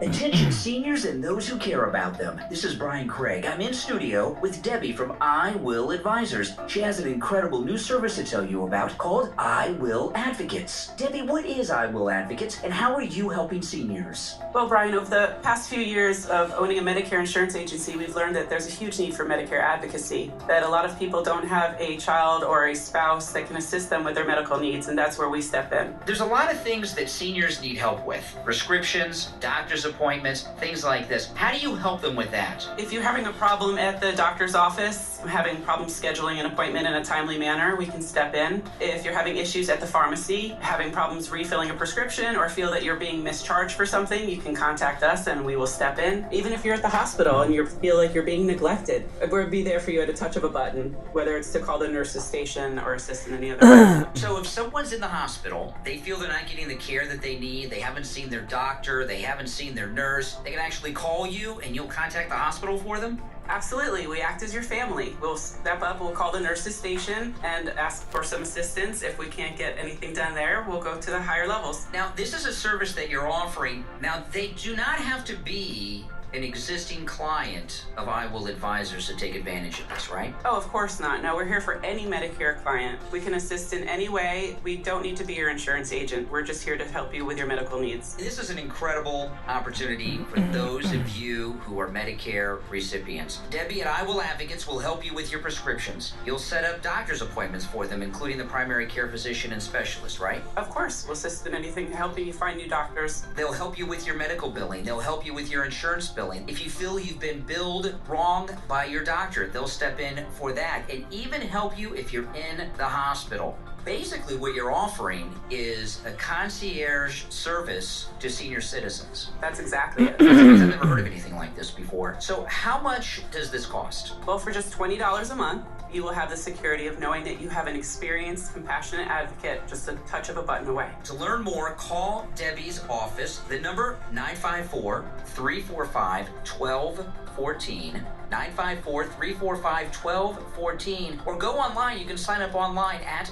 Attention seniors and those who care about them. This is Brian Craig. I'm in studio with Debbie from I Will Advisors. She has an incredible new service to tell you about called I Will Advocates. Debbie, what is I Will Advocates and how are you helping seniors? Well, Brian, over the past few years of owning a Medicare insurance agency, we've learned that there's a huge need for Medicare advocacy, that a lot of people don't have a child or a spouse that can assist them with their medical needs, and that's where we step in. There's a lot of things that seniors need help with. Prescriptions, doctor's appointments, things like this. How do you help them with that? If you're having a problem at the doctor's office, having problems scheduling an appointment in a timely manner, we can step in. If you're having issues at the pharmacy, having problems refilling a prescription, or feel that you're being mischarged for something, you can contact us and we will step in. Even if you're at the hospital and you feel like you're being neglected, we'll be there for you at a touch of a button, whether it's to call the nurse's station or assist in any other way. So if someone's in the hospital, they feel they're not getting the care that they need, they haven't seen their doctor, they haven't seen their nurse, they can actually call you and you'll contact the hospital for them? Absolutely. We act as your family. We'll step up, we'll call the nurse's station and ask for some assistance. If we can't get anything done there, we'll go to the higher levels. Now, this is a service that you're offering. Now, they do not have to be an existing client of I Will Advisors to take advantage of this, right? Oh, of course not. No, we're here for any Medicare client. We can assist in any way. We don't need to be your insurance agent. We're just here to help you with your medical needs. This is an incredible opportunity for those of you who are Medicare recipients. Debbie at I Will Advocates will help you with your prescriptions. You'll set up doctor's appointments for them, including the primary care physician and specialist, right? Of course. We'll assist in anything to help you find new doctors. They'll help you with your medical billing. They'll help you with your insurance billing. If you feel you've been billed wrong by your doctor, they'll step in for that and even help you if you're in the hospital. Basically, what you're offering is a concierge service to senior citizens. That's exactly it. I've never heard of anything like this before. So how much does this cost? Well, for just $20 a month, you will have the security of knowing that you have an experienced, compassionate advocate just a touch of a button away. To learn more, call Debbie's office. The number 954-345-1214. 954-345-1214. Or go online. You can sign up online at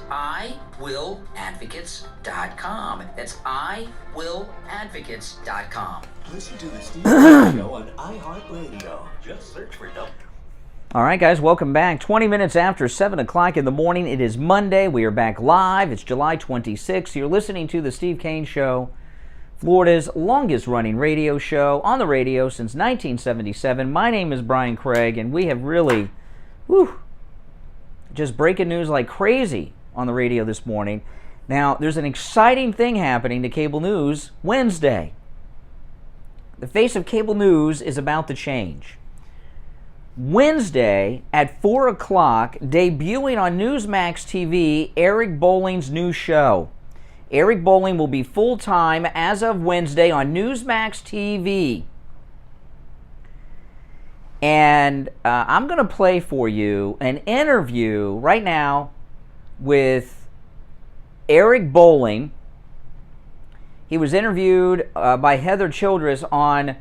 iwilladvocates.com. That's iwilladvocates.com. Listen to the Steve Kane Show on iHeartRadio. Just search for W. All right, guys, welcome back. 20 minutes after 7 o'clock in the morning. It is Monday. We are back live. It's July 26th. You're listening to the Steve Kane Show, Florida's longest-running radio show on the radio since 1977. My name is Brian Craig, and we have really, just breaking news like crazy on the radio this morning. Now, there's an exciting thing happening to cable news Wednesday. The face of cable news is about to change. Wednesday at 4 o'clock, debuting on Newsmax TV, Eric Bolling's new show. Eric Bolling will be full-time as of Wednesday on Newsmax TV. And I'm going to play for you an interview right now with Eric Bolling. He was interviewed by Heather Childress on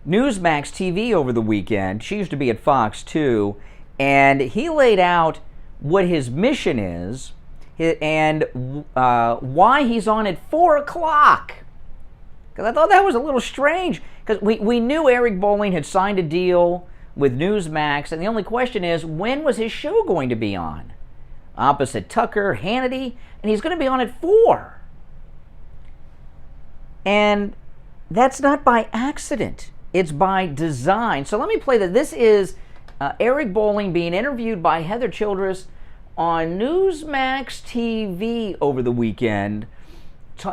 Newsmax TV over the weekend. She used to be at Fox too. And he laid out what his mission is and why he's on at 4 o'clock. Because I thought that was a little strange. Because we knew Eric Bolling had signed a deal with Newsmax, and the only question is, when was his show going to be on? Opposite Tucker, Hannity, and he's going to be on at 4. And that's not by accident. It's by design. So let me play that. This is Eric Bolling being interviewed by Heather Childress on Newsmax TV over the weekend.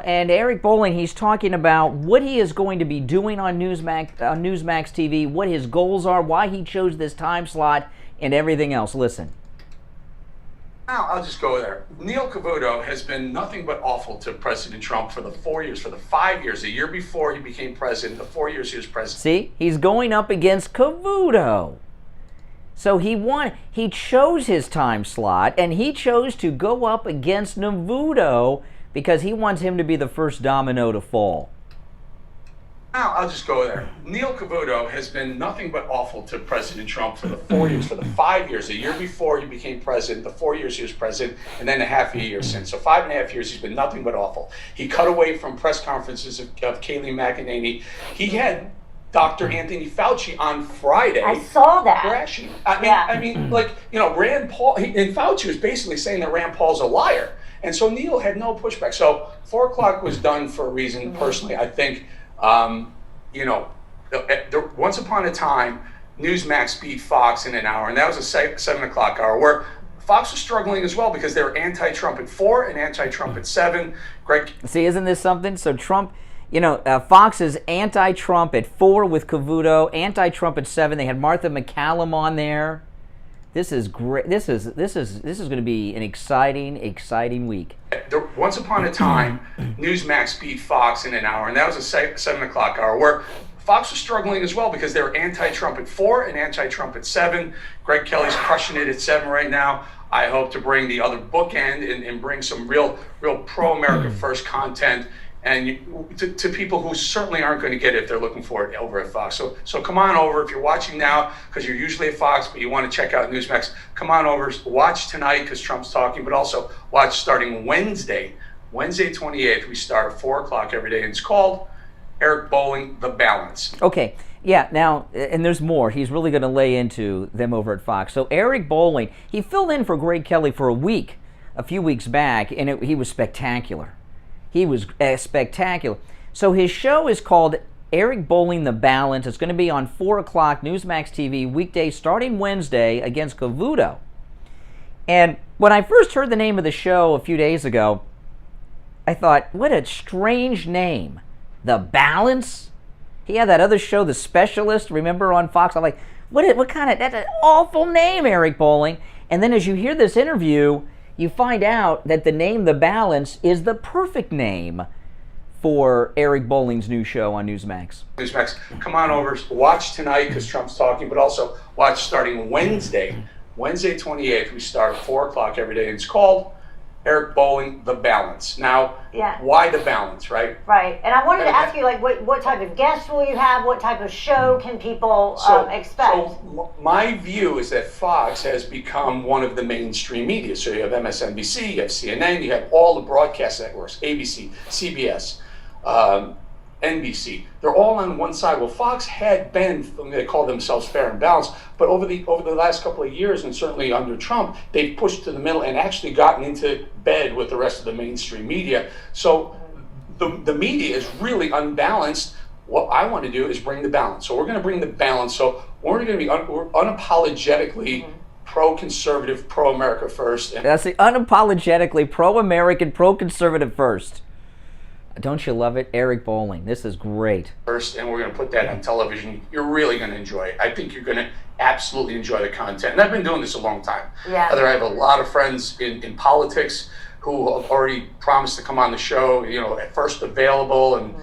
And Eric Bolling, he's talking about what he is going to be doing on Newsmax TV, what his goals are, why he chose this time slot, and everything else. Listen. I'll just go there. Neil Cavuto has been nothing but awful to President Trump for the 4 years, for the 5 years, a year before he became president, the 4 years he was president. See, he's going up against Cavuto. So he chose his time slot, and he chose to go up against Cavuto because he wants him to be the first domino to fall. I'll just go there. Neil Cavuto has been nothing but awful to President Trump for the 4 years, for the 5 years, a year before he became president, the 4 years he was president, and then a half a year since. So 5.5 years, he's been nothing but awful. He cut away from press conferences of Kayleigh McEnany. He had Dr. Anthony Fauci on Friday. I saw that. Crashing. I mean, Rand Paul, and Fauci was basically saying that Rand Paul's a liar. And so Neil had no pushback. So 4 o'clock was done for a reason, personally. I think, once upon a time, Newsmax beat Fox in an hour, and that was a 7 o'clock hour, where Fox was struggling as well because they were anti-Trump at 4 and anti-Trump at 7. Greg. See, isn't this something? So Trump, Fox is anti-Trump at 4 with Cavuto, anti-Trump at 7. They had Martha McCallum on there. This is great. This is going to be an exciting week. Once upon a time, Newsmax beat Fox in an hour, and that was a 7 o'clock hour, where Fox was struggling as well because they were anti-Trump at 4 and anti-Trump at 7. Greg Kelly's crushing it at 7 right now. I hope to bring the other bookend and bring some real pro-America first content and to people who certainly aren't going to get it if they're looking for it over at Fox. So come on over. If you're watching now, because you're usually at Fox, but you want to check out Newsmax, come on over. Watch tonight because Trump's talking, but also watch starting Wednesday 28th. We start at 4 o'clock every day, and it's called Eric Bolling, The Balance. Okay. Yeah, now, and there's more. He's really going to lay into them over at Fox. So Eric Bolling, he filled in for Greg Kelly for a few weeks back, and he was spectacular. He was spectacular. So his show is called Eric Bolling, The Balance. It's going to be on 4 o'clock, Newsmax TV, weekday starting Wednesday against Cavuto. And when I first heard the name of the show a few days ago, I thought, what a strange name. The Balance? He had that other show, The Specialist, remember, on Fox? I'm like, what kind of, that's an awful name, Eric Bolling. And then as you hear this interview, you find out that the name The Balance is the perfect name for Eric Bolling's new show on Newsmax. Newsmax, come on over. Watch tonight because Trump's talking, but also watch starting Wednesday 28th. We start at 4 o'clock every day, and it's called Eric Bolling, The Balance. Now, why The Balance, right? Right. And I wanted to ask you, like, what type of guests will you have? What type of show can people expect? So my view is that Fox has become one of the mainstream media. So you have MSNBC, you have CNN, you have all the broadcast networks, ABC, CBS, NBC. They're all on one side. Well, Fox had been, they call themselves fair and balanced, but over the last couple of years, and certainly under Trump, they've pushed to the middle and actually gotten into bed with the rest of the mainstream media. So the media is really unbalanced. What I want to do is bring the balance. So we're going to bring the balance. So we're going to be unapologetically pro-conservative, pro-America first. And that's the unapologetically pro-American, pro-conservative first. Don't you love it? Eric Bolling. This is great. First, and we're going to put that on television. You're really going to enjoy it. I think you're going to absolutely enjoy the content. And I've been doing this a long time. Yeah. I have a lot of friends in politics who have already promised to come on the show, at first available. And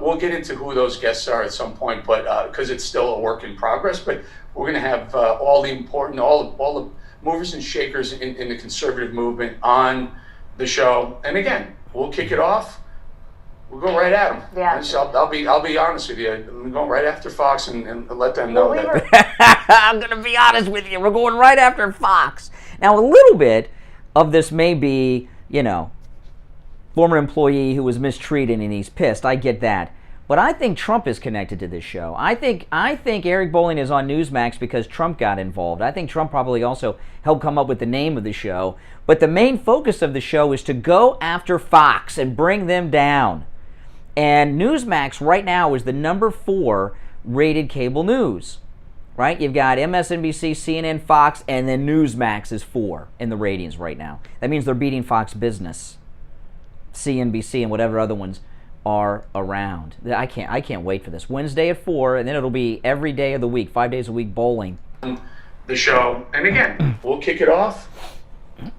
we'll get into who those guests are at some point, but because it's still a work in progress. But we're going to have all the movers and shakers in the conservative movement on the show. And again, we'll kick it off. We'll go right at them. Yeah. So I'll be honest with you. I'm going right after Fox and let them know that. I'm going to be honest with you. We're going right after Fox. Now, a little bit of this may be, former employee who was mistreated and he's pissed. I get that. But I think Trump is connected to this show. I think Eric Bolling is on Newsmax because Trump got involved. I think Trump probably also helped come up with the name of the show. But the main focus of the show is to go after Fox and bring them down. And Newsmax right now is the number 4 rated cable news, right? You've got MSNBC, CNN, Fox, and then Newsmax is 4 in the ratings right now. That means they're beating Fox Business, CNBC, and whatever other ones are around. I can't wait for this. Wednesday at 4, and then it'll be every day of the week, 5 days a week, bowling. The show, and again, we'll kick it off.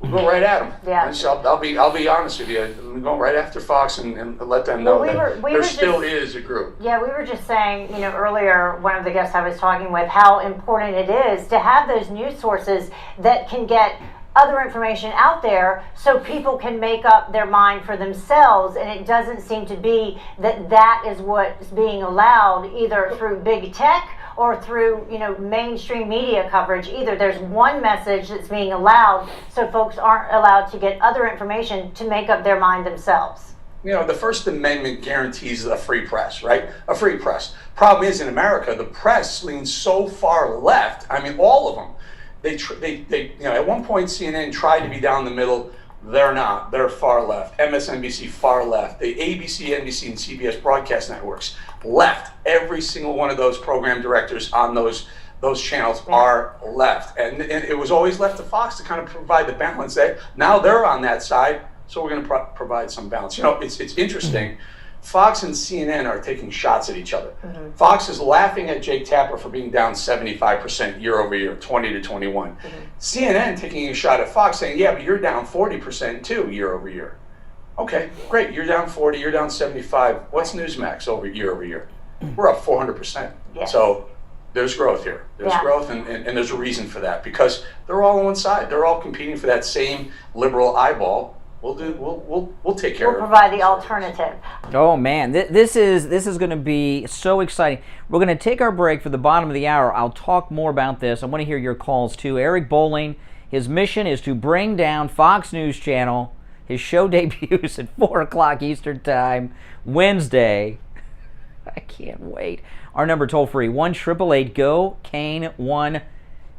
We'll go right at them. Yeah. So I'll be honest with you. I'm going right after Fox and let them know that there still is a group. Yeah, we were just saying, earlier, one of the guests I was talking with, how important it is to have those news sources that can get other information out there so people can make up their mind for themselves, and it doesn't seem to be that is what's being allowed either through big tech or through mainstream media coverage. Either there's one message that's being allowed so folks aren't allowed to get other information to make up their mind themselves. The First Amendment guarantees a free press, right? A free press. Problem is, in America, the press leans so far left. I mean, all of them. They at one point CNN tried to be down the middle. They're not. They're far left. MSNBC, far left. The ABC, NBC, and CBS broadcast networks, left. Every single one of those program directors on those channels are left. And it was always left to Fox to kind of provide the balance. Now they're on that side, so we're going to provide some balance. It's interesting. Fox and CNN are taking shots at each other. Fox is laughing at Jake Tapper for being down 75% year over year, 20 to 21. CNN taking a shot at Fox saying, yeah, but you're down 40% too year over year. Okay, great. You're down 40, you're down 75. What's Newsmax over year? We're up 400%. Yes. So there's growth here. There's growth, and there's a reason for that, because they're all on one side. They're all competing for that same liberal eyeball. We'll take care of it. We'll provide the alternative. Oh man, this is going to be so exciting. We're going to take our break for the bottom of the hour. I'll talk more about this. I want to hear your calls too. Eric Bowling, his mission is to bring down Fox News Channel. His show debuts at 4 o'clock Eastern Time, Wednesday. I can't wait. Our number toll free, 1-888-GO-KANE,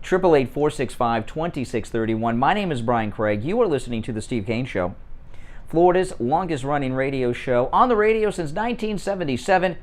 1-888-465-2631. My name is Brian Craig. You are listening to The Steve Kane Show, Florida's longest running radio show, on the radio since 1977.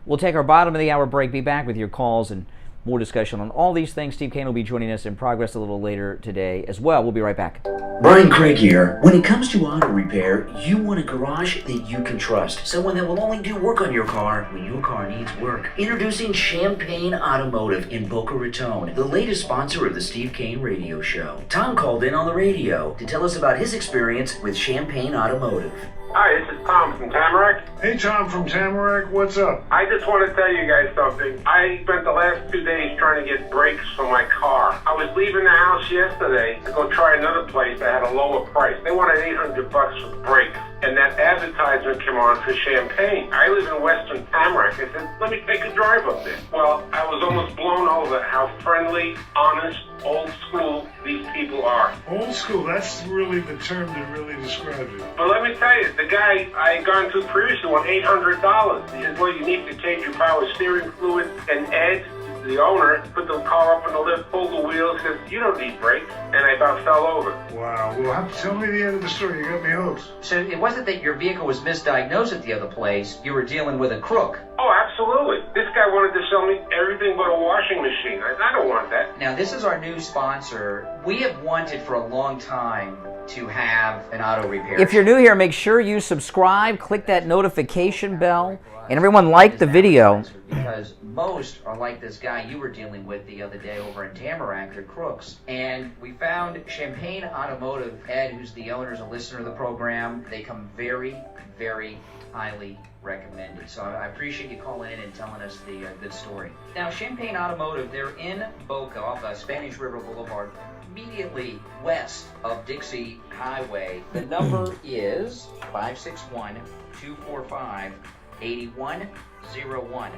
We'll take our bottom of the hour break, be back with your calls and more discussion on all these things. Steve Kane will be joining us in progress a little later today as well. We'll be right back. Brian Craig here. When it comes to auto repair, you want a garage that you can trust. Someone that will only do work on your car when your car needs work. Introducing Champagne Automotive in Boca Raton, the latest sponsor of the Steve Kane Radio Show. Tom called in on the radio to tell us about his experience with Champagne Automotive. Hi, this is Tom from Tamarack. Hey, Tom from Tamarack, what's up? I just want to tell you guys something. I spent the last 2 days trying to get brakes for my car. I was leaving the house yesterday to go try another place that had a lower price. They wanted $800 for brakes, and that advertisement came on for Champagne. I live in Western Tamarack. I said, let me take a drive up there. Well, I was almost blown over how friendly, honest, old school these people are. Old school, that's really the term that really describes it. But let me tell you, the guy I had gone to previously won $800. He said, well, you need to change your power steering fluid. And Ed, the owner, put the car up in the lift, pulled the wheels, says, you don't need brakes. And I about fell over. Wow, well, tell me the end of the story. You got me hooked. So it wasn't that your vehicle was misdiagnosed at the other place. You were dealing with a crook. Oh, absolutely. This guy wanted to sell me everything but a washing machine. I don't want that. Now, this is our new sponsor. We have wanted for a long time to have an auto repair. If you're new here, make sure you subscribe, click that notification bell, and everyone like the video. Because most are like this guy you were dealing with the other day over in Tamarack, the crooks. And we found Champagne Automotive. Ed, who's the owner, is a listener of the program. They come very, very highly recommended. So I appreciate you calling in and telling us the good story. Now, Champagne Automotive, they're in Boca off Spanish River Boulevard, immediately west of Dixie Highway. The number is 561-245-8101.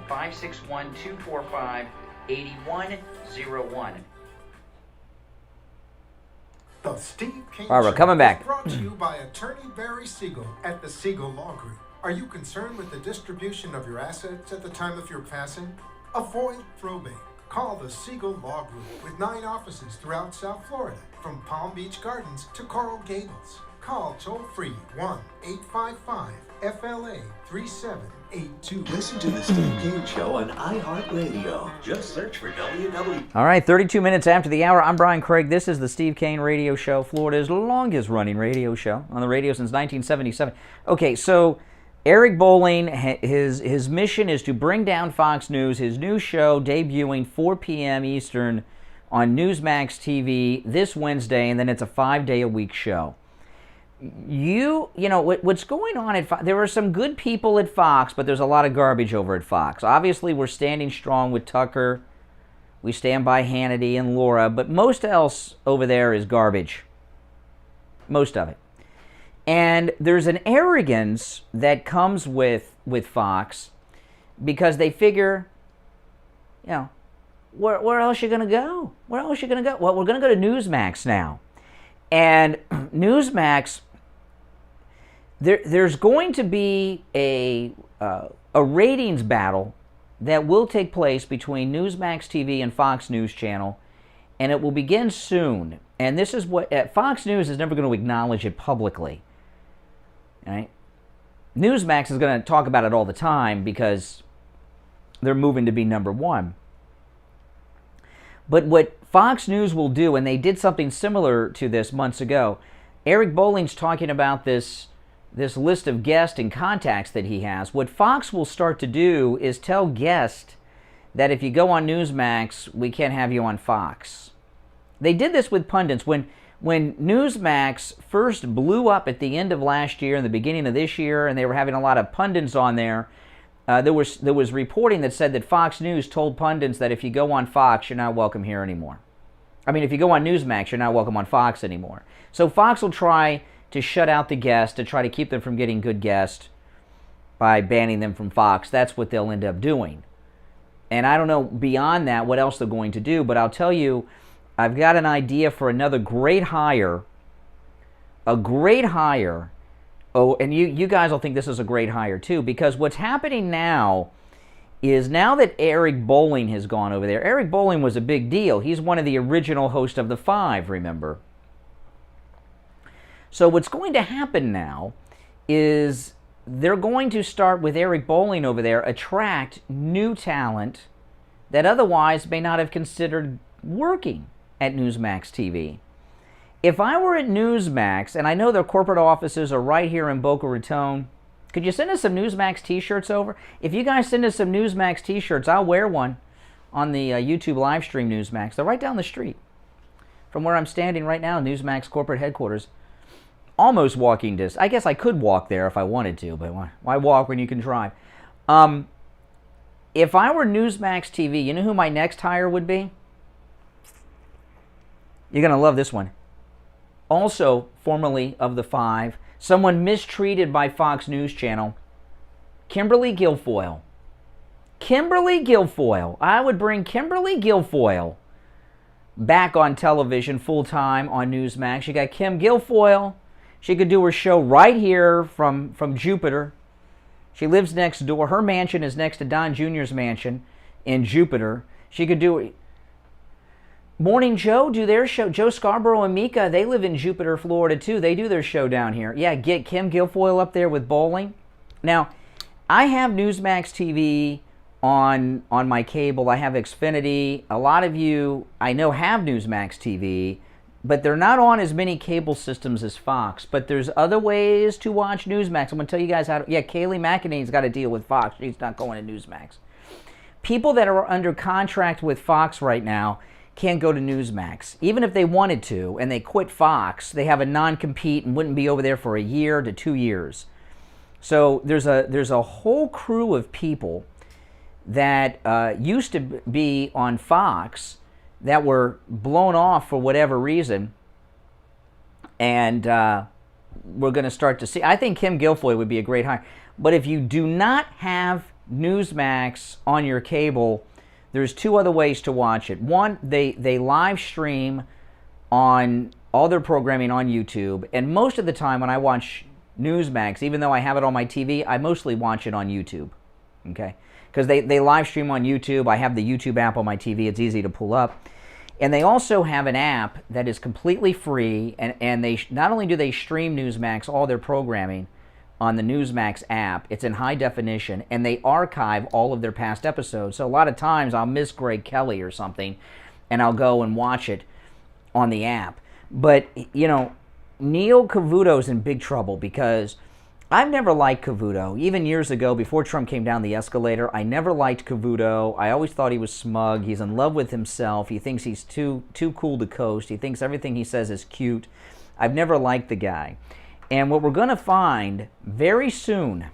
561-245-8101. The Steve Kane All right, we're Show coming back. is brought to you by Attorney Barry Siegel at the Siegel Law Group. Are you concerned with the distribution of your assets at the time of your passing? Avoid probate. Call the Siegel Law Group with 9 offices throughout South Florida, from Palm Beach Gardens to Coral Gables. Call toll-free 1-855-FLA-3782. Listen to the Steve Kane Show on iHeartRadio. Just search for WW. All right, 32 minutes after the hour. I'm Brian Craig. This is the Steve Kane Radio Show, Florida's longest running radio show, on the radio since 1977. Okay, so Eric Bowling, his mission is to bring down Fox News. His new show debuting 4 p.m. Eastern on Newsmax TV this Wednesday, and then it's a 5-day-a-week show. You know, what's going on at Fox, there are some good people at Fox, but there's a lot of garbage over at Fox. Obviously, we're standing strong with Tucker. We stand by Hannity and Laura, but most else over there is garbage. Most of it. And there's an arrogance that comes with Fox because they figure, you know, where else are you going to go? Where else are you going to go? Well, we're going to go to Newsmax now. And Newsmax, there's going to be a ratings battle that will take place between Newsmax TV and Fox News Channel, and it will begin soon. And this is what Fox News is never going to acknowledge it publicly. Right? Newsmax is going to talk about it all the time because they're moving to be number one. But what Fox News will do, and they did something similar to this months ago, Eric Bowling's talking about this this list of guests and contacts that he has, what Fox will start to do is tell guests that if you go on Newsmax, we can't have you on Fox. They did this with pundits. When Newsmax first blew up at the end of last year and the beginning of this year, and they were having a lot of pundits on there, there was reporting that said that Fox News told pundits that if you go on Fox, you're not welcome here anymore. I mean, if you go on Newsmax, you're not welcome on Fox anymore. So Fox will try to shut out the guests, to try to keep them from getting good guests by banning them from Fox. That's what they'll end up doing. And I don't know beyond that what else they're going to do, but I'll tell you, I've got an idea for another great hire. A great hire. Oh, and you guys will think this is a great hire too, because what's happening now is now that Eric Bolling has gone over there. Eric Bolling was a big deal. He's one of the original hosts of The Five, remember? So what's going to happen now is they're going to start with Eric Bolling over there, attract new talent that otherwise may not have considered working at Newsmax TV. If I were at Newsmax, and I know their corporate offices are right here in Boca Raton, could you send us some Newsmax t-shirts over? If you guys send us some Newsmax t-shirts, I'll wear one on the YouTube live stream Newsmax. They're right down the street from where I'm standing right now, Newsmax corporate headquarters. Almost walking distance. I guess I could walk there if I wanted to, but why walk when you can drive? If I were Newsmax TV, you know who my next hire would be? You're going to love this one. Also, formerly of The Five, someone mistreated by Fox News Channel, Kimberly Guilfoyle. Kimberly Guilfoyle. I would bring Kimberly Guilfoyle back on television full-time on Newsmax. You got Kim Guilfoyle. She could do her show right here from Jupiter. She lives next door. Her mansion is next to Don Jr.'s mansion in Jupiter. She could do it. Morning Joe do their show. Joe Scarborough and Mika, they live in Jupiter, Florida too. They do their show down here. Yeah, get Kim Guilfoyle up there with Bolling. Now, I have Newsmax TV on my cable. I have Xfinity. A lot of you, I know, have Newsmax TV, but they're not on as many cable systems as Fox. But there's other ways to watch Newsmax. I'm going to tell you guys how to... Yeah, Kaylee McEnany's got to deal with Fox. She's not going to Newsmax. People that are under contract with Fox right now can't go to Newsmax. Even if they wanted to, and they quit Fox, they have a non-compete and wouldn't be over there for a year to 2 years. So there's a whole crew of people that used to be on Fox that were blown off for whatever reason, and we're going to start to see. I think Kim Guilfoyle would be a great hire. But if you do not have Newsmax on your cable, there's two other ways to watch it. One, they live stream on all their programming on YouTube, and most of the time when I watch Newsmax, even though I have it on my TV, I mostly watch it on YouTube, okay? Because they live stream on YouTube. I have the YouTube app on my TV. It's easy to pull up. And they also have an app that is completely free, and they not only do they stream Newsmax, all their programming on the Newsmax app, it's in high definition, and they archive all of their past episodes. So a lot of times I'll miss Greg Kelly or something, and I'll go and watch it on the app. But, you know, Neil Cavuto's in big trouble because I've never liked Cavuto. Even years ago, before Trump came down the escalator, I never liked Cavuto. I always thought he was smug. He's in love with himself. He thinks he's too cool to coast. He thinks everything he says is cute. I've never liked the guy. And what we're going to find very soon,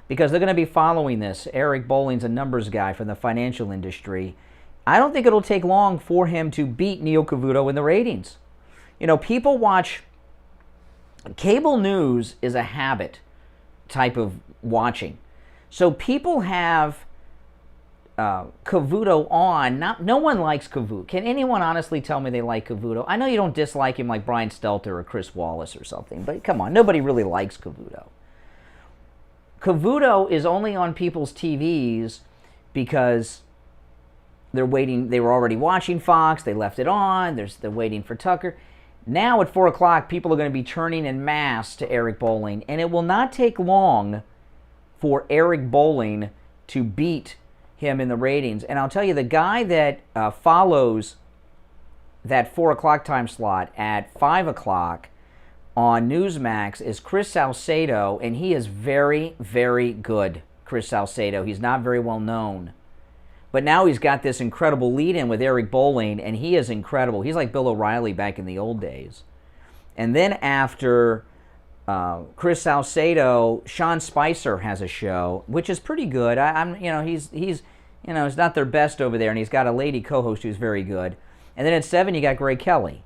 because they're going to be following this, Eric Bolling's a numbers guy from the financial industry. I don't think it'll take long for him to beat Neil Cavuto in the ratings. You know, people watch... Cable news is a habit type of watching. So people have Cavuto on. No one likes Cavuto. Can anyone honestly tell me they like Cavuto? I know you don't dislike him like Brian Stelter or Chris Wallace or something, but come on, nobody really likes Cavuto. Cavuto is only on people's TVs because they're waiting. They were already watching Fox. They left it on. They're waiting for Tucker. Now at 4 o'clock, people are going to be turning en masse to Eric Bolling, and it will not take long for Eric Bolling to beat him in the ratings. And I'll tell you, the guy that follows that 4 o'clock time slot at 5 o'clock on Newsmax is Chris Salcedo, and he is very, very good. Chris Salcedo. He's not very well known. But now he's got this incredible lead-in with Eric Bolling, and he is incredible. He's like Bill O'Reilly back in the old days. And then after Chris Salcedo, Sean Spicer has a show, which is pretty good. He's not their best over there, and he's got a lady co-host who's very good. And then at 7, you got Greg Kelly.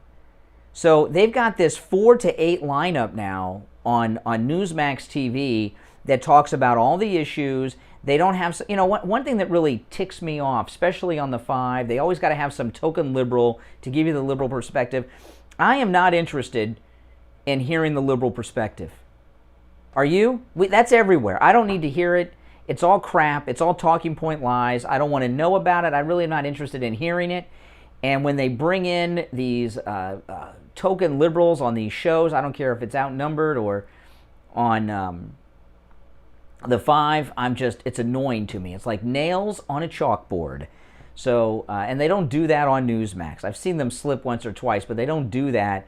So they've got this 4 to 8 lineup now on Newsmax TV that talks about all the issues. They don't have, one thing that really ticks me off, especially on the 5, they always got to have some token liberal to give you the liberal perspective. I am not interested in hearing the liberal perspective. Are you? That's everywhere. I don't need to hear it. It's all crap. It's all talking point lies. I don't want to know about it. I really am not interested in hearing it. And when they bring in these token liberals on these shows, I don't care if it's outnumbered or on the 5, it's annoying to me. It's like nails on a chalkboard. So, and they don't do that on Newsmax. I've seen them slip once or twice, but they don't do that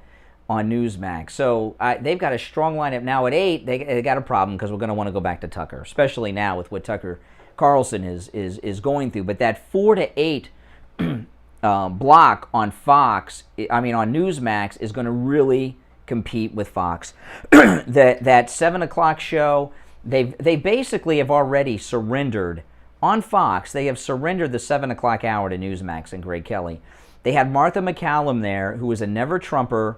on Newsmax. So they've got a strong lineup now. At 8, they got a problem because we're going to want to go back to Tucker, especially now with what Tucker Carlson is going through. But that 4 to 8 block on Fox, on Newsmax, is going to really compete with Fox. that 7 o'clock show, they basically have already surrendered on Fox. They have surrendered the 7 o'clock hour to Newsmax and Greg Kelly. They had Martha McCallum there, who was a never-Trumper,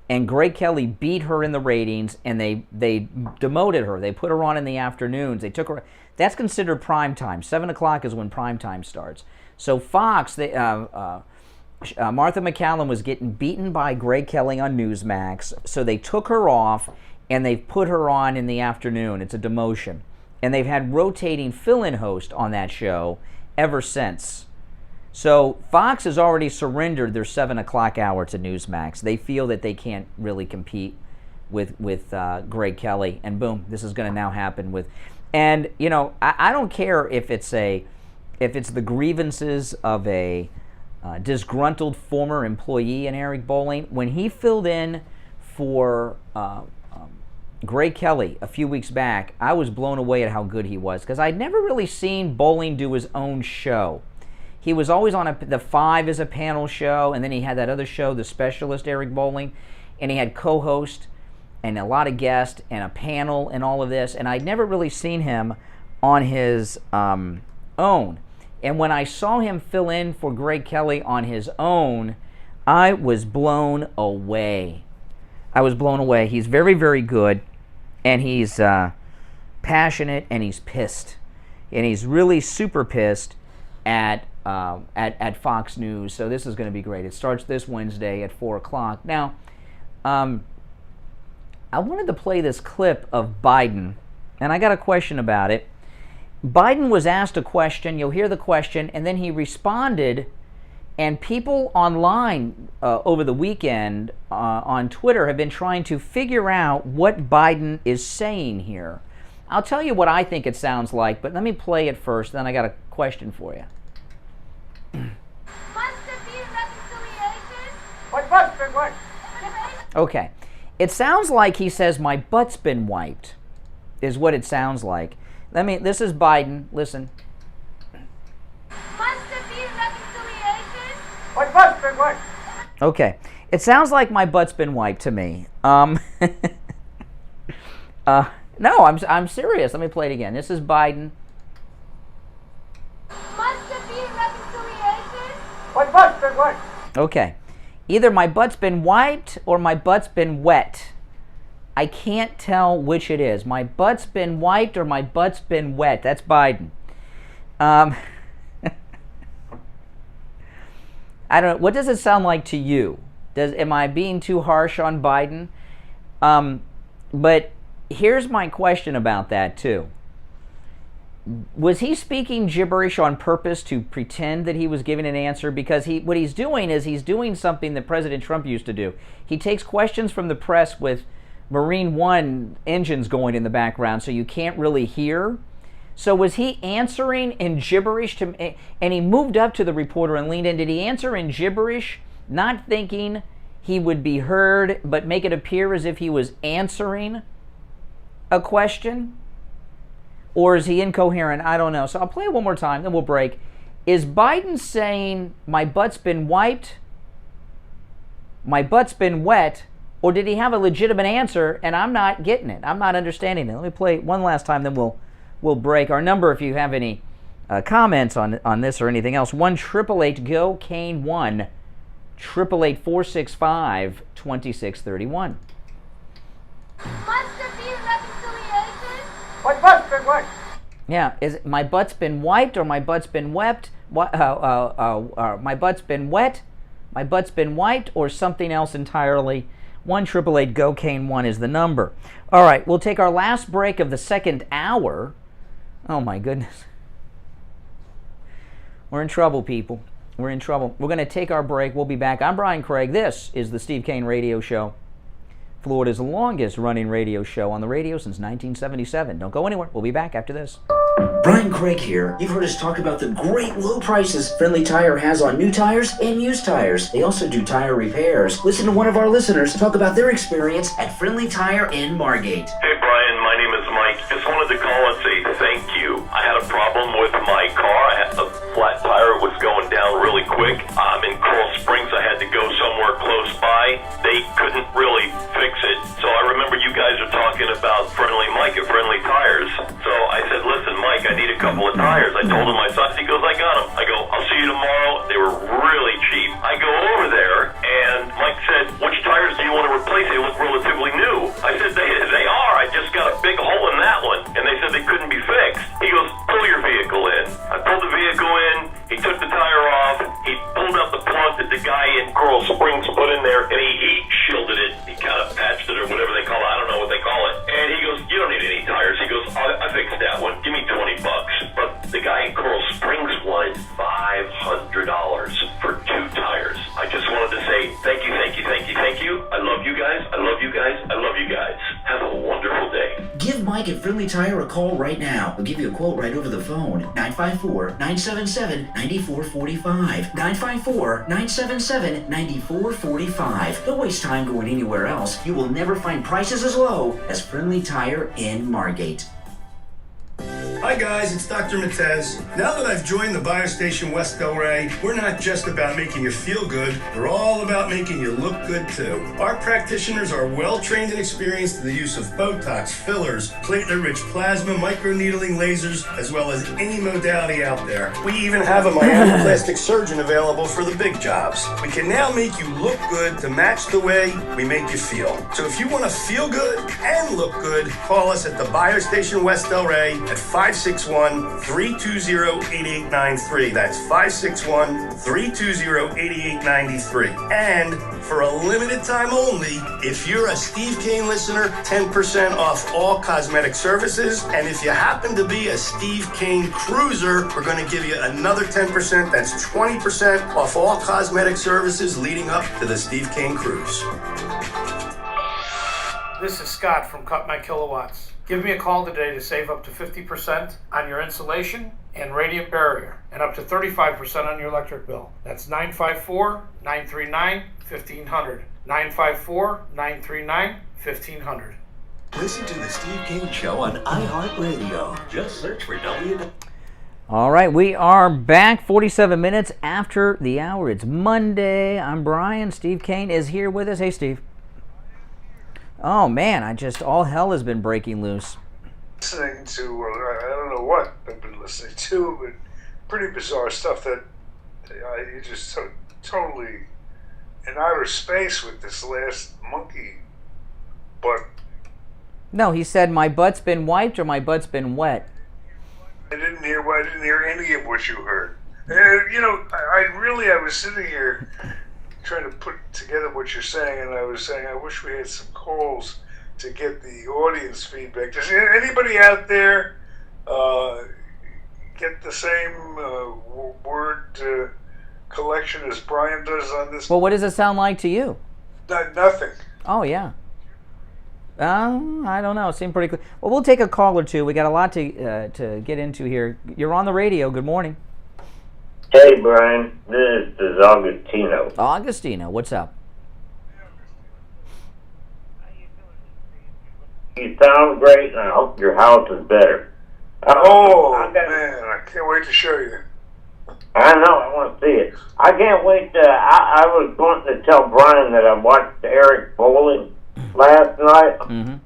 and Greg Kelly beat her in the ratings, and they demoted her. They put her on in the afternoons. They took her. That's considered prime time. 7 o'clock is when prime time starts. So Fox, Martha McCallum was getting beaten by Greg Kelly on Newsmax, so they took her off, and they've put her on in the afternoon. It's a demotion. And they've had rotating fill-in host on that show ever since. So Fox has already surrendered their 7 o'clock hour to Newsmax. They feel that they can't really compete with Greg Kelly. And boom, this is going to now happen with... And, I don't care if it's the grievances of a disgruntled former employee in Eric Bolling. When he filled in for Greg Kelly a few weeks back, I was blown away at how good he was, because I'd never really seen Bolling do his own show. He was always on the 5 as a panel show, and then he had that other show, The Specialist, Eric Bolling, and he had co-host and a lot of guests and a panel and all of this, and I'd never really seen him on his own. And when I saw him fill in for Greg Kelly on his own, I was blown away. He's very, very good, and he's passionate, and he's pissed. And he's really super pissed at Fox News. So this is going to be great. It starts this Wednesday at 4 o'clock. Now, I wanted to play this clip of Biden, and I got a question about it. Biden was asked a question. You'll hear the question, and then he responded. And people online over the weekend on Twitter have been trying to figure out what Biden is saying here. I'll tell you what I think it sounds like, but let me play it first, then I got a question for you. What? Okay. It sounds like he says, my butt's been wiped, is what it sounds like. This is Biden. Listen. What? Okay. It sounds like my butt's been wiped to me. No, I'm serious. Let me play it again. This is Biden. Must there be reconciliation? What? Okay. Either my butt's been wiped or my butt's been wet. I can't tell which it is. My butt's been wiped or my butt's been wet. That's Biden. I don't know. What does it sound like to you? Am I being too harsh on Biden? But here's my question about that too. Was he speaking gibberish on purpose to pretend that he was giving an answer? Because what he's doing is he's doing something that President Trump used to do. He takes questions from the press with Marine One engines going in the background, so you can't really hear. So was he answering in gibberish and he moved up to the reporter and leaned in? Did he answer in gibberish, not thinking he would be heard, but make it appear as if he was answering a question? Or is he incoherent? I don't know. So I'll play it one more time, then we'll break. Is Biden saying, my butt's been wiped, my butt's been wet, or did he have a legitimate answer and I'm not getting it? I'm not understanding it. Let me play it one last time, then we'll break. Our number, if you have any comments on this or anything else, 1-888-GO-CANE 1-888-465-2631. Must there be reconciliation? What butt's been wet? Yeah, is it my butt's been wiped or my butt's been wept? My butt's been wet, my butt's been wiped, or something else entirely? 1-888-GO-CANE 1 is the number. All right, we'll take our last break of the second hour. Oh my goodness. We're in trouble, people. We're in trouble. We're going to take our break. We'll be back. I'm Brian Craig. This is the Steve Kane Radio Show, Florida's longest running radio show on the radio since 1977. Don't go anywhere. We'll be back after this. Brian Craig here. You've heard us talk about the great low prices Friendly Tire has on new tires and used tires. They also do tire repairs. Listen to one of our listeners talk about their experience at Friendly Tire in Margate. Hey Brian, my name is Mike. Just wanted to call and say thank you. I had a problem with my car. I had a flat tire. It was going down really quick. I'm in Coral Springs. I had to go somewhere close by. They couldn't really fix it. So I remember you guys are talking about Friendly Mike at Friendly Tires. So I said, listen, Mike, I need a couple of tires. I told him my size. He goes, I got them. I go, I'll see you tomorrow. They were really cheap. I go over there, and Mike said, which tires do you want to replace? They look relatively new. I said, they are. I just got a big hole in that one. And they said they couldn't be fixed. He goes, pull your vehicle in. I pulled the vehicle in. He took the tire off. He pulled out the plug that the guy in Coral Springs put in there, and he heat shielded it. He kind of patched it or whatever they call it. I don't know what they call it. And he goes, you don't need any tires. He goes, I fixed that one. Give me $20. But the guy in Coral Springs wanted $500 for 2 tires. I just wanted to say thank you, thank you, thank you, thank you. I love you guys. I love you guys. I love you guys. Have a wonderful day. Give Mike at Friendly Tire a call right now. We'll give you a quote right over the phone. 954-977-9445. 954-977-9445. Don't waste time going anywhere else. You will never find prices as low as Friendly Tire in Margate. Hi guys, it's Dr. Matez. Now that I've joined the Biostation West Delray, we're not just about making you feel good, we're all about making you look good too. Our practitioners are well trained and experienced in the use of Botox, fillers, platelet-rich plasma, microneedling lasers, as well as any modality out there. We even have a Miami plastic surgeon available for the big jobs. We can now make you look good to match the way we make you feel. So if you want to feel good and look good, call us at the Biostation West Delray at 561-320-8893. That's 561-320-8893. And for a limited time only, if you're a Steve Kane listener, 10% off all cosmetic services. And if you happen to be a Steve Kane cruiser, we're going to give you another 10%. That's 20% off all cosmetic services leading up to the Steve Kane cruise. This is Scott from Cut My Kilowatts. Give me a call today to save up to 50% on your insulation and radiant barrier and up to 35% on your electric bill. That's 954-939-1500. 954-939-1500. Listen to the Steve Kane Show on iHeartRadio. Just search for W. All right, we are back 47 minutes after the hour. It's Monday. I'm Brian. Steve Kane is here with us. Hey, Steve. Oh, man, all hell has been breaking loose. Listening to, I don't know what I've been listening to, but pretty bizarre stuff that you just totally in outer space with this last monkey butt. No, he said, my butt's been wiped or my butt's been wet. I didn't hear any of what you heard. I was sitting here trying to put together what you're saying, and I was saying I wish we had some calls to get the audience feedback. Does anybody out there get the same word collection as Brian does on this? Well, what does it sound like to you? Nothing. Oh, yeah. I don't know. It seemed pretty clear. Well, we'll take a call or two. We got a lot to get into here. You're on the radio. Good morning. Hey, Brian. This is Augustino. Augustino, what's up? You sound great, and I hope your house is better. Man, I can't wait to show you. I know, I want to see it. I can't wait I was going to tell Brian that I watched Eric Bowling last night. Mm-hmm.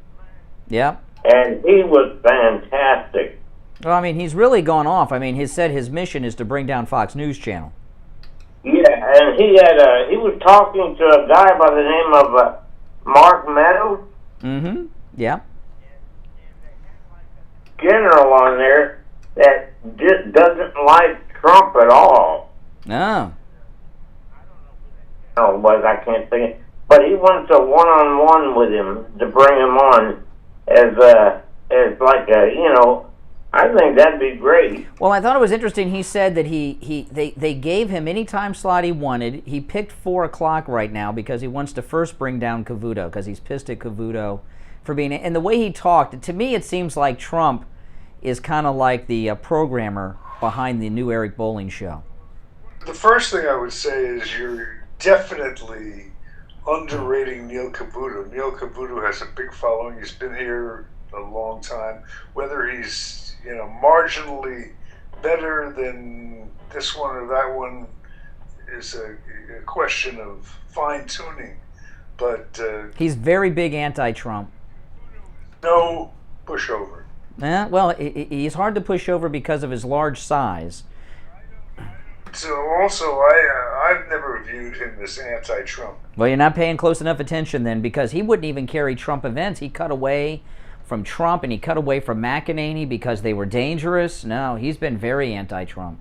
Yep. And he was fantastic. Well, I mean, he's really gone off. I mean, he said his mission is to bring down Fox News Channel. Yeah, and he was talking to a guy by the name of Mark Meadows. Mm-hmm. Yeah. General on there that just doesn't like Trump at all. No. Oh, but I can't think. But he wants a one-on-one with him to bring him on as like a, you know. I think that'd be great. Well, I thought it was interesting. He said that they gave him any time slot he wanted. He picked 4 o'clock right now because he wants to first bring down Cavuto because he's pissed at Cavuto for being. And the way he talked, to me, it seems like Trump is kind of like the programmer behind the new Eric Bowling show. The first thing I would say is you're definitely underrating Neil Cavuto. Neil Cavuto has a big following. He's been here a long time. Whether he's marginally better than this one or that one is a question of fine-tuning. But he's very big anti-Trump. No pushover. Well, he's hard to push over because of his large size. So also, I've never viewed him as anti-Trump. Well, you're not paying close enough attention then, because he wouldn't even carry Trump events. He cut away from Trump and he cut away from McEnany because they were dangerous. No, he's been very anti-Trump.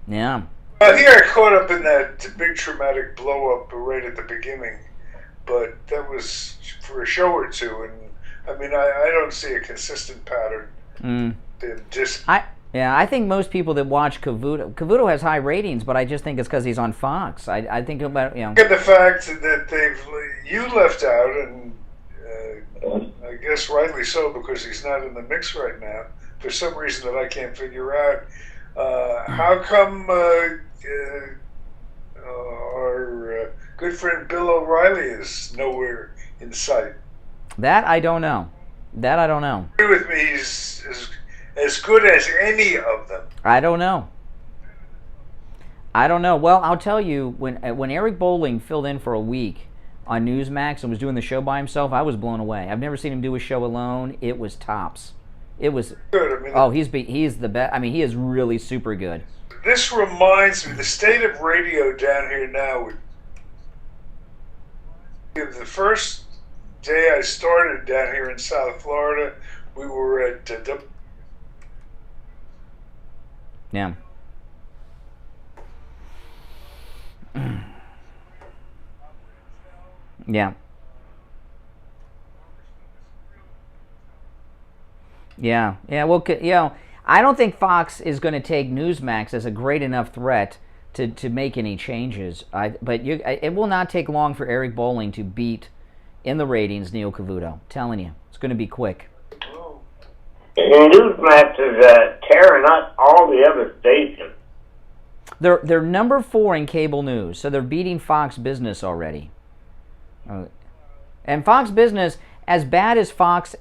Yeah. He got caught up in that big traumatic blow-up right at the beginning, but that was for a show or two, and I mean, I don't see a consistent pattern. I think most people that watch Cavuto has high ratings, but I just think it's because he's on Fox. I think about Look at the fact that you left out, and I guess rightly so, because he's not in the mix right now for some reason that I can't figure out. How come our good friend Bill O'Reilly is nowhere in sight? That I don't know. Agree with me, he's as good as any of them. I don't know. Well, I'll tell you, when Eric Bowling filled in for a week on Newsmax and was doing the show by himself, I was blown away. I've never seen him do a show alone. It was tops. It was good. I mean, he's the best. I mean, he is really super good. This reminds me, the state of radio down here now. The first day I started down here in South Florida, we were at Yeah. Yeah. Yeah. Well, I don't think Fox is going to take Newsmax as a great enough threat to make any changes. But it will not take long for Eric Bowling to beat in the ratings Neil Cavuto. Telling you, it's going to be quick. And Newsmax is tearing up all the other stations. They're number 4 in cable news, so they're beating Fox Business already. And Fox Business, as bad as Fox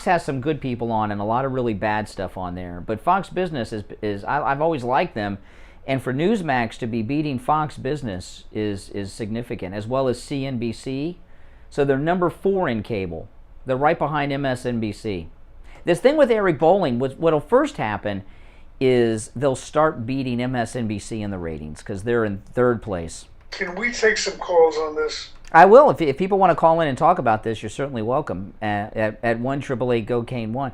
has some good people on and a lot of really bad stuff on there. But Fox Business is I've always liked them, and for Newsmax to be beating Fox Business is significant, as well as CNBC. So they're number 4 in cable. They're right behind MSNBC. This thing with Eric Bowling, what'll first happen is they'll start beating MSNBC in the ratings because they're in 3rd place. Can we take some calls on this? I will. If people want to call in and talk about this, you're certainly welcome at 1-888-GO-CANE-1.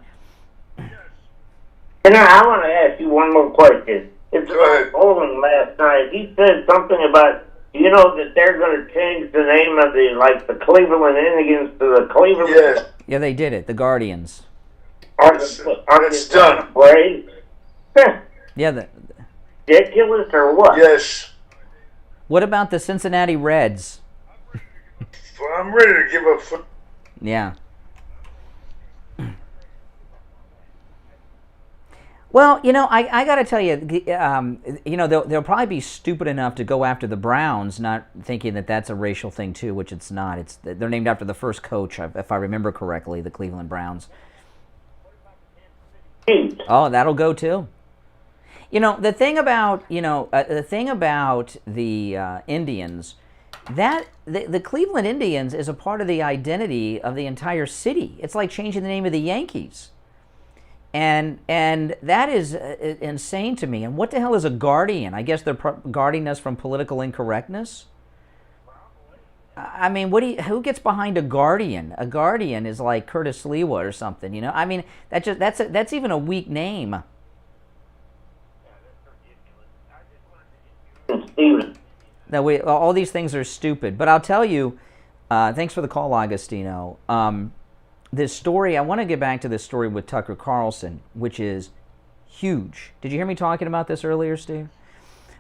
And I want to ask you one more question. It's about Bowling last night. He said something about, that they're going to change the name of the Cleveland Indians to the Cleveland... Yes. Yeah, they did it. The Guardians. It's done. Afraid? Yeah. Ridiculous or what? Yes. What about the Cincinnati Reds? Well, I'm ready to give up. Yeah. Well, I got to tell you, they'll probably be stupid enough to go after the Browns, not thinking that that's a racial thing too, which it's not. They're named after the first coach, if I remember correctly, the Cleveland Browns. Oh, that'll go too. The thing about the Indians, that the Cleveland Indians is a part of the identity of the entire city. It's like changing the name of the Yankees. And that is insane to me. And what the hell is a guardian? I guess they're guarding us from political incorrectness. I mean, who gets behind a guardian? A guardian is like Curtis Lewa or something, I mean, that's even a weak name. No, all these things are stupid. But I'll tell you, thanks for the call, Agostino. This story, I want to get back to this story with Tucker Carlson, which is huge. Did you hear me talking about this earlier, Steve?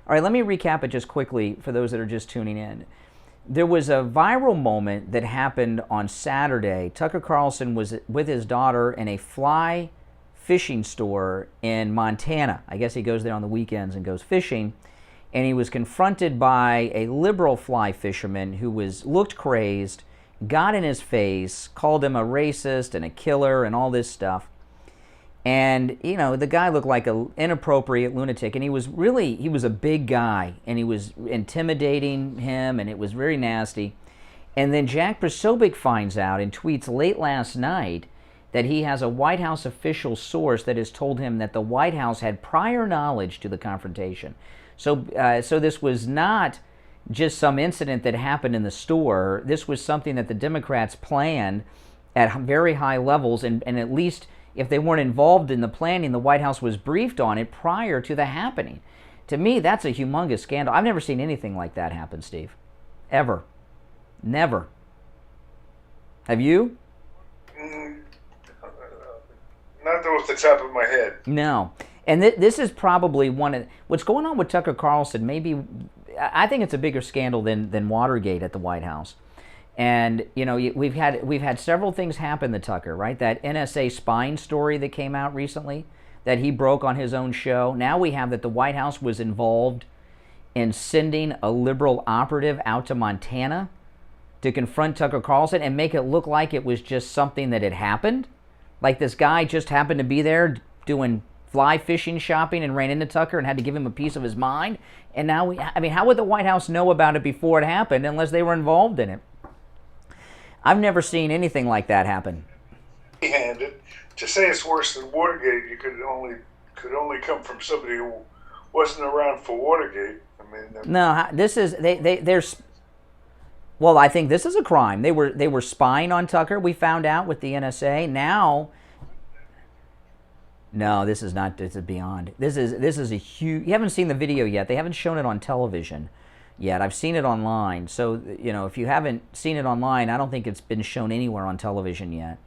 All right, let me recap it just quickly for those that are just tuning in. There was a viral moment that happened on Saturday. Tucker Carlson was with his daughter in a fly fishing store in Montana. I guess he goes there on the weekends and goes fishing. And he was confronted by a liberal fly fisherman who looked crazed, got in his face, called him a racist and a killer and all this stuff. And, the guy looked like an inappropriate lunatic. And he was a big guy. And he was intimidating him, and it was very nasty. And then Jack Posobiec finds out and tweets late last night that he has a White House official source that has told him that the White House had prior knowledge to the confrontation. So this was not just some incident that happened in the store. This was something that the Democrats planned at very high levels, and at least if they weren't involved in the planning, the White House was briefed on it prior to the happening. To me, that's a humongous scandal. I've never seen anything like that happen, Steve. Ever. Never. Have you? Not off the top of my head. No. And this is probably what's going on with Tucker Carlson. Maybe I think it's a bigger scandal than Watergate at the White House. And we've had several things happen to Tucker, right? That NSA spying story that came out recently that he broke on his own show. Now we have that the White House was involved in sending a liberal operative out to Montana to confront Tucker Carlson and make it look like it was just something that had happened. Like this guy just happened to be there doing fly fishing shopping and ran into Tucker and had to give him a piece of his mind. And now how would the White House know about it before it happened unless they were involved in it? I've never seen anything like that happen. Handed. To say it's worse than Watergate, you could only come from somebody who wasn't around for Watergate. No, this is there's. Well, I think this is a crime. They were spying on Tucker. We found out with the NSA. Now. No, this is not. This is beyond. This is a huge. You haven't seen the video yet. They haven't shown it on television yet. I've seen it online. So if you haven't seen it online, I don't think it's been shown anywhere on television yet.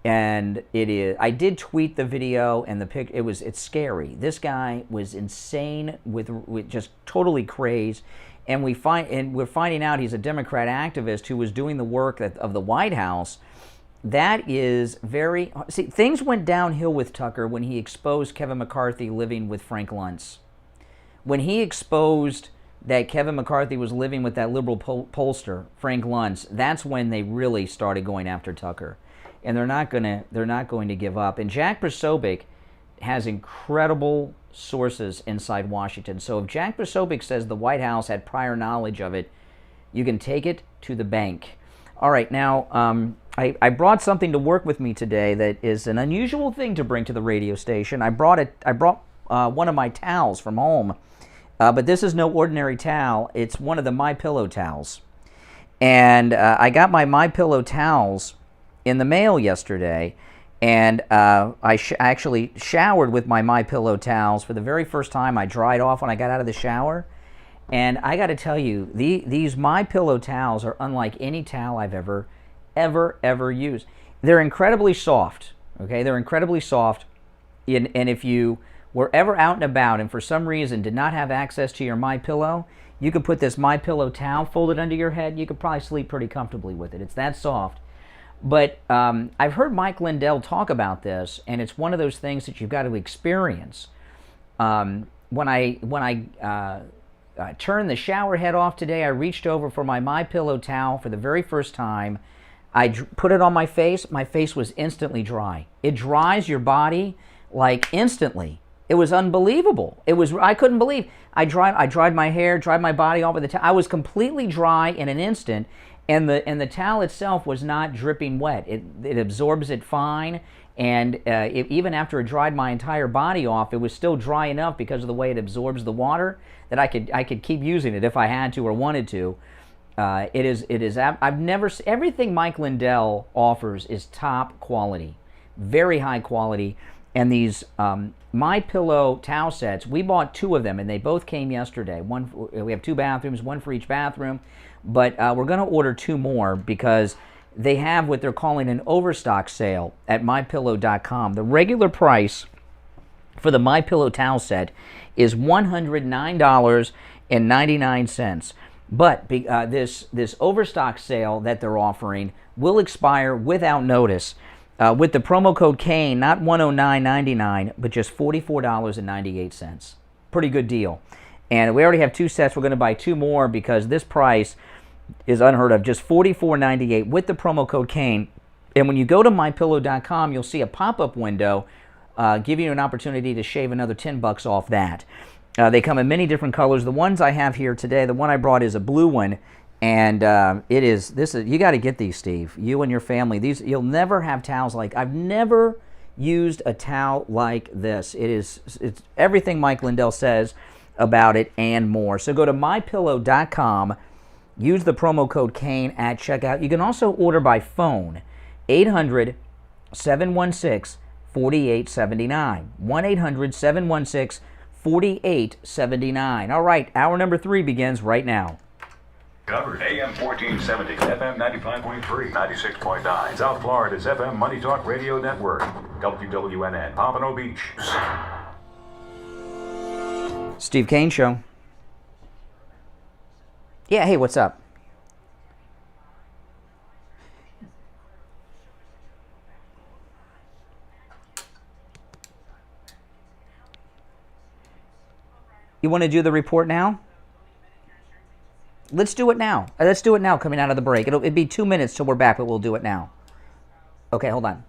And it is. I did tweet the video and the pic. It's scary. This guy was insane with just totally crazed. And we're finding out he's a Democrat activist who was doing the work of the White House. That is very... See, things went downhill with Tucker when he exposed Kevin McCarthy living with Frank Luntz. When he exposed that Kevin McCarthy was living with that liberal pollster, Frank Luntz, that's when they really started going after Tucker. And they're not going to give up. And Jack Posobiec has incredible sources inside Washington. So if Jack Posobiec says the White House had prior knowledge of it, you can take it to the bank. All right, now... I brought something to work with me today that is an unusual thing to bring to the radio station. I brought one of my towels from home, but this is no ordinary towel. It's one of the MyPillow towels, and I got my MyPillow towels in the mail yesterday, and I actually showered with my MyPillow towels for the very first time. I dried off when I got out of the shower, and I got to tell you, these MyPillow towels are unlike any towel I've ever used. They're incredibly soft, okay? They're incredibly soft, and if you were ever out and about and for some reason did not have access to your MyPillow, you could put this MyPillow towel folded under your head. You could probably sleep pretty comfortably with it. It's that soft. But I've heard Mike Lindell talk about this, and it's one of those things that you've got to experience. When I turned the shower head off today, I reached over for my MyPillow towel for the very first time. I put it on my face. My face was instantly dry. It dries your body like instantly. It was unbelievable. I couldn't believe. I dried my hair, dried my body off with the towel. I was completely dry in an instant, and the towel itself was not dripping wet. It absorbs it fine, and even after it dried my entire body off, it was still dry enough because of the way it absorbs the water that I could keep using it if I had to or wanted to. I've never, everything Mike Lindell offers is top quality, very high quality. And these MyPillow towel sets, we bought 2 of them, and they both came yesterday. We have 2 bathrooms, 1 for each bathroom, but we're going to order 2 more because they have what they're calling an overstock sale at MyPillow.com. The regular price for the MyPillow towel set is $109.99. But this overstock sale that they're offering will expire without notice. With the promo code Kane, not $109.99, but just $44.98. Pretty good deal. And we already have 2 sets. We're going to buy 2 more because this price is unheard of. Just $44.98 with the promo code Kane. And when you go to MyPillow.com, you'll see a pop-up window giving you an opportunity to shave another $10 off that. They come in many different colors. The ones I have here today, the one I brought is a blue one. And you got to get these, Steve. You and your family. You'll never have towels like. I've never used a towel like this. It's everything Mike Lindell says about it and more. So go to mypillow.com. Use the promo code Kane at checkout. You can also order by phone. 800-716-4879. 1-800-716-4879. All right, hour number 3 begins right now. Covered AM 1470, FM 95.3, 96.9. South Florida's FM Money Talk Radio Network. WWNN, Pompano Beach. Steve Kane Show. Yeah, hey, what's up? You want to do the report now? Let's do it now. Let's do it now coming out of the break. It'll be 2 minutes till we're back, but we'll do it now. Okay, hold on.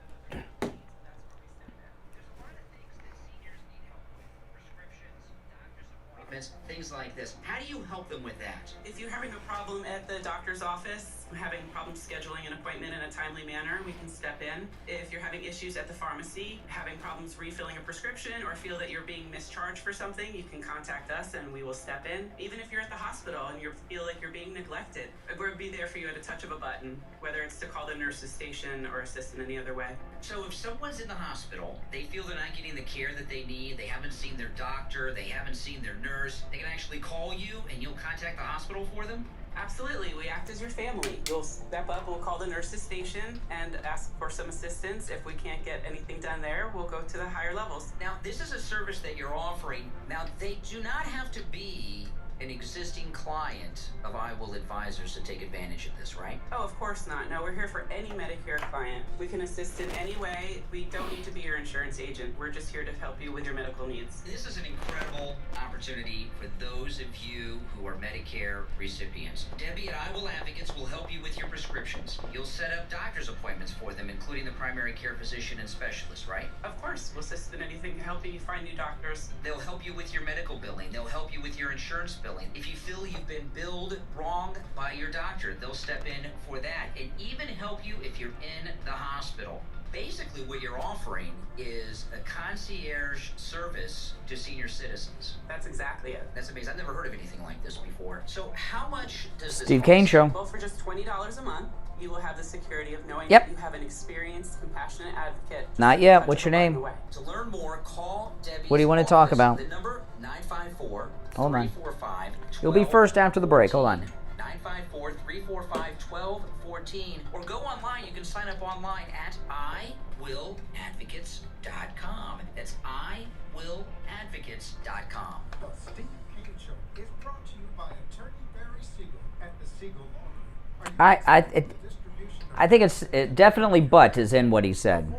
Things like this. How do you help them with that? If you're having a problem at the doctor's office, having problems scheduling an appointment in a timely manner, we can step in. If you're having issues at the pharmacy, having problems refilling a prescription, or feel that you're being mischarged for something, you can contact us and we will step in. Even if you're at the hospital and you feel like you're being neglected, we'll be there for you at a touch of a button, whether it's to call the nurse's station or assist in any other way. So if someone's in the hospital, they feel they're not getting the care that they need, they haven't seen their doctor, they haven't seen their nurse, they can actually call you and you'll contact the hospital for them? Absolutely. We act as your family. You'll step up, we'll call the nurse's station and ask for some assistance. If we can't get anything done there, we'll go to the higher levels. Now, this is a service that you're offering. Now, they do not have to be an existing client of I Will Advisors to take advantage of this, right? Oh, of course not. No, we're here for any Medicare client. We can assist in any way. We don't need to be your insurance agent. We're just here to help you with your medical needs. This is an incredible opportunity for those of you who are Medicare recipients. Debbie at I Will Advocates will help you with your prescriptions. You'll set up doctor's appointments for them, including the primary care physician and specialist, right? Of course. We'll assist in anything to help you find new doctors. They'll help you with your medical billing. They'll help you with your insurance billing. If you feel you've been billed wrong by your doctor, they'll step in for that and even help you if you're in the hospital. Basically, what you're offering is a concierge service to senior citizens. That's exactly it. That's amazing. I've never heard of anything like this before. So how much does this Steve Kane Show. Well, for just $20 a month, you will have the security of knowing Yep. that you have an experienced, compassionate advocate. Not yet. What's your name? To learn more, call Debbie. What do you want to talk about? The number 954 Hold on. 345 You'll be first after the break. Hold on. 954-345-1214. Or go online. You can sign up online at iwilladvocates.com. That's iwilladvocates.com. The Steve Kane Show is brought to you by Attorney Barry Siegel at the Siegel Law Group. Are you I think it's definitely but is in what he said.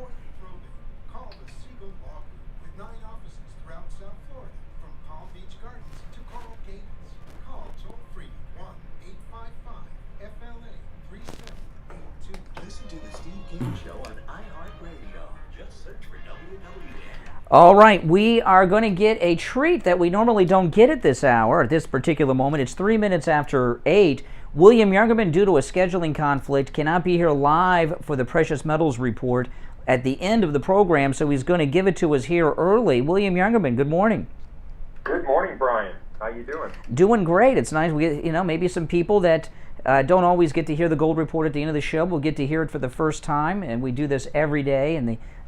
Call the Siegel Law Group with 9 offices throughout South Florida, from Palm Beach Gardens to Coral Gables. Call toll free 1-855-FLA-3782. Listen to the Steve Kane Show on iHeartRadio. Just search for WWN. All right, we are going to get a treat that we normally don't get at this hour, at this particular moment. It's 3 minutes after 8. William Youngerman, due to a scheduling conflict, cannot be here live for the Precious Metals Report at the end of the program, so he's going to give it to us here early. William Youngerman, good morning. Good morning, Brian. How you doing? Doing great. It's nice. We, maybe some people that don't always get to hear the Gold Report at the end of the show will get to hear it for the first time, and we do this every day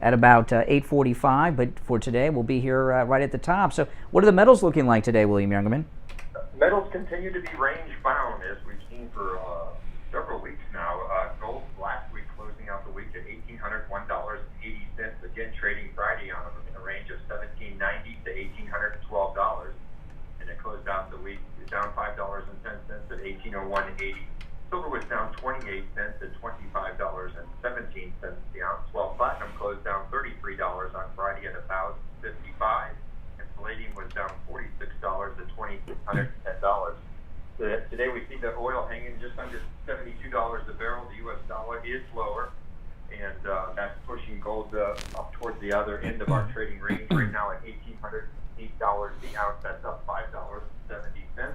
at about 8:45. But for today, we'll be here right at the top. So, what are the metals looking like today, William Youngerman? Metals continue to be range bound, as we've seen for several weeks now. Gold last week closing out the week at $1,801.80. Again, trading Friday on them in a range of $1,790 to $1,812. And it closed out the week down $5.10 at $1,801.80. Silver was down 28 cents at $25.17 the ounce, while platinum closed down $33 on Friday at $1,055. Palladium was down $46 to $2,210. Today we see the oil hanging just under $72 a barrel. The U.S. dollar is lower, and that's pushing gold up towards the other end of our trading range right now at $1,808 the ounce. That's up $5.70.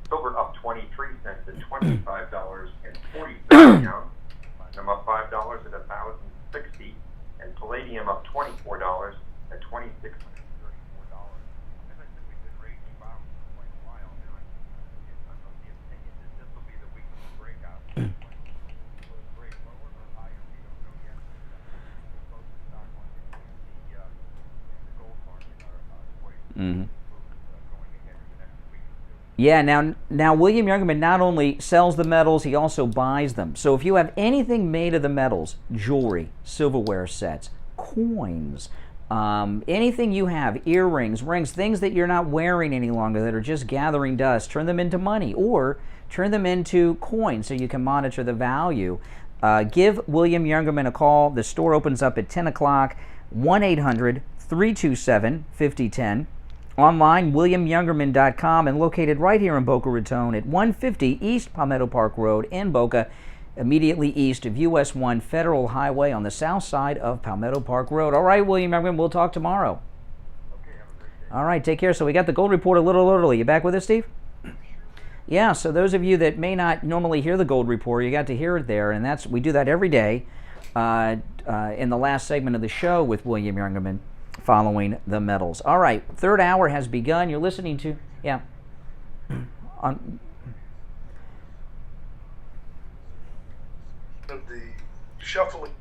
Silver up 23 cents at $25.40 the ounce. Platinum up $5 at $1,060, and palladium up $24 at $2,634. Mm-hmm. Yeah, now William Youngerman not only sells the metals, he also buys them. So if you have anything made of the metals, jewelry, silverware sets, coins, anything you have, earrings, rings, things that you're not wearing any longer that are just gathering dust, turn them into money or turn them into coins so you can monitor the value. Give William Youngerman a call. The store opens up at 10 o'clock, 1-800-327-5010. Online, WilliamYoungerman.com, and located right here in Boca Raton at 150 East Palmetto Park Road in Boca, immediately east of US 1 Federal Highway on the south side of Palmetto Park Road. All right, William Youngerman, we'll talk tomorrow. All right, take care. So we got the Gold Report a little early. You back with us, Steve? Yeah, so those of you that may not normally hear the Gold Report, you got to hear it there, and we do that every day in the last segment of the show with William Youngerman, following the metals. All right, third hour has begun. You're listening to, yeah. Of the shuffling.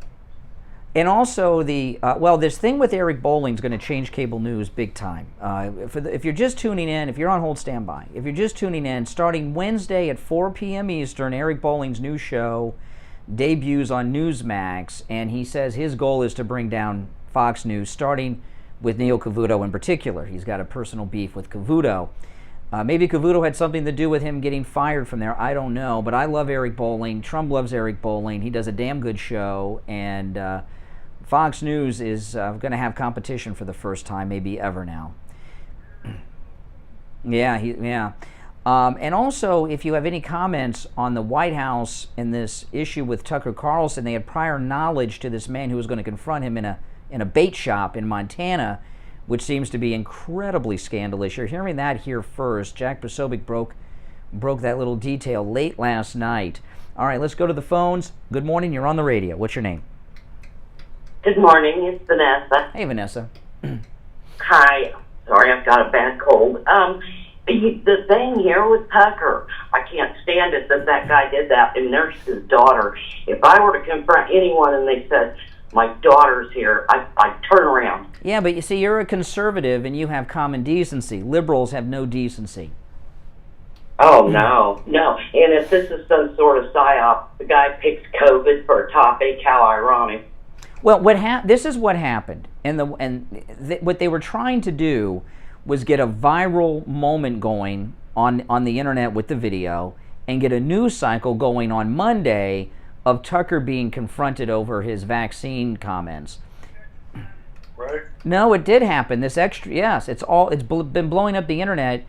And also this thing with Eric Bolling's going to change cable news big time. If you're just tuning in, if you're on hold standby, if you're just tuning in, starting Wednesday at 4 p.m. Eastern, Eric Bolling's new show debuts on Newsmax, and he says his goal is to bring down Fox News, starting with Neil Cavuto in particular. He's got a personal beef with Cavuto. Maybe Cavuto had something to do with him getting fired from there. I don't know, but I love Eric Bolling. Trump loves Eric Bolling. He does a damn good show, and Fox News is going to have competition for the first time, maybe ever now. Yeah. And also, if you have any comments on the White House in this issue with Tucker Carlson, they had prior knowledge to this man who was going to confront him in a bait shop in Montana, which seems to be incredibly scandalous. You're hearing that here first. Jack Posobiec broke that little detail late last night. All right, let's go to the phones. Good morning, you're on the radio. What's your name? Good morning, it's Vanessa. Hey, Vanessa. Hi. Sorry, I've got a bad cold. The thing here with Tucker, I can't stand it that guy did that, and there's his daughter. If I were to confront anyone and they said, my daughter's here, I'd turn around. Yeah, but you see, you're a conservative and you have common decency. Liberals have no decency. Oh, no. And if this is some sort of psyop, the guy picks COVID for a topic, how ironic. Well, this is what happened. What they were trying to do was get a viral moment going on the internet with the video and get a news cycle going on Monday of Tucker being confronted over his vaccine comments. Right? No, it did happen. This extra, yes, it's been blowing up the internet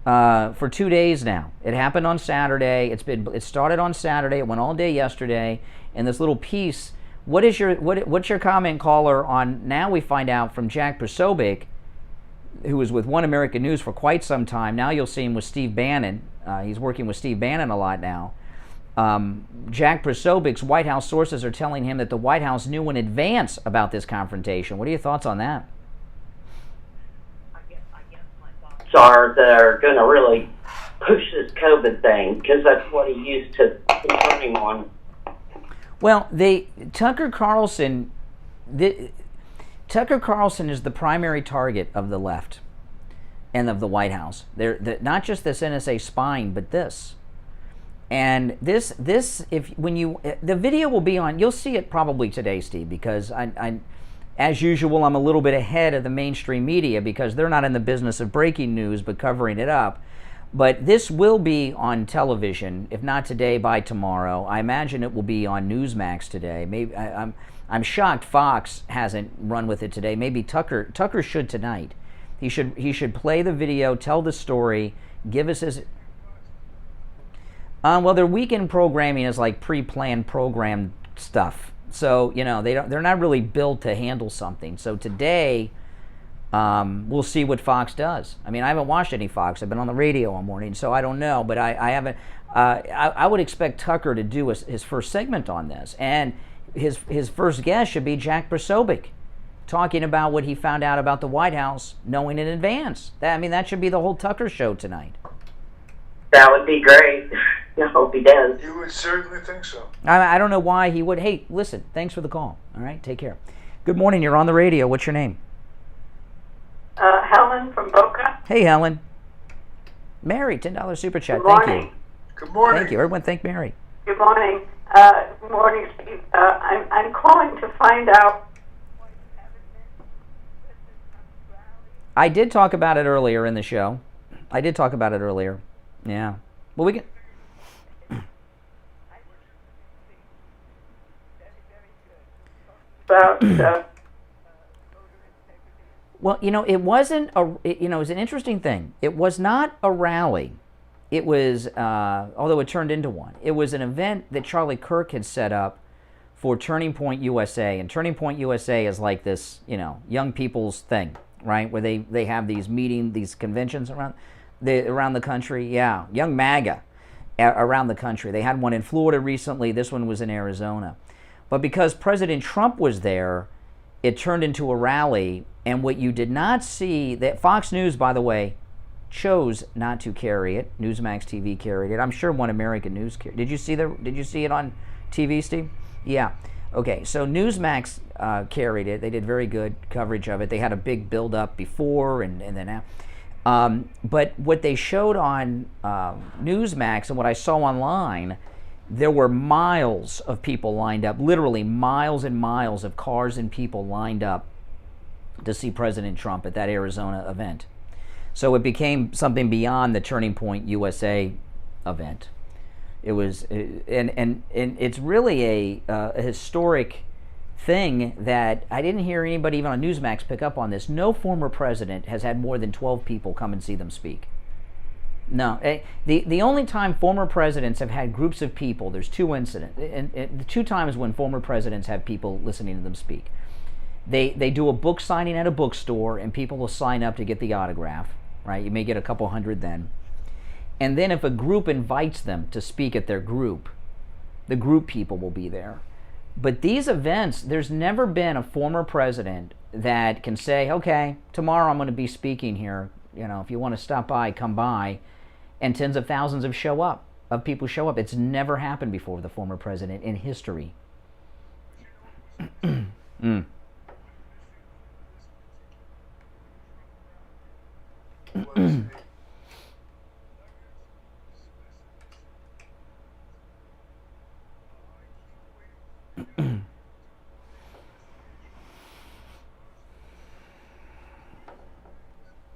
for 2 days now. It happened on Saturday. It started on Saturday. It went all day yesterday. And this little piece. What's your comment, caller, on? Now we find out from Jack Posobiec, who was with One American News for quite some time. Now you'll see him with Steve Bannon. He's working with Steve Bannon a lot now. Jack Posobiec's White House sources are telling him that the White House knew in advance about this confrontation. What are your thoughts on that? Are they're going to really push this COVID thing because that's what he used to confront him on. Well, Tucker Carlson is the primary target of the left and of the White House. Not just this NSA spying, but this. And the video will be on. You'll see it probably today, Steve, because I as usual, I'm a little bit ahead of the mainstream media because they're not in the business of breaking news but covering it up. But this will be on television, if not today, by tomorrow. I imagine it will be on Newsmax today. Maybe I'm shocked Fox hasn't run with it today. Maybe Tucker should tonight. He should play the video, tell the story, give us his. Well, their weekend programming is like pre-planned program stuff. So, they're not really built to handle something. So today, we'll see what Fox does. I mean, I haven't watched any Fox. I've been on the radio all morning, so I don't know. But I haven't. I would expect Tucker to do his first segment on this, and his first guest should be Jack Posobiec, talking about what he found out about the White House, knowing in advance. That should be the whole Tucker show tonight. That would be great. I hope he does. You would certainly think so. I don't know why he would. Hey, listen, thanks for the call. All right, take care. Good morning. You're on the radio. What's your name? Helen from Boca. Hey, Helen. Mary, $10 super chat. Good morning. Thank you. Good morning. Thank you. Everyone thank Mary. Good morning. Good morning, Steve. I'm calling to find out. I did talk about it earlier in the show. Yeah. Well, we can. About. Well, it wasn't it was an interesting thing. It was not a rally. It was, although it turned into one. It was an event that Charlie Kirk had set up for Turning Point USA, and Turning Point USA is like this, young people's thing, right? Where they have these these conventions around the country. Yeah, Young MAGA around the country. They had one in Florida recently. This one was in Arizona. But because President Trump was there, it turned into a rally. And what you did not see, that Fox News, by the way, chose not to carry it. Newsmax TV carried it. I'm sure One American News carried it. Did you see it on TV, Steve? Yeah. Okay, so Newsmax carried it. They did very good coverage of it. They had a big build-up before and then after. But what they showed on Newsmax and what I saw online, there were miles of people lined up, literally miles and miles of cars and people lined up to see President Trump at that Arizona event. So it became something beyond the Turning Point USA event. It was, and it's really a historic thing that I didn't hear anybody even on Newsmax pick up on this. No former president has had more than 12 people come and see them speak. No, the only time former presidents have had groups of people, there's two incidents, and the two times when former presidents have people listening to them speak. They do a book signing at a bookstore, and people will sign up to get the autograph, right? You may get a couple hundred then. And then if a group invites them to speak at their group, the group people will be there. But these events, there's never been a former president that can say, okay, tomorrow I'm going to be speaking here. If you want to stop by, come by. And tens of thousands of people show up. It's never happened before with a former president in history.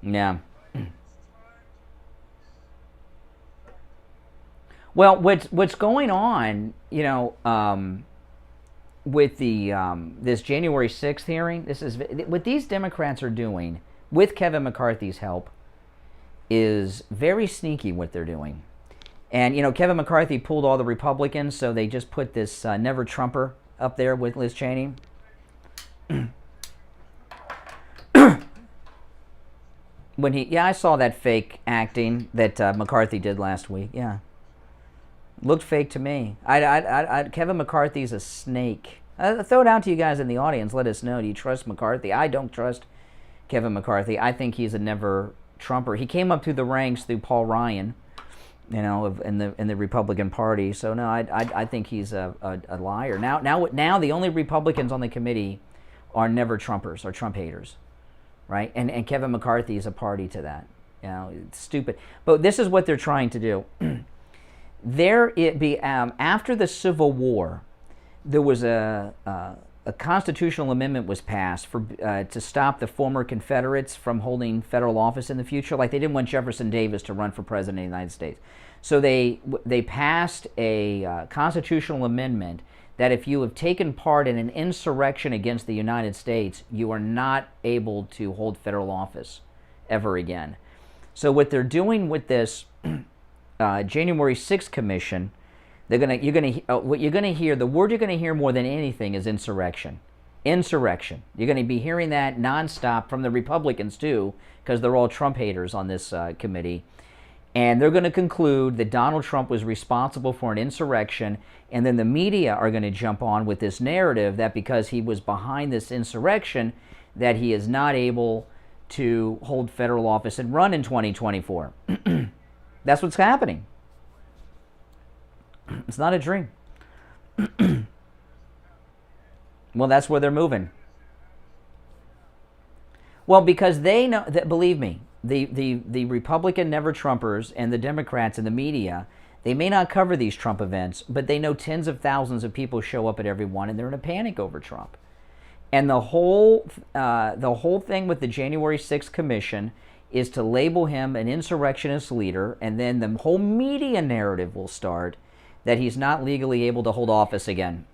Yeah. Well, what's going on, with the this January 6th hearing, this is what these Democrats are doing with Kevin McCarthy's help is very sneaky what they're doing. And Kevin McCarthy pulled all the Republicans, so they just put this never Trumper up there with Liz Cheney. I saw that fake acting that McCarthy did last week. Yeah, looked fake to me. Kevin McCarthy's a snake. Throw it out to you guys in the audience. Let us know. Do you trust McCarthy? I don't trust Kevin McCarthy. I think he's a never Trumper. He came up through the ranks through Paul Ryan, in the Republican Party. So no, I think he's a liar. Now the only Republicans on the committee are never Trumpers or Trump haters. Right, and Kevin McCarthy is a party to that. It's stupid. But this is what they're trying to do. After the Civil War, there was a constitutional amendment was passed to stop the former Confederates from holding federal office in the future. Like they didn't want Jefferson Davis to run for president of the United States, so they passed a constitutional amendment that if you have taken part in an insurrection against the United States, you are not able to hold federal office ever again. So what they're doing with this January 6th commission, the word you're going to hear more than anything is insurrection. Insurrection. You're going to be hearing that nonstop from the Republicans too, because they're all Trump haters on this committee. And they're going to conclude that Donald Trump was responsible for an insurrection, and then the media are going to jump on with this narrative that because he was behind this insurrection, that he is not able to hold federal office and run in 2024. That's what's happening. It's not a dream. Well, that's where they're moving. Well, because they know that, believe me, the Republican never-Trumpers and the Democrats and the media, they may not cover these Trump events, but they know tens of thousands of people show up at every one, and they're in a panic over Trump. And the whole thing with the January 6th commission is to label him an insurrectionist leader, and then the whole media narrative will start that he's not legally able to hold office again.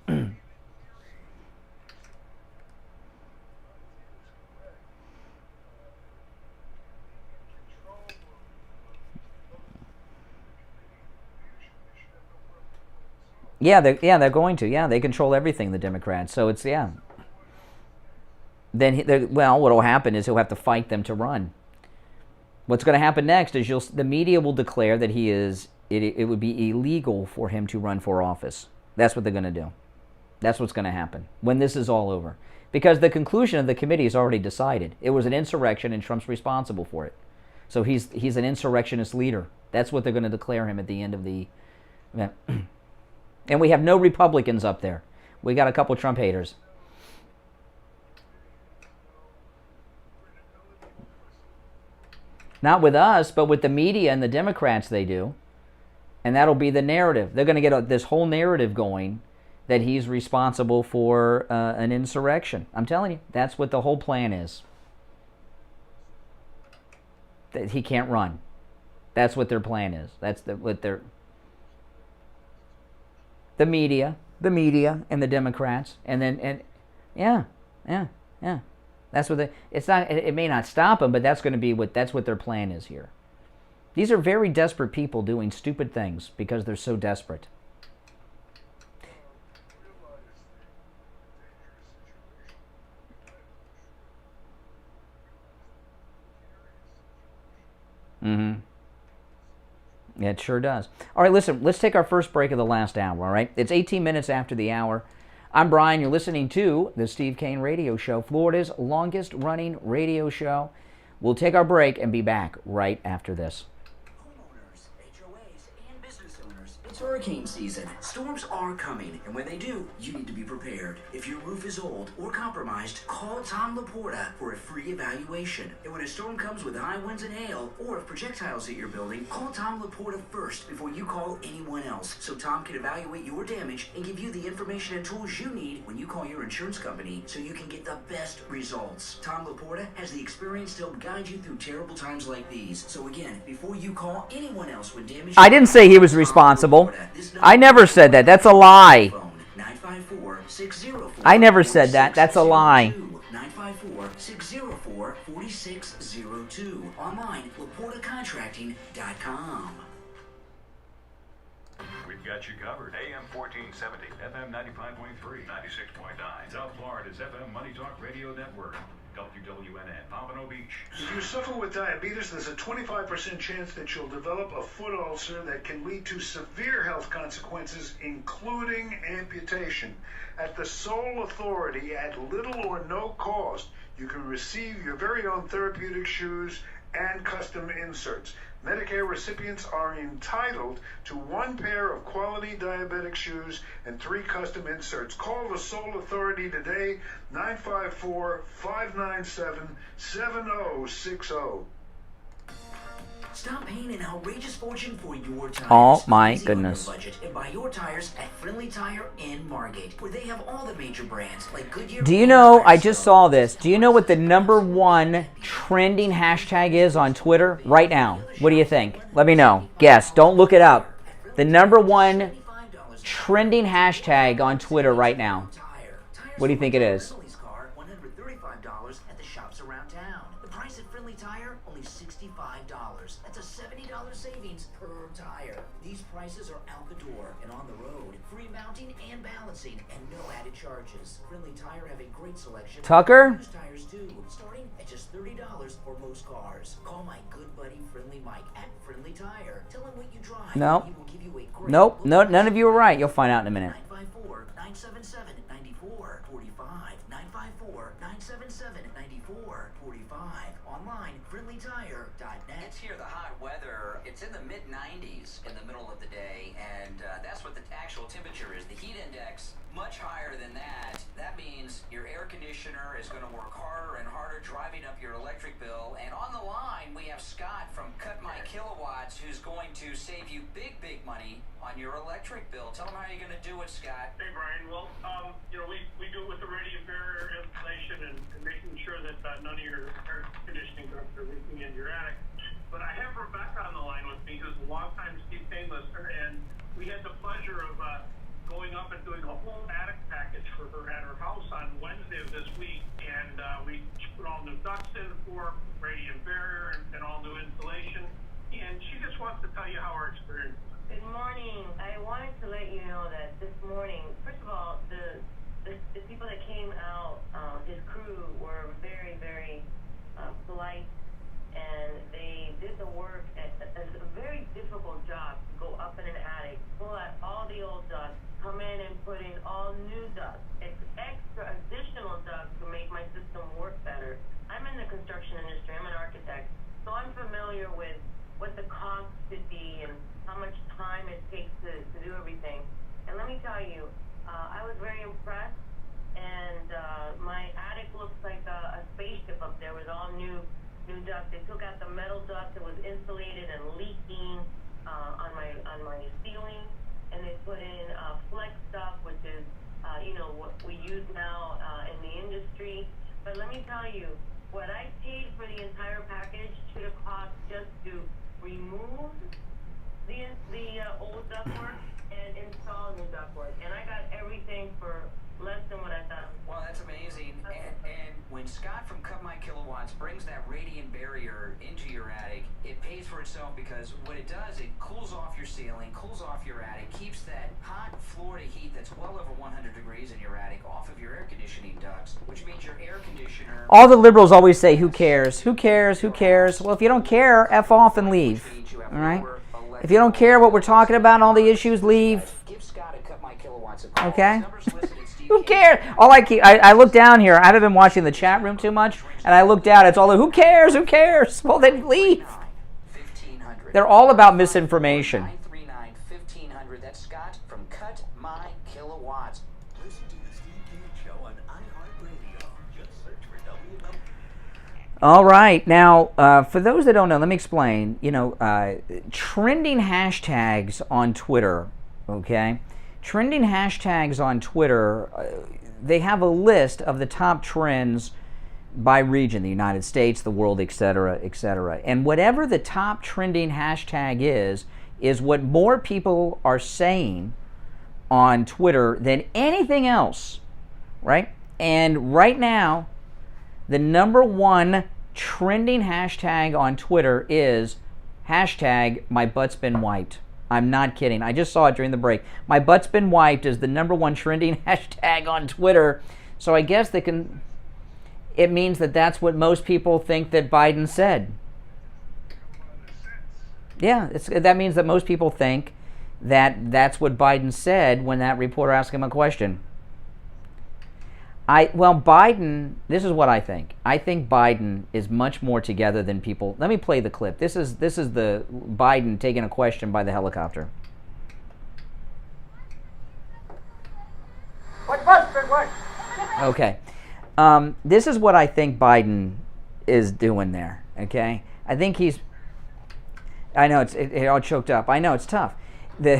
Yeah, they're going to. Yeah, they control everything, the Democrats. So it's, yeah. Then, what will happen is he'll have to fight them to run. What's going to happen next is the media will declare that it would be illegal for him to run for office. That's what they're going to do. That's what's going to happen when this is all over. Because the conclusion of the committee is already decided. It was an insurrection and Trump's responsible for it. So he's an insurrectionist leader. That's what they're going to declare him at the end of the event. And we have no Republicans up there. We got a couple Trump haters. Not with us, but with the media and the Democrats they do. And that'll be the narrative. They're going to get this whole narrative going that he's responsible for an insurrection. I'm telling you, that's what the whole plan is. That he can't run. That's what their plan is. That's what they're... The media, and the Democrats, yeah. That's what it may not stop them, but that's going to be that's what their plan is here. These are very desperate people doing stupid things because they're so desperate. Mm-hmm. Yeah, it sure does. All right, listen, let's take our first break of the last hour, all right? It's 18 minutes after the hour. I'm Brian. You're listening to the Steve Kane Radio Show, Florida's longest-running radio show. We'll take our break and be back right after this. It's hurricane season. Storms are coming, and when they do, you need to be prepared. If your roof is old or compromised, call Tom Laporta for a free evaluation. And when a storm comes with high winds and hail, or if projectiles hit your building, call Tom Laporta first before you call anyone else, so Tom can evaluate your damage and give you the information and tools you need when you call your insurance company so you can get the best results. Tom Laporta has the experience to help guide you through terrible times like these. So again, before you call anyone else with damage... I didn't say he was responsible. No. I never said that. That's a lie. I never said that. That's a lie. 954-604-4602. Online, LaportaContracting.com. We've got you covered. AM 1470, FM 95.3, 96.9. South Florida's FM Money Talk Radio Network. WWNN, Pompano Beach. If you suffer with diabetes, there's a 25% chance that you'll develop a foot ulcer that can lead to severe health consequences, including amputation. At the sole authority, at little or no cost, you can receive your very own therapeutic shoes and custom inserts. Medicare recipients are entitled to 1 pair of quality diabetic shoes and 3 custom inserts. Call the sole authority today, 954-597-7060. Stop paying an outrageous fortune for your tires. Oh my Easy on your goodness. budget and buy your tires at Friendly Tire in Margate, where they have all the major brands like Goodyear. Do you know, I just saw this. Do you know what the #1 trending hashtag is on Twitter right now? What do you think? Let me know. Guess. Don't look it up. The #1 trending hashtag on Twitter right now. What do you think it is? $135 at the shops around town. The price at Friendly Tire, only $65. That's a $70 savings per tire. These prices are out the door and on the road. Free mounting and balancing and no added charges. Friendly Tire have a great selection. Tucker? Used tires too, starting at just $30 for most cars. Call my good buddy Friendly Mike at Friendly Tire. Tell him what you drive. No. He will give you a great Nope. No, none of you were right. You'll find out in a minute. 954-977-9445. 954-977-9445. Online, friendlytire.net. It's here, the hot weather. It's in the mid-90s in the middle of the day, and that's what the actual temperature is. The heat index, much higher than that. That means your air conditioner is going to work harder and harder, driving up your electric bill. And on the line, we have Scott from Cut My Kilowatts, who's going to save you big, big money on your electric bill. Tell them how you're going to do it, Scott. Hey, Brian. Well, we do it with the radiant barrier installation and making sure that none of your air conditioning ducts are leaking in your attic. But I have Rebecca on the line with me, who's a longtime Steve Kane listener, and we had the pleasure of going up and doing a whole attic package for her at her house on Wednesday of this week, and we put all new ducts in for radiant barrier and all new insulation, and she just wants to tell you how her experience was. Good morning. I wanted to let you know that this morning, first of all, the people that came out, his crew were very, very polite, and they did the work. It's a very difficult job to go up in an attic, pull out all the old ducts, come in and put in all new ducts. It's extra additional ducts to make my system work better. I'm in the construction industry. I'm an architect, so I'm familiar with what the cost could be and how much time it takes to do everything. And let me tell you, I was very impressed, and my attic looks like a spaceship up there with all new ducts. They took out the metal duct that was insulated and leaking on my ceiling, and they put in flex duct, which is what we use now in the industry. But let me tell you, what I paid for the entire package should have cost just to remove the old ductwork and install new ductwork, and I got everything for less than what I thought. Well, that's amazing. And when Scott from Cut My Kilowatts brings that radiant barrier into your attic, it pays for itself, because what it does, it cools off your ceiling, cools off your attic, keeps that hot Florida heat that's well over 100 degrees in your attic off of your air conditioning ducts, which means your air conditioner... All the liberals always say, who cares? Who cares? Who cares? Well, if you don't care, F off and leave. All right? If you don't care what we're talking about, all the issues, leave. Give Scott a Cut My Kilowatts a call. Okay? Who cares? I look down here. I haven't been watching the chat room too much, and I look down. It's all the, who cares? Who cares? Well, then leave. They're all about misinformation. 939-1500. That's Scott from Cut My Kilowatts. Listen to the Steve Kane Show on iHeartRadio. Just search for WW. All right. Now, for those that don't know, let me explain. Trending hashtags on Twitter, okay? Trending hashtags on Twitter, they have a list of the top trends by region, the United States, the world, etc., etc. And whatever the top trending hashtag is is what more people are saying on Twitter than anything else, right? And right now, the number one trending hashtag on Twitter is hashtag my butt's been wiped. I'm not kidding. I just saw it during the break. My butt's been wiped is the number one trending hashtag on Twitter. So I guess it means that that's what most people think that Biden said. Yeah, that means that most people think that that's what Biden said when that reporter asked him a question. Biden, this is what I think. I think Biden is much more together than people. Let me play the clip. This is the Biden taking a question by the helicopter. Okay. This is what I think Biden is doing there, okay? I think I know it all choked up. I know it's tough. To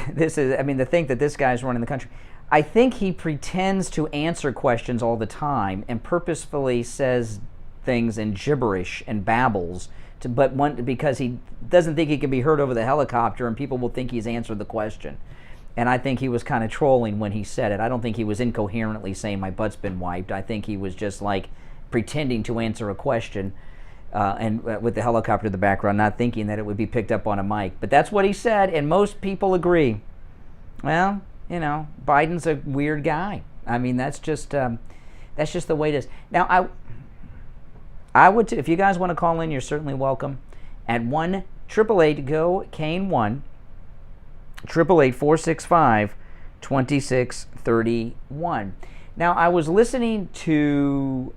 think that this guy's running the country. I think he pretends to answer questions all the time and purposefully says things in gibberish and babbles, because he doesn't think he can be heard over the helicopter and people will think he's answered the question. And I think he was kind of trolling when he said it. I don't think he was incoherently saying my butt's been wiped. I think he was just like pretending to answer a question and with the helicopter in the background, not thinking that it would be picked up on a mic. But that's what he said, and most people agree. Well, Biden's a weird guy. I mean, that's just the way it is. Now, I would, if you guys want to call in, you're certainly welcome at 1-888-GO-KANE-1, 888-465-2631. Now, I was listening to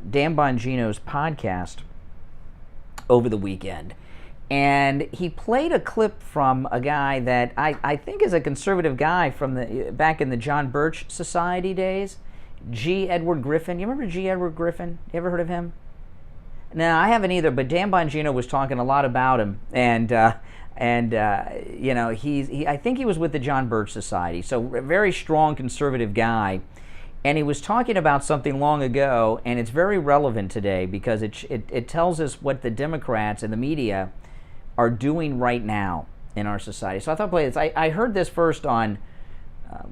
Dan Bongino's podcast over the weekend, and he played a clip from a guy that I think is a conservative guy from back in the John Birch Society days, G. Edward Griffin. You remember G. Edward Griffin? You ever heard of him? No, I haven't either, but Dan Bongino was talking a lot about him, and I think he was with the John Birch Society, so a very strong conservative guy. And he was talking about something long ago, and it's very relevant today because it tells us what the Democrats and the media are doing right now in our society. So I thought I'd play this. I heard this first on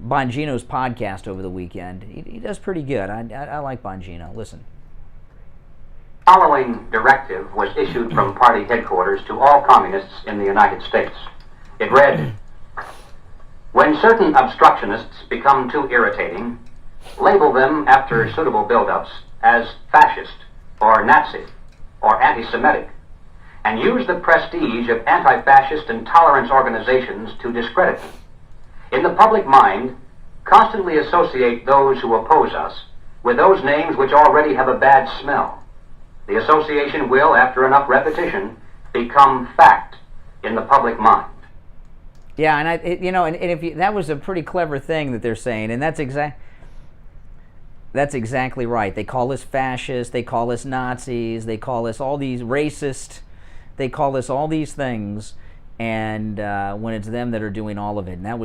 Bongino's podcast over the weekend. He does pretty good. I like Bongino. Listen. Following directive was issued from party headquarters to all communists in the United States. It read, "When certain obstructionists become too irritating, label them after suitable build-ups as fascist or Nazi or anti-Semitic, and use the prestige of anti-fascist and tolerance organizations to discredit them. In the public mind, constantly associate those who oppose us with those names which already have a bad smell. The association will, after enough repetition, become fact in the public mind." Yeah, and that was a pretty clever thing that they're saying, and that's exactly right. They call us fascists, they call us Nazis, they call us all these racist, they call us all these things, and when it's them that are doing all of it, and that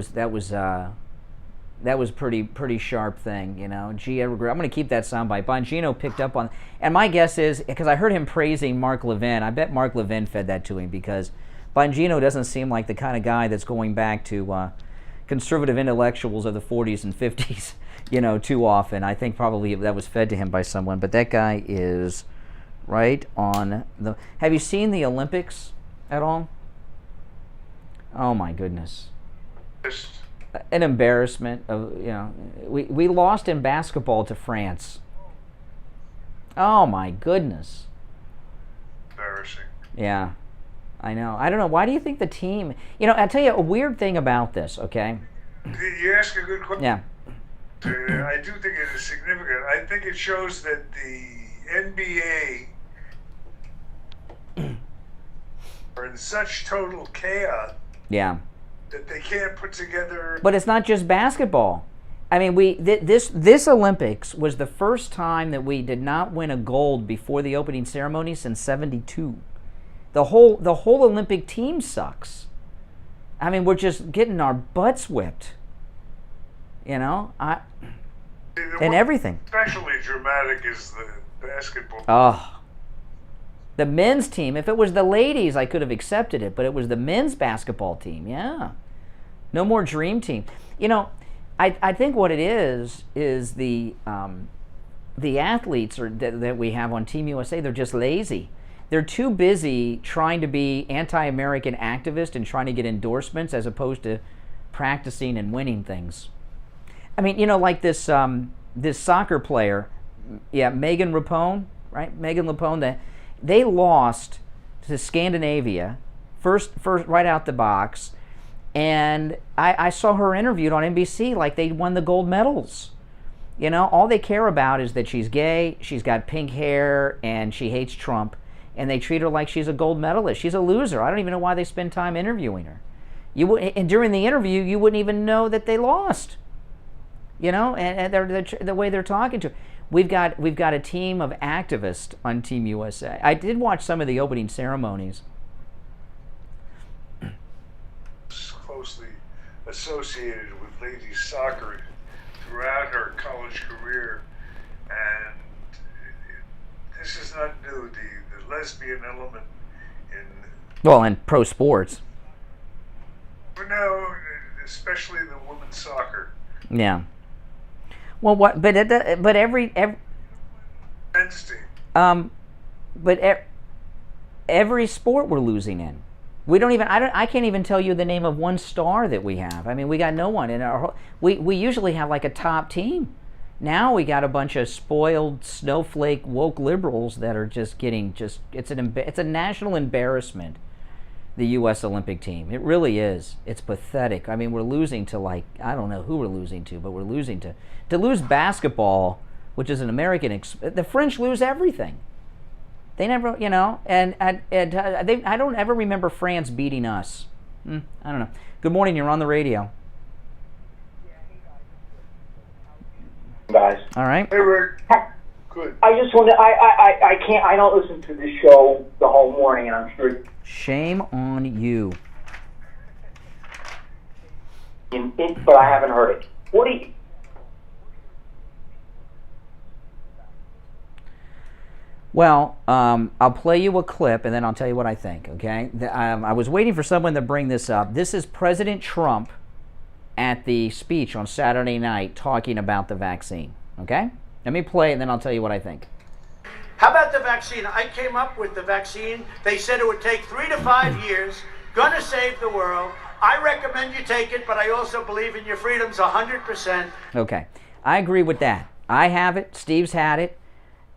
was pretty sharp thing, Gee, I'm going to keep that soundbite. Bongino picked up on, and my guess is, because I heard him praising Mark Levin, I bet Mark Levin fed that to him, because Bongino doesn't seem like the kind of guy that's going back to conservative intellectuals of the 40s and 50s, too often. I think probably that was fed to him by someone, but that guy is right on the... Have you seen the Olympics at all? Oh my goodness. An embarrassment of, we lost in basketball to France. Oh my goodness. Embarrassing. Yeah, I know. I don't know. Why do you think the team, I'll tell you a weird thing about this, okay? You ask a good question. Yeah. I do think it is significant. I think it shows that the NBA are in such total chaos. Yeah. That they can't put together. But it's not just basketball. I mean, this Olympics was the first time that we did not win a gold before the opening ceremony since '72. The whole Olympic team sucks. I mean, we're just getting our butts whipped. And everything. Especially dramatic is the basketball. Oh, The men's team, if it was the ladies, I could have accepted it, but it was the men's basketball team. Yeah. No more dream team. You know, I think what it is the athletes that we have on Team USA, they're just lazy. They're too busy trying to be anti-American activists and trying to get endorsements as opposed to practicing and winning things. I mean, you know, like this soccer player, Megan Rapone, right? Megan Rapone, they lost to Scandinavia, first right out the box, and I saw her interviewed on NBC like they won the gold medals. You know, all they care about is that she's gay, she's got pink hair, and she hates Trump, and they treat her like she's a gold medalist. She's a loser. I don't even know why they spend time interviewing her. And during the interview, you wouldn't even know that they lost. You know, and the way they're talking to her. We've got a team of activists on Team USA. I did watch some of the opening ceremonies. Closely associated with ladies soccer throughout her college career, and this is not new. The lesbian element in pro sports. No, especially the women's soccer. Yeah. Well, what? But every men's team. Every sport we're losing in. We don't even. I can't even tell you the name of one star that we have. I mean, we got no one in our. We usually have like a top team. Now we got a bunch of spoiled snowflake woke liberals that are just getting It's a national embarrassment. The U.S. Olympic team. It really is. It's pathetic. I mean, we're losing to I don't know who we're losing to, but we're losing to lose basketball, which is an American. The French lose everything. They never, you know, and I don't ever remember France beating us. I don't know. Good morning. You're on the radio. Guys. All right. Hey, Rick. Good. I just want to. I can't. I don't listen to this show the whole morning, and I'm sure. Shame on you. But I haven't heard it. What do you? Well, I'll play you a clip, and then I'll tell you what I think, okay? I was waiting for someone to bring this up. This is President Trump at the speech on Saturday night talking about the vaccine, okay? Let me play it, and then I'll tell you what I think. How about the vaccine? I came up with the vaccine. They said it would take 3 to 5 years. Gonna save the world. I recommend you take it, but I also believe in your freedoms 100%. Okay, I agree with that. I have it. Steve's had it.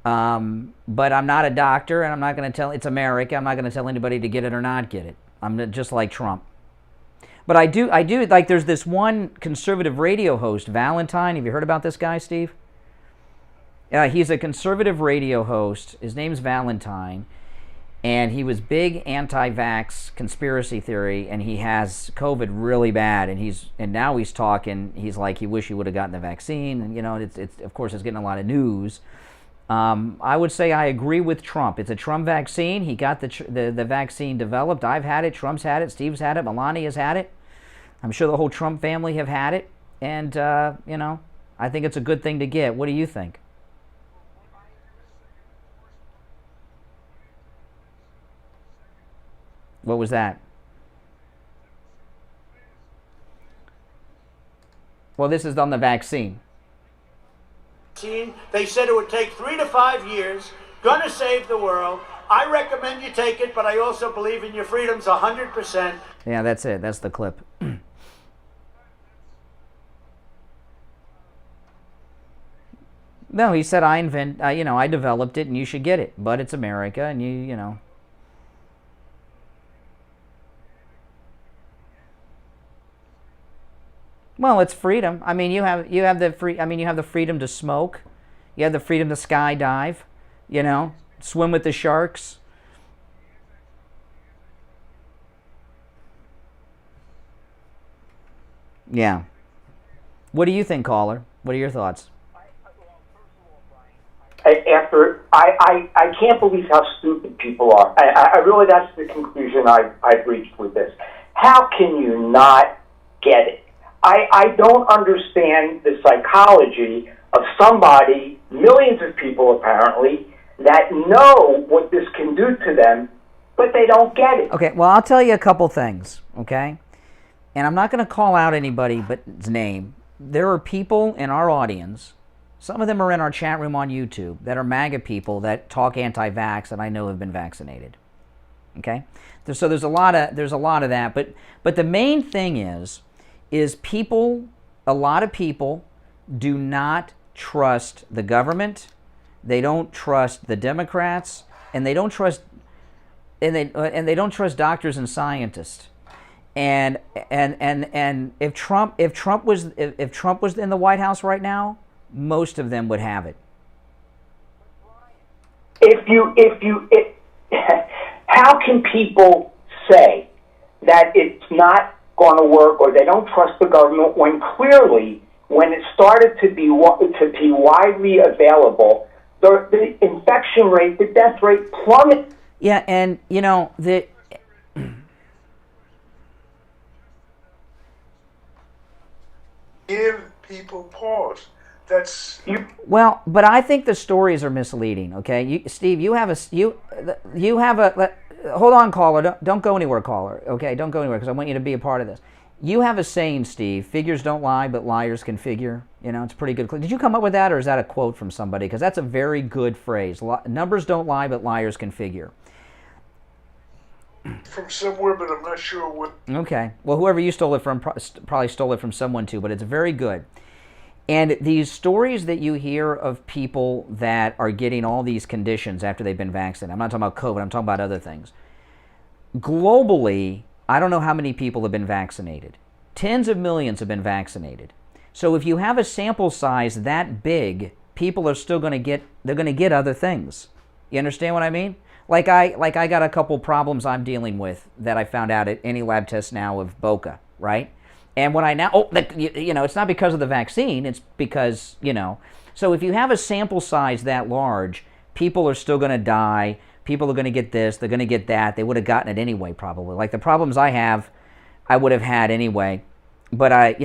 But I'm not a doctor, and I'm not going to tell. It's America. I'm not going to tell anybody to get it or not get it. I'm just like Trump. But I do like. There's this one conservative radio host, Valentine. Have you heard about this guy, Steve? He's a conservative radio host. His name's Valentine, and he was big anti-vax conspiracy theory, and he has COVID really bad, and now he's talking. He's like he wish he would have gotten the vaccine, and you know it's of course it's getting a lot of news. I would say I agree with Trump. It's a Trump vaccine. He got the vaccine developed. I've had it. Trump's had it. Steve's had it. Melania's had it. I'm sure the whole Trump family have had it, and you know I think it's a good thing to get. What do you think? What was that? Well, this is on the vaccine. They said it would take 3 to 5 years. Gonna save the world. I recommend you take it, but I also believe in your freedoms 100%. Yeah, that's it. That's the clip. No, he said I developed it, and you should get it. But it's America, and you know. Well, it's freedom. I mean, you have the freedom to smoke. You have the freedom to skydive, you know, swim with the sharks. Yeah. What do you think, caller? What are your thoughts? I can't believe how stupid people are. I really, that's the conclusion I've reached with this. How can you not get it? I don't understand the psychology of somebody, millions of people apparently, that know what this can do to them, but they don't get it. Okay, well, I'll tell you a couple things, okay? And I'm not going to call out anybody's name. There are people in our audience, some of them are in our chat room on YouTube, that are MAGA people that talk anti-vax that I know have been vaccinated. Okay? So there's a lot of that, but the main thing is people, a lot of people do not trust the government. They don't trust the Democrats, and they don't trust they don't trust doctors and scientists. And if Trump was in the White House right now, most of them would have it. How can people say that it's not going to work or they don't trust the government when clearly, when it started to be widely available, the infection rate, the death rate plummeted? Yeah, and give people pause. That's well, but I think the stories are misleading. Okay, Steve, you have a hold on, caller. Don't go anywhere, caller. Okay, don't go anywhere because I want you to be a part of this. You have a saying, Steve. Figures don't lie, but liars can figure. It's pretty good. Did you come up with that, or is that a quote from somebody? Because that's a very good phrase. Numbers don't lie, but liars can figure. from somewhere, but I'm not sure what. Okay. Well, whoever you stole it from probably stole it from someone too, but it's very good. And these stories that you hear of people that are getting all these conditions after they've been vaccinated, I'm not talking about COVID, I'm talking about other things. Globally, I don't know how many people have been vaccinated. Tens of millions have been vaccinated. So if you have a sample size that big, people are still going to get other things. You understand what I mean? Like I got a couple problems I'm dealing with that I found out at any lab test now of Boca, right? And when I now, it's not because of the vaccine, it's because, so if you have a sample size that large, people are still going to die, people are going to get this, they're going to get that, they would have gotten it anyway probably. Like the problems I have, I would have had anyway. But I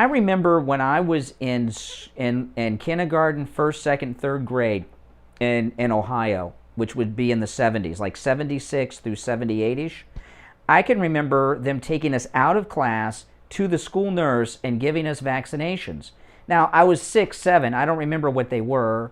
remember when I was in kindergarten, first, second, third grade in Ohio, which would be in the 70s, like 76 through 78-ish, I can remember them taking us out of class to the school nurse and giving us vaccinations. Now, I was 6, 7. I don't remember what they were.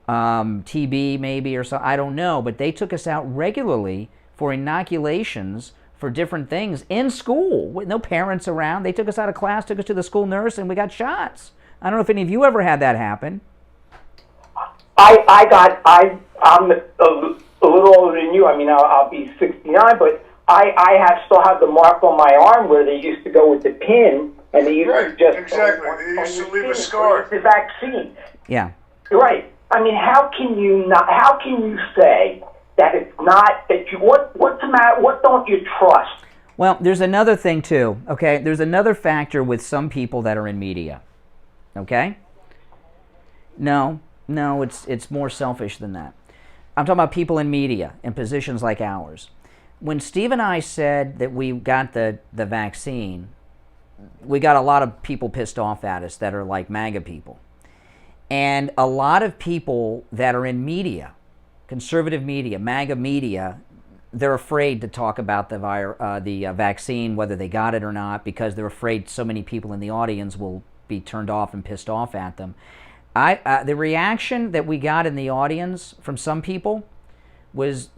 TB maybe or so. I don't know. But they took us out regularly for inoculations for different things in school with no parents around. They took us out of class, took us to the school nurse, and we got shots. I don't know if any of you ever had that happen. I'm a little older than you. I mean, I'll be 69, but I still have the mark on my arm where they used to go with the pin, and they used to just exactly. They used to leave a scar. The vaccine. Yeah. Right. I mean, how can you say that it's not that you? What's the matter? What don't you trust? Well, there's another thing too. Okay, there's another factor with some people that are in media. Okay. No, it's more selfish than that. I'm talking about people in media in positions like ours. When Steve and I said that we got the vaccine, we got a lot of people pissed off at us that are like MAGA people. And a lot of people that are in media, conservative media, MAGA media, they're afraid to talk about the vaccine, whether they got it or not, because they're afraid so many people in the audience will be turned off and pissed off at them. The reaction that we got in the audience from some people was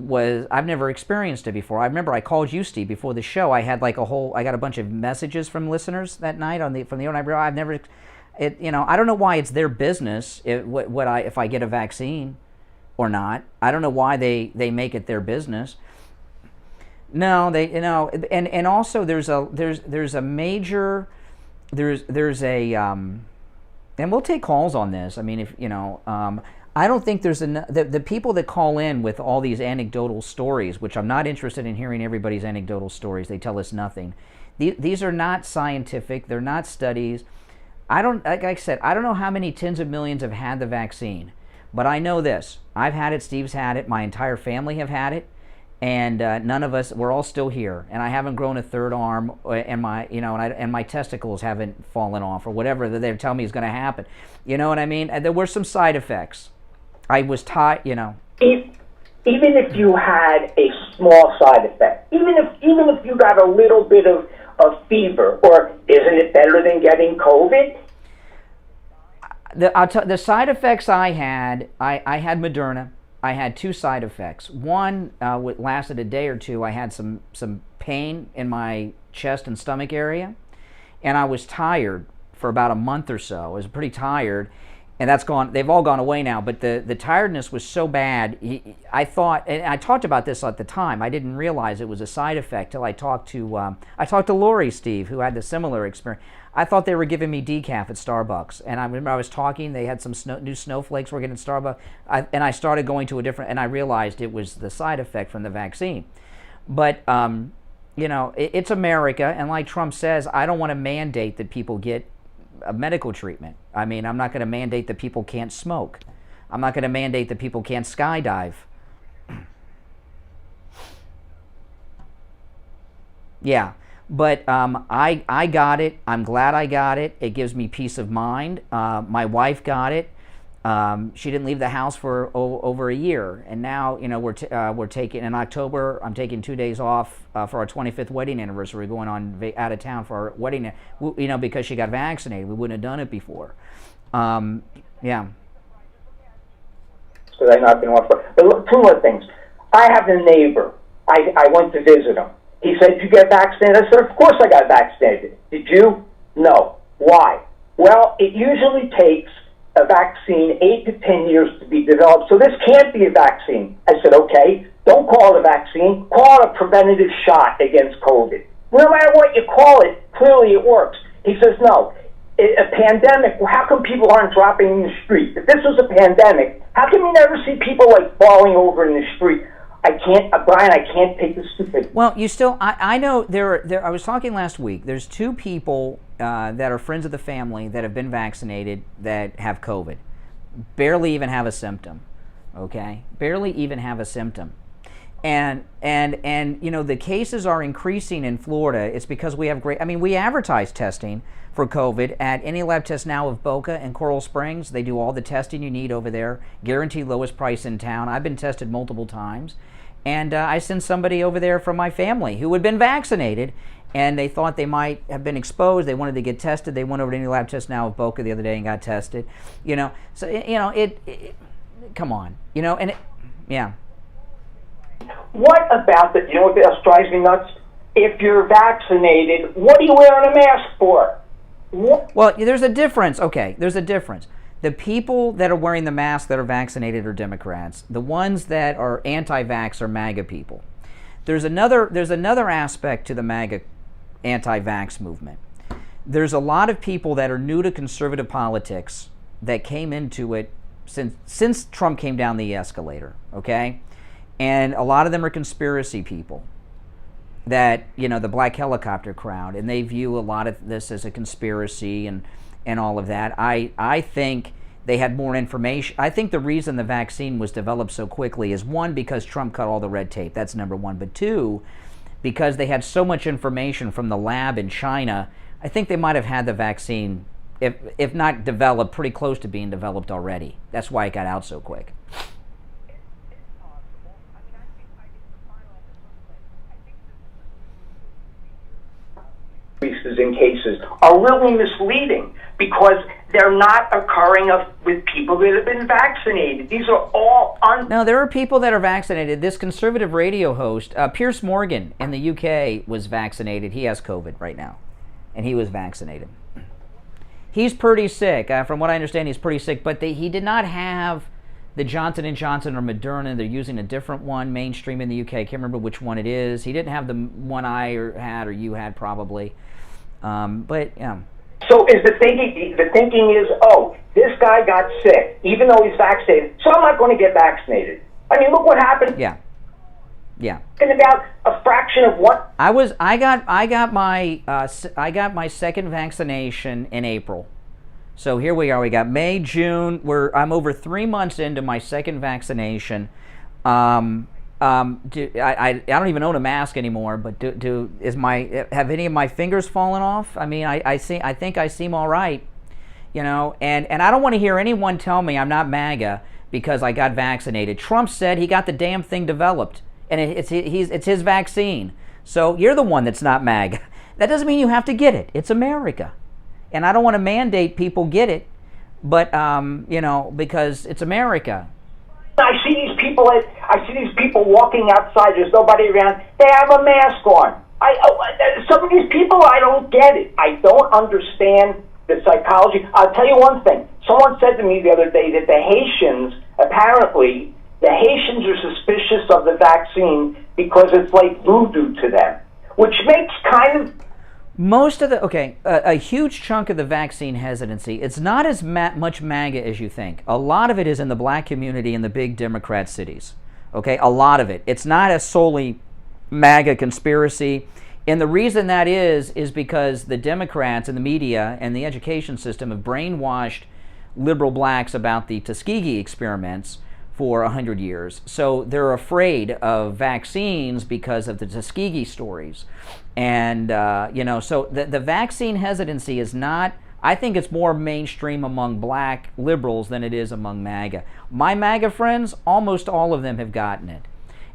I've never experienced it before. I remember I called you, Steve, before the show. I had I got a bunch of messages from listeners that night from the internet. I've never, I don't know why it's their business if I get a vaccine or not. I don't know why they make it their business. No, and also there's a major and we'll take calls on this. I mean, if I don't think there's the people that call in with all these anecdotal stories, which I'm not interested in hearing everybody's anecdotal stories. They tell us nothing. These are not scientific. They're not studies. Like I said, I don't know how many tens of millions have had the vaccine, but I know this. I've had it. Steve's had it. My entire family have had it, and none of us. We're all still here, and I haven't grown a third arm, and my testicles haven't fallen off or whatever that they're telling me is going to happen. You know what I mean? And there were some side effects. I was tired, you know. Even if you had a small side effect, even if you got a little bit of fever, or isn't it better than getting COVID? The side effects I had Moderna. I had 2 side effects. One lasted a day or two. I had some pain in my chest and stomach area, and I was tired for about a month or so. I was pretty tired, and that's gone. They've all gone away now. But the tiredness was so bad. I thought, and I talked about this at the time. I didn't realize it was a side effect till I talked to Lori, Steve, who had the similar experience. I thought they were giving me decaf at Starbucks, and I remember I was talking. They had some new snowflakes we're getting at Starbucks, and I started going to a different, and I realized it was the side effect from the vaccine. But you know, it's America, and like Trump says, I don't want to mandate that people get a medical treatment. I mean, I'm not going to mandate that people can't smoke. I'm not going to mandate that people can't skydive. Yeah. But I got it. I'm glad I got it. It gives me peace of mind. My wife got it. She didn't leave the house for over a year, and now, you know, we're taking in October. I'm taking 2 days off for our 25th wedding anniversary. We're going on out of town for our wedding. You know, because she got vaccinated, we wouldn't have done it before. Yeah. So they're not going to offer. But look, 2 more things. I have a neighbor. I went to visit him. He said, "Did you get vaccinated?" I said, "Of course I got vaccinated." "Did you?" "No." "Why?" "Well, it usually takes a vaccine 8 to 10 years to be developed, so this can't be a vaccine." I said, "Okay, don't call it a vaccine. Call it a preventative shot against COVID. No matter what you call it, clearly it works." He says, "No. A pandemic, well, how come people aren't dropping in the street? If this was a pandemic, how come you never see people like falling over in the street?" I can't, Brian, I can't take the stupid. Well, you still, I know there. I was talking last week. There's 2 people that are friends of the family that have been vaccinated that have COVID. Barely even have a symptom. Okay, barely even have a symptom. And you know, the cases are increasing in Florida. It's because we have great. I mean, we advertise testing for COVID at Any Lab Test Now of Boca and Coral Springs. They do all the testing you need over there. Guaranteed lowest price in town. I've been tested multiple times. And I sent somebody over there from my family who had been vaccinated, and they thought they might have been exposed. They wanted to get tested. They went over to Any Lab Test Now of Boca the other day and got tested. You know, so, you know, it come on. You know, and yeah. What about the, you know what else drives me nuts? If you're vaccinated, what are you wearing a mask for? What? Well, there's a difference. Okay, there's a difference. The people that are wearing the mask that are vaccinated are Democrats. The ones that are anti-vax are MAGA people. There's another aspect to the MAGA anti-vax movement. There's a lot of people that are new to conservative politics that came into it since Trump came down the escalator, okay? And a lot of them are conspiracy people that, you know, the black helicopter crowd, and they view a lot of this as a conspiracy and all of that. I think they had more information. I think the reason the vaccine was developed so quickly is, 1, because Trump cut all the red tape. That's number 1. But 2, because they had so much information from the lab in China, I think they might have had the vaccine, if not developed, pretty close to being developed already. That's why it got out so quick. Increases in cases are really misleading because they're not occurring with people that have been vaccinated. These are all No, there are people that are vaccinated. This conservative radio host, Piers Morgan in the UK, was vaccinated. He has COVID right now, and he was vaccinated. He's pretty sick. From what I understand, he's pretty sick, but he did not have the Johnson & Johnson or Moderna. They're using a different one, mainstream in the UK. I can't remember which one it is. He didn't have the one I had or you had probably. But yeah. So is the thinking is, oh, this guy got sick, even though he's vaccinated, so I'm not going to get vaccinated. I mean, look what happened. Yeah. Yeah. And about a fraction of what? I got my second vaccination in April. So here we are. We got May, June. I'm over 3 months into my second vaccination. I don't even own a mask anymore. But have any of my fingers fallen off? I mean, I think I seem all right, you know. And I don't want to hear anyone tell me I'm not MAGA because I got vaccinated. Trump said he got the damn thing developed, and it's his vaccine. So you're the one that's not MAGA. That doesn't mean you have to get it. It's America. And I don't want to mandate people get it, but, because it's America. I see these people walking outside. There's nobody around. They have a mask on. Some of these people, I don't get it. I don't understand the psychology. I'll tell you one thing. Someone said to me the other day that the Haitians are suspicious of the vaccine because it's like voodoo to them, which makes kind of... A huge chunk of the vaccine hesitancy, it's not as much MAGA as you think. A lot of it is in the black community in the big Democrat cities. Okay, a lot of it. It's not a solely MAGA conspiracy. And the reason that is because the Democrats and the media and the education system have brainwashed liberal blacks about the Tuskegee experiments for 100 years. So they're afraid of vaccines because of the Tuskegee stories. And, so the vaccine hesitancy is not, I think it's more mainstream among black liberals than it is among MAGA. My MAGA friends, almost all of them have gotten it.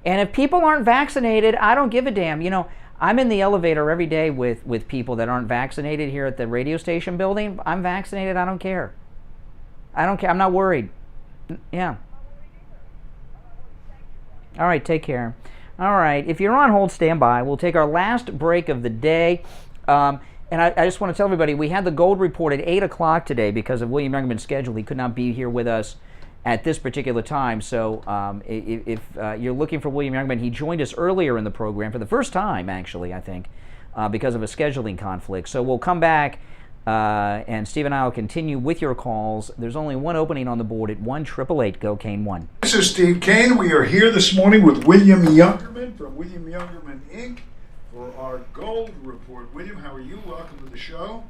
And if people aren't vaccinated, I don't give a damn. I'm in the elevator every day with people that aren't vaccinated here at the radio station building. I'm vaccinated, I don't care. I'm not worried. Yeah. All right, take care. All right, if you're on hold, stand by. We'll take our last break of the day. And I just want to tell everybody, we had the gold report at 8 o'clock today because of William Youngerman's schedule. He could not be here with us at this particular time. So if you're looking for William Youngerman, he joined us earlier in the program for the first time, actually, I think, because of a scheduling conflict. So we'll come back, and Steve and I will continue with your calls. There's only one opening on the board at 1-888-GO-KANE-1. This is Steve Kane. We are here this morning with William Youngerman from William Youngerman, Inc. for our gold report. William, how are you? Welcome to the show.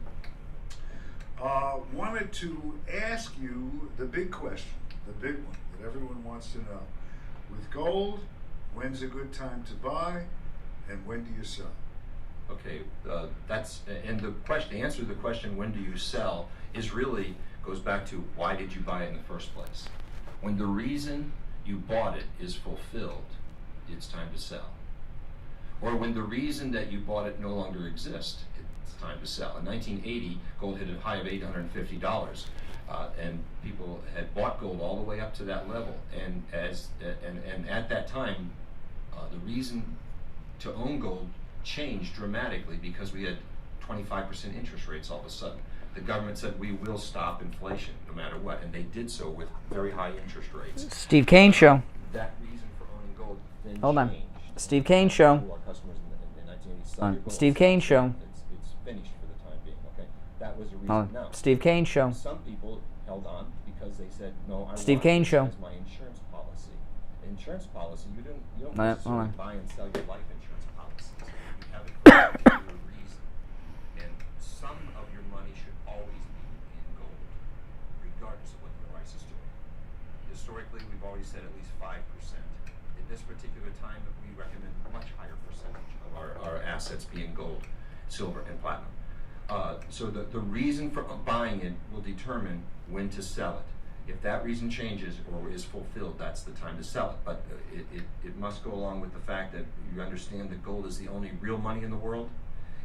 Wanted to ask you the big question, the big one that everyone wants to know. With gold, when's a good time to buy, and when do you sell? Okay, the answer to the question, when do you sell, goes back to why did you buy it in the first place? When the reason you bought it is fulfilled, it's time to sell. Or when the reason that you bought it no longer exists, it's time to sell. In 1980, gold hit a high of $850, and people had bought gold all the way up to that level. And at that time, the reason to own gold changed dramatically because we had 25% interest rates all of a sudden. The government said we will stop inflation no matter what, and they did so with very high interest rates. Steve Kane Show. That reason for owning gold then Hold on. changed. Steve Kane Show. To our customers in 1980. Steve Kane Show. It's finished for the time being. Okay, that was the reason. Now, Steve Kane Show. Some people held on because they said, "No, I Steve want Kane this Show. as my insurance policy." Insurance policy, you don't Hold necessarily on. buy and sell your life insurance policies. You have it for a reason, and some of your money should always be in gold, regardless of what the price is doing. Historically, we've always said at least 5%. At this particular time, we recommend a much higher percentage of our assets being gold, silver, and platinum. So the reason for buying it will determine when to sell it. If that reason changes or is fulfilled, that's the time to sell it. But it must go along with the fact that you understand that gold is the only real money in the world.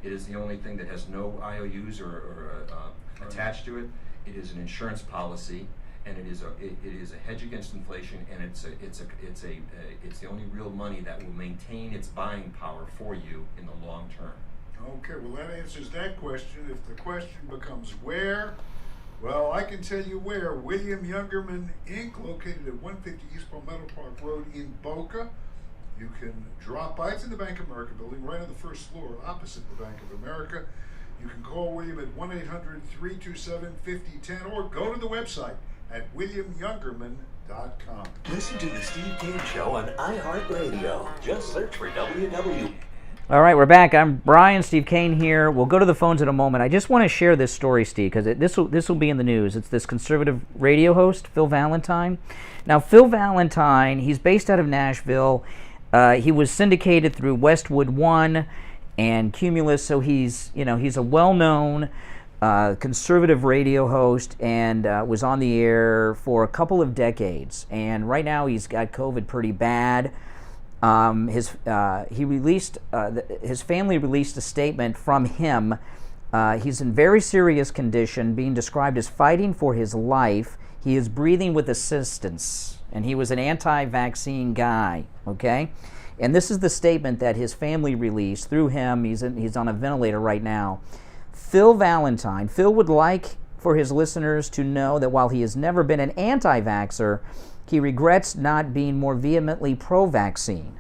It is the only thing that has no IOUs or attached to it. It is an insurance policy, and it is a hedge against inflation, and it's the only real money that will maintain its buying power for you in the long term. Okay, well that answers that question. If the question becomes where, well, I can tell you where. William Youngerman, Inc., located at 150 East Palmetto Park Road in Boca. You can drop by. It's in the Bank of America building, right on the first floor, opposite the Bank of America. You can call William at 1-800-327-5010 or go to the website at williamyoungerman.com. Listen to the Steve Kane Show on iHeartRadio. Just search for WW. All right, we're back. I'm Brian, Steve Kane here. We'll go to the phones in a moment. I just want to share this story, Steve, because this will be in the news. It's this conservative radio host, Phil Valentine. Now, Phil Valentine, he's based out of Nashville. He was syndicated through Westwood One and Cumulus, so he's a well-known conservative radio host, and was on the air for a couple of decades. And right now he's got COVID pretty bad. His family released a statement from him. He's in very serious condition, being described as fighting for his life. He is breathing with assistance, and he was an anti-vaccine guy, okay? And this is the statement that his family released through him. He's on a ventilator right now. Phil Valentine. Phil would like for his listeners to know that while he has never been an anti-vaxxer, he regrets not being more vehemently pro-vaccine.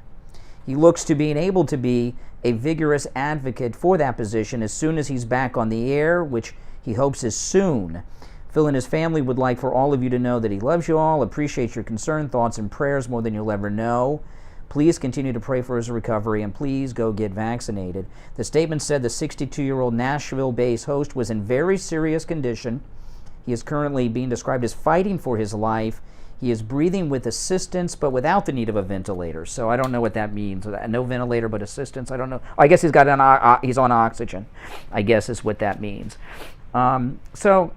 He looks to being able to be a vigorous advocate for that position as soon as he's back on the air, which he hopes is soon. Phil and his family would like for all of you to know that he loves you all, appreciates your concern, thoughts, and prayers more than you'll ever know. Please continue to pray for his recovery, and please go get vaccinated. The statement said the 62-year-old Nashville-based host was in very serious condition. He is currently being described as fighting for his life. He is breathing with assistance, but without the need of a ventilator. So I don't know what that means. No ventilator, but assistance. I don't know. I guess he's on oxygen, I guess is what that means. So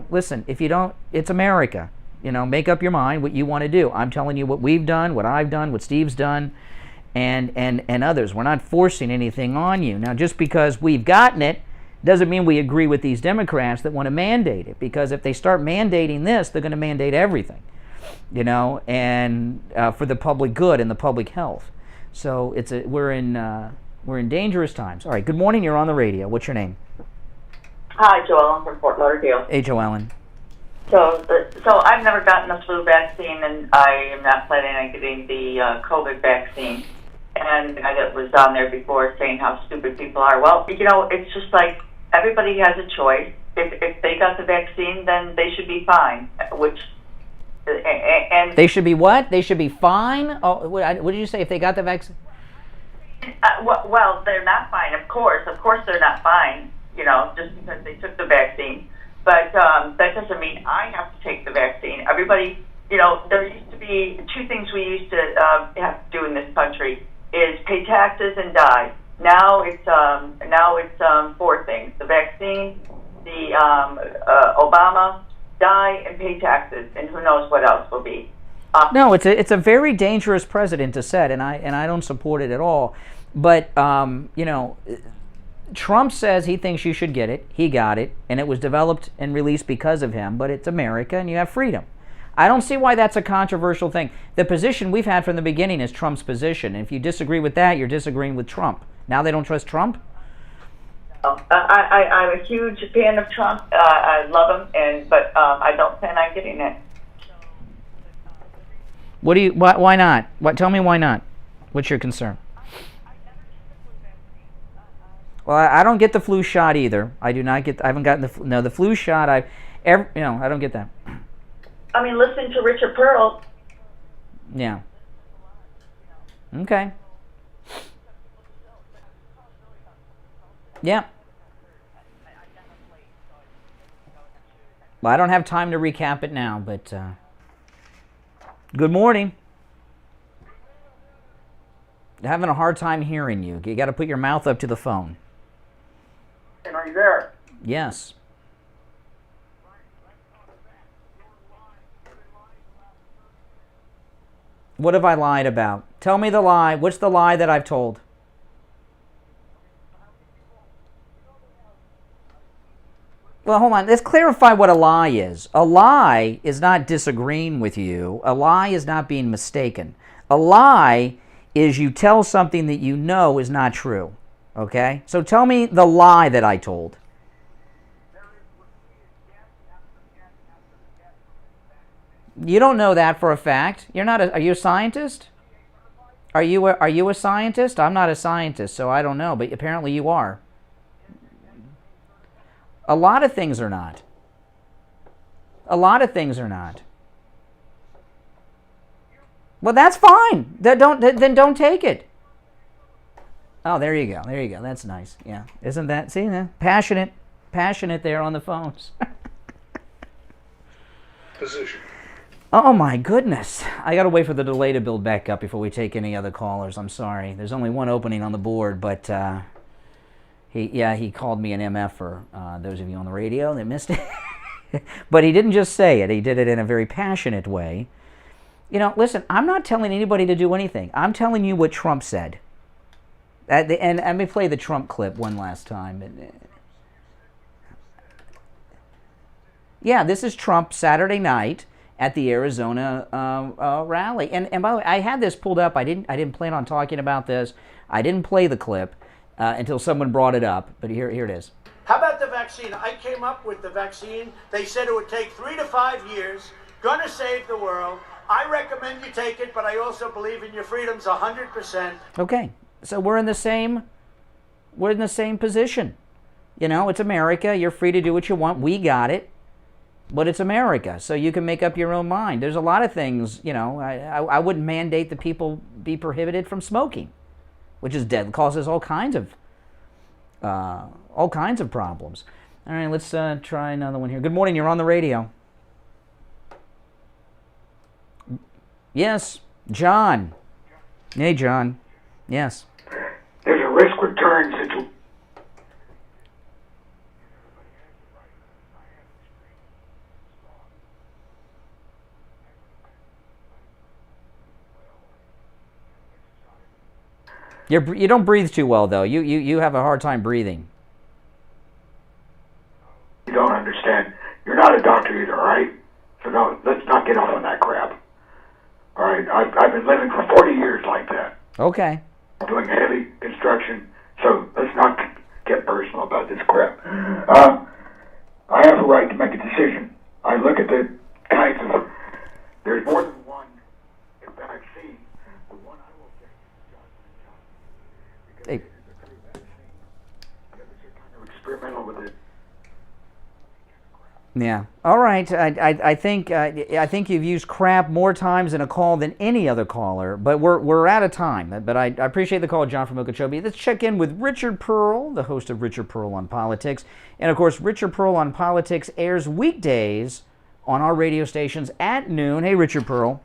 listen, if you don't, it's America. Make up your mind what you want to do. I'm telling you what we've done, what I've done, what Steve's done, and others. We're not forcing anything on you. Now, just because we've gotten it doesn't mean we agree with these Democrats that want to mandate it, because if they start mandating this, they're going to mandate everything, and for the public good and the public health. So we're in dangerous times. All right, good morning. You're on the radio. What's your name? Hi, Joellen from Fort Lauderdale. Hey, Joellen. So I've never gotten the flu vaccine, and I am not planning on getting the COVID vaccine. And the guy that was on there before saying how stupid people are. Well, it's just like everybody has a choice. If they got the vaccine, then they should be fine. And they should be what? They should be fine? Oh, what did you say? If they got the vaccine? Well, they're not fine. Of course, they're not fine. Just because they took the vaccine. But that doesn't mean I have to take the vaccine. Everybody, there used to be two things we used to have to do in this country is pay taxes and die. Now it's four things: the vaccine, the Obama, die, and pay taxes, and who knows what else will be. No, it's a very dangerous precedent to set, and I don't support it at all. But Trump says he thinks you should get it. He got it, and it was developed and released because of him, but it's America, and you have freedom. I don't see why that's a controversial thing. The position we've had from the beginning is Trump's position, and if you disagree with that, you're disagreeing with Trump. Now they don't trust Trump? I'm a huge fan of Trump. I love him, but I don't plan on getting it. Why not? Tell me why not. What's your concern? Well, I don't get the flu shot either. I haven't gotten the flu shot. I don't get that. I mean, listen to Richard Pearl. Yeah. Okay. Yeah. Well, I don't have time to recap it now, but good morning. I'm having a hard time hearing you. You got to put your mouth up to the phone. And are you there? Yes. What have I lied about? Tell me the lie. What's the lie that I've told? Well, hold on. Let's clarify what a lie is. A lie is not disagreeing with you. A lie is not being mistaken. A lie is you tell something that you know is not true. Okay? So tell me the lie that I told. You don't know that for a fact. Are you a scientist? Are you a scientist? I'm not a scientist, so I don't know, but apparently you are. A lot of things are not. A lot of things are not. Well, that's fine. Then don't take it. Oh, there you go. There you go. That's nice. Yeah. Isn't that, see, passionate there on the phones. Position. Oh my goodness. I got to wait for the delay to build back up before we take any other callers. I'm sorry. There's only one opening on the board, but He called me an MFer. Those of you on the radio that missed it. But he didn't just say it. He did it in a very passionate way. You know, listen, I'm not telling anybody to do anything. I'm telling you what Trump said. And let me play the Trump clip one last time. Yeah, this is Trump Saturday night at the Arizona rally. And by the way, I had this pulled up. I didn't plan on talking about this. I didn't play the clip until someone brought it up. But here it is. How about the vaccine? I came up with the vaccine. They said it would take 3 to 5 years. Gonna save the world. I recommend you take it, but I also believe in your freedoms 100%. Okay, so we're in the same position. You know, it's America. You're free to do what you want. We got it. But it's America, so you can make up your own mind. There's a lot of things, you know, I wouldn't mandate that people be prohibited from smoking, which is dead, causes all kinds of problems. All right, let's try another one here. Good morning, you're on the radio. Yes, John. Hey, John. Yes. There's a risk-return situation. You don't breathe too well, though. You have a hard time breathing. You don't understand. You're not a doctor either, all right? So let's not get off on that crap. All right? I've been living for 40 years like that. Okay. Doing heavy construction, so let's not get personal about this crap. I have a right to make a decision. I look at the kinds of... There's more than one vaccine. The one I will take is Hey. kind of experimental with it. Yeah. All right. I think you've used crap more times in a call than any other caller, but we're out of time. But I appreciate the call, John from Okeechobee. Let's check in with Richard Pearl, the host of Richard Pearl on Politics. And of course, Richard Pearl on Politics airs weekdays on our radio stations at noon. Hey, Richard Pearl.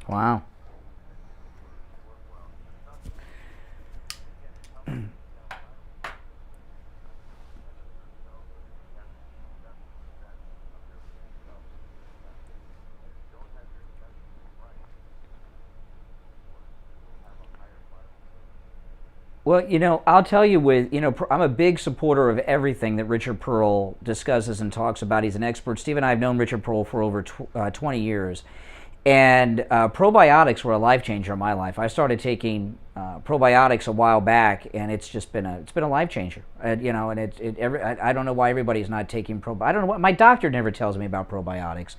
Wow. Well, I'll tell you I'm a big supporter of everything that Richard Pearl discusses and talks about. He's an expert. Steve and I have known Richard Pearl for over 20 years. And probiotics were a life changer in my life. I started taking probiotics a while back, and it's been a life changer. I don't know why everybody's not taking probiotics. I don't know what my doctor never tells me about probiotics,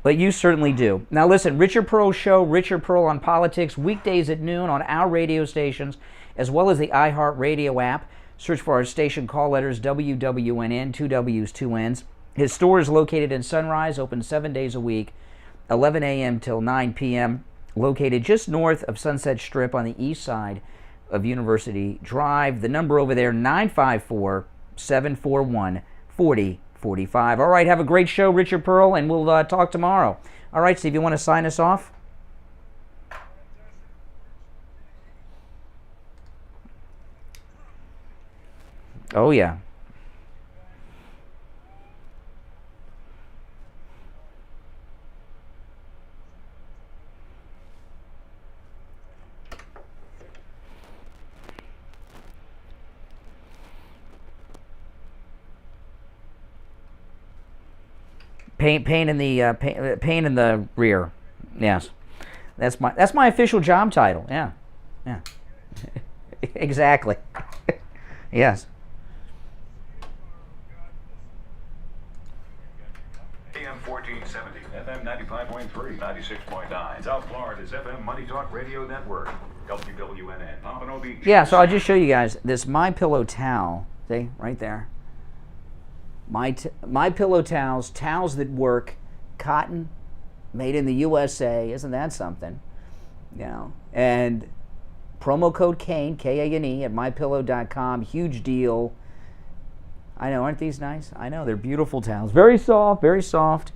but you certainly do. Now listen, Richard Pearl's show, Richard Pearl on Politics, weekdays at noon on our radio stations, as well as the iHeartRadio app. Search for our station call letters WWNN, 2 W's, 2 N's. His store is located in Sunrise, open 7 days a week. 11 a.m. till 9 p.m., located just north of Sunset Strip on the east side of University Drive. The number over there, 954-741-4045. All right, have a great show, Richard Pearl, and we'll talk tomorrow. All right, Steve, you want to sign us off? Oh, yeah. Pain in the rear. Yes, that's my official job title. Yeah. Exactly. Yes. AM 1470, FM 95.3, 96.9. South Florida's FM Money Talk Radio Network. WWNN, Pompano Beach. Yeah. So I'll just show you guys this My Pillow towel. See right there. My Pillow towels that work, cotton, made in the USA. Isn't that something? And promo code Kane, K-A-N-E, at mypillow.com. Huge deal. I know, aren't these nice? I know, they're beautiful towels. Very soft, very soft.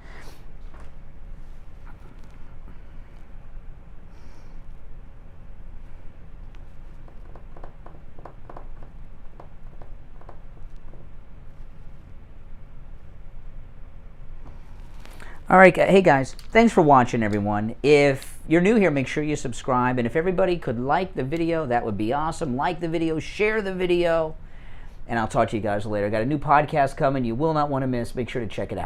All right, hey guys, thanks for watching, everyone. If you're new here, make sure you subscribe, and if everybody could like the video, that would be awesome. Like the video, share the video, and I'll talk to you guys later. I got a new podcast coming you will not want to miss. Make sure to check it out.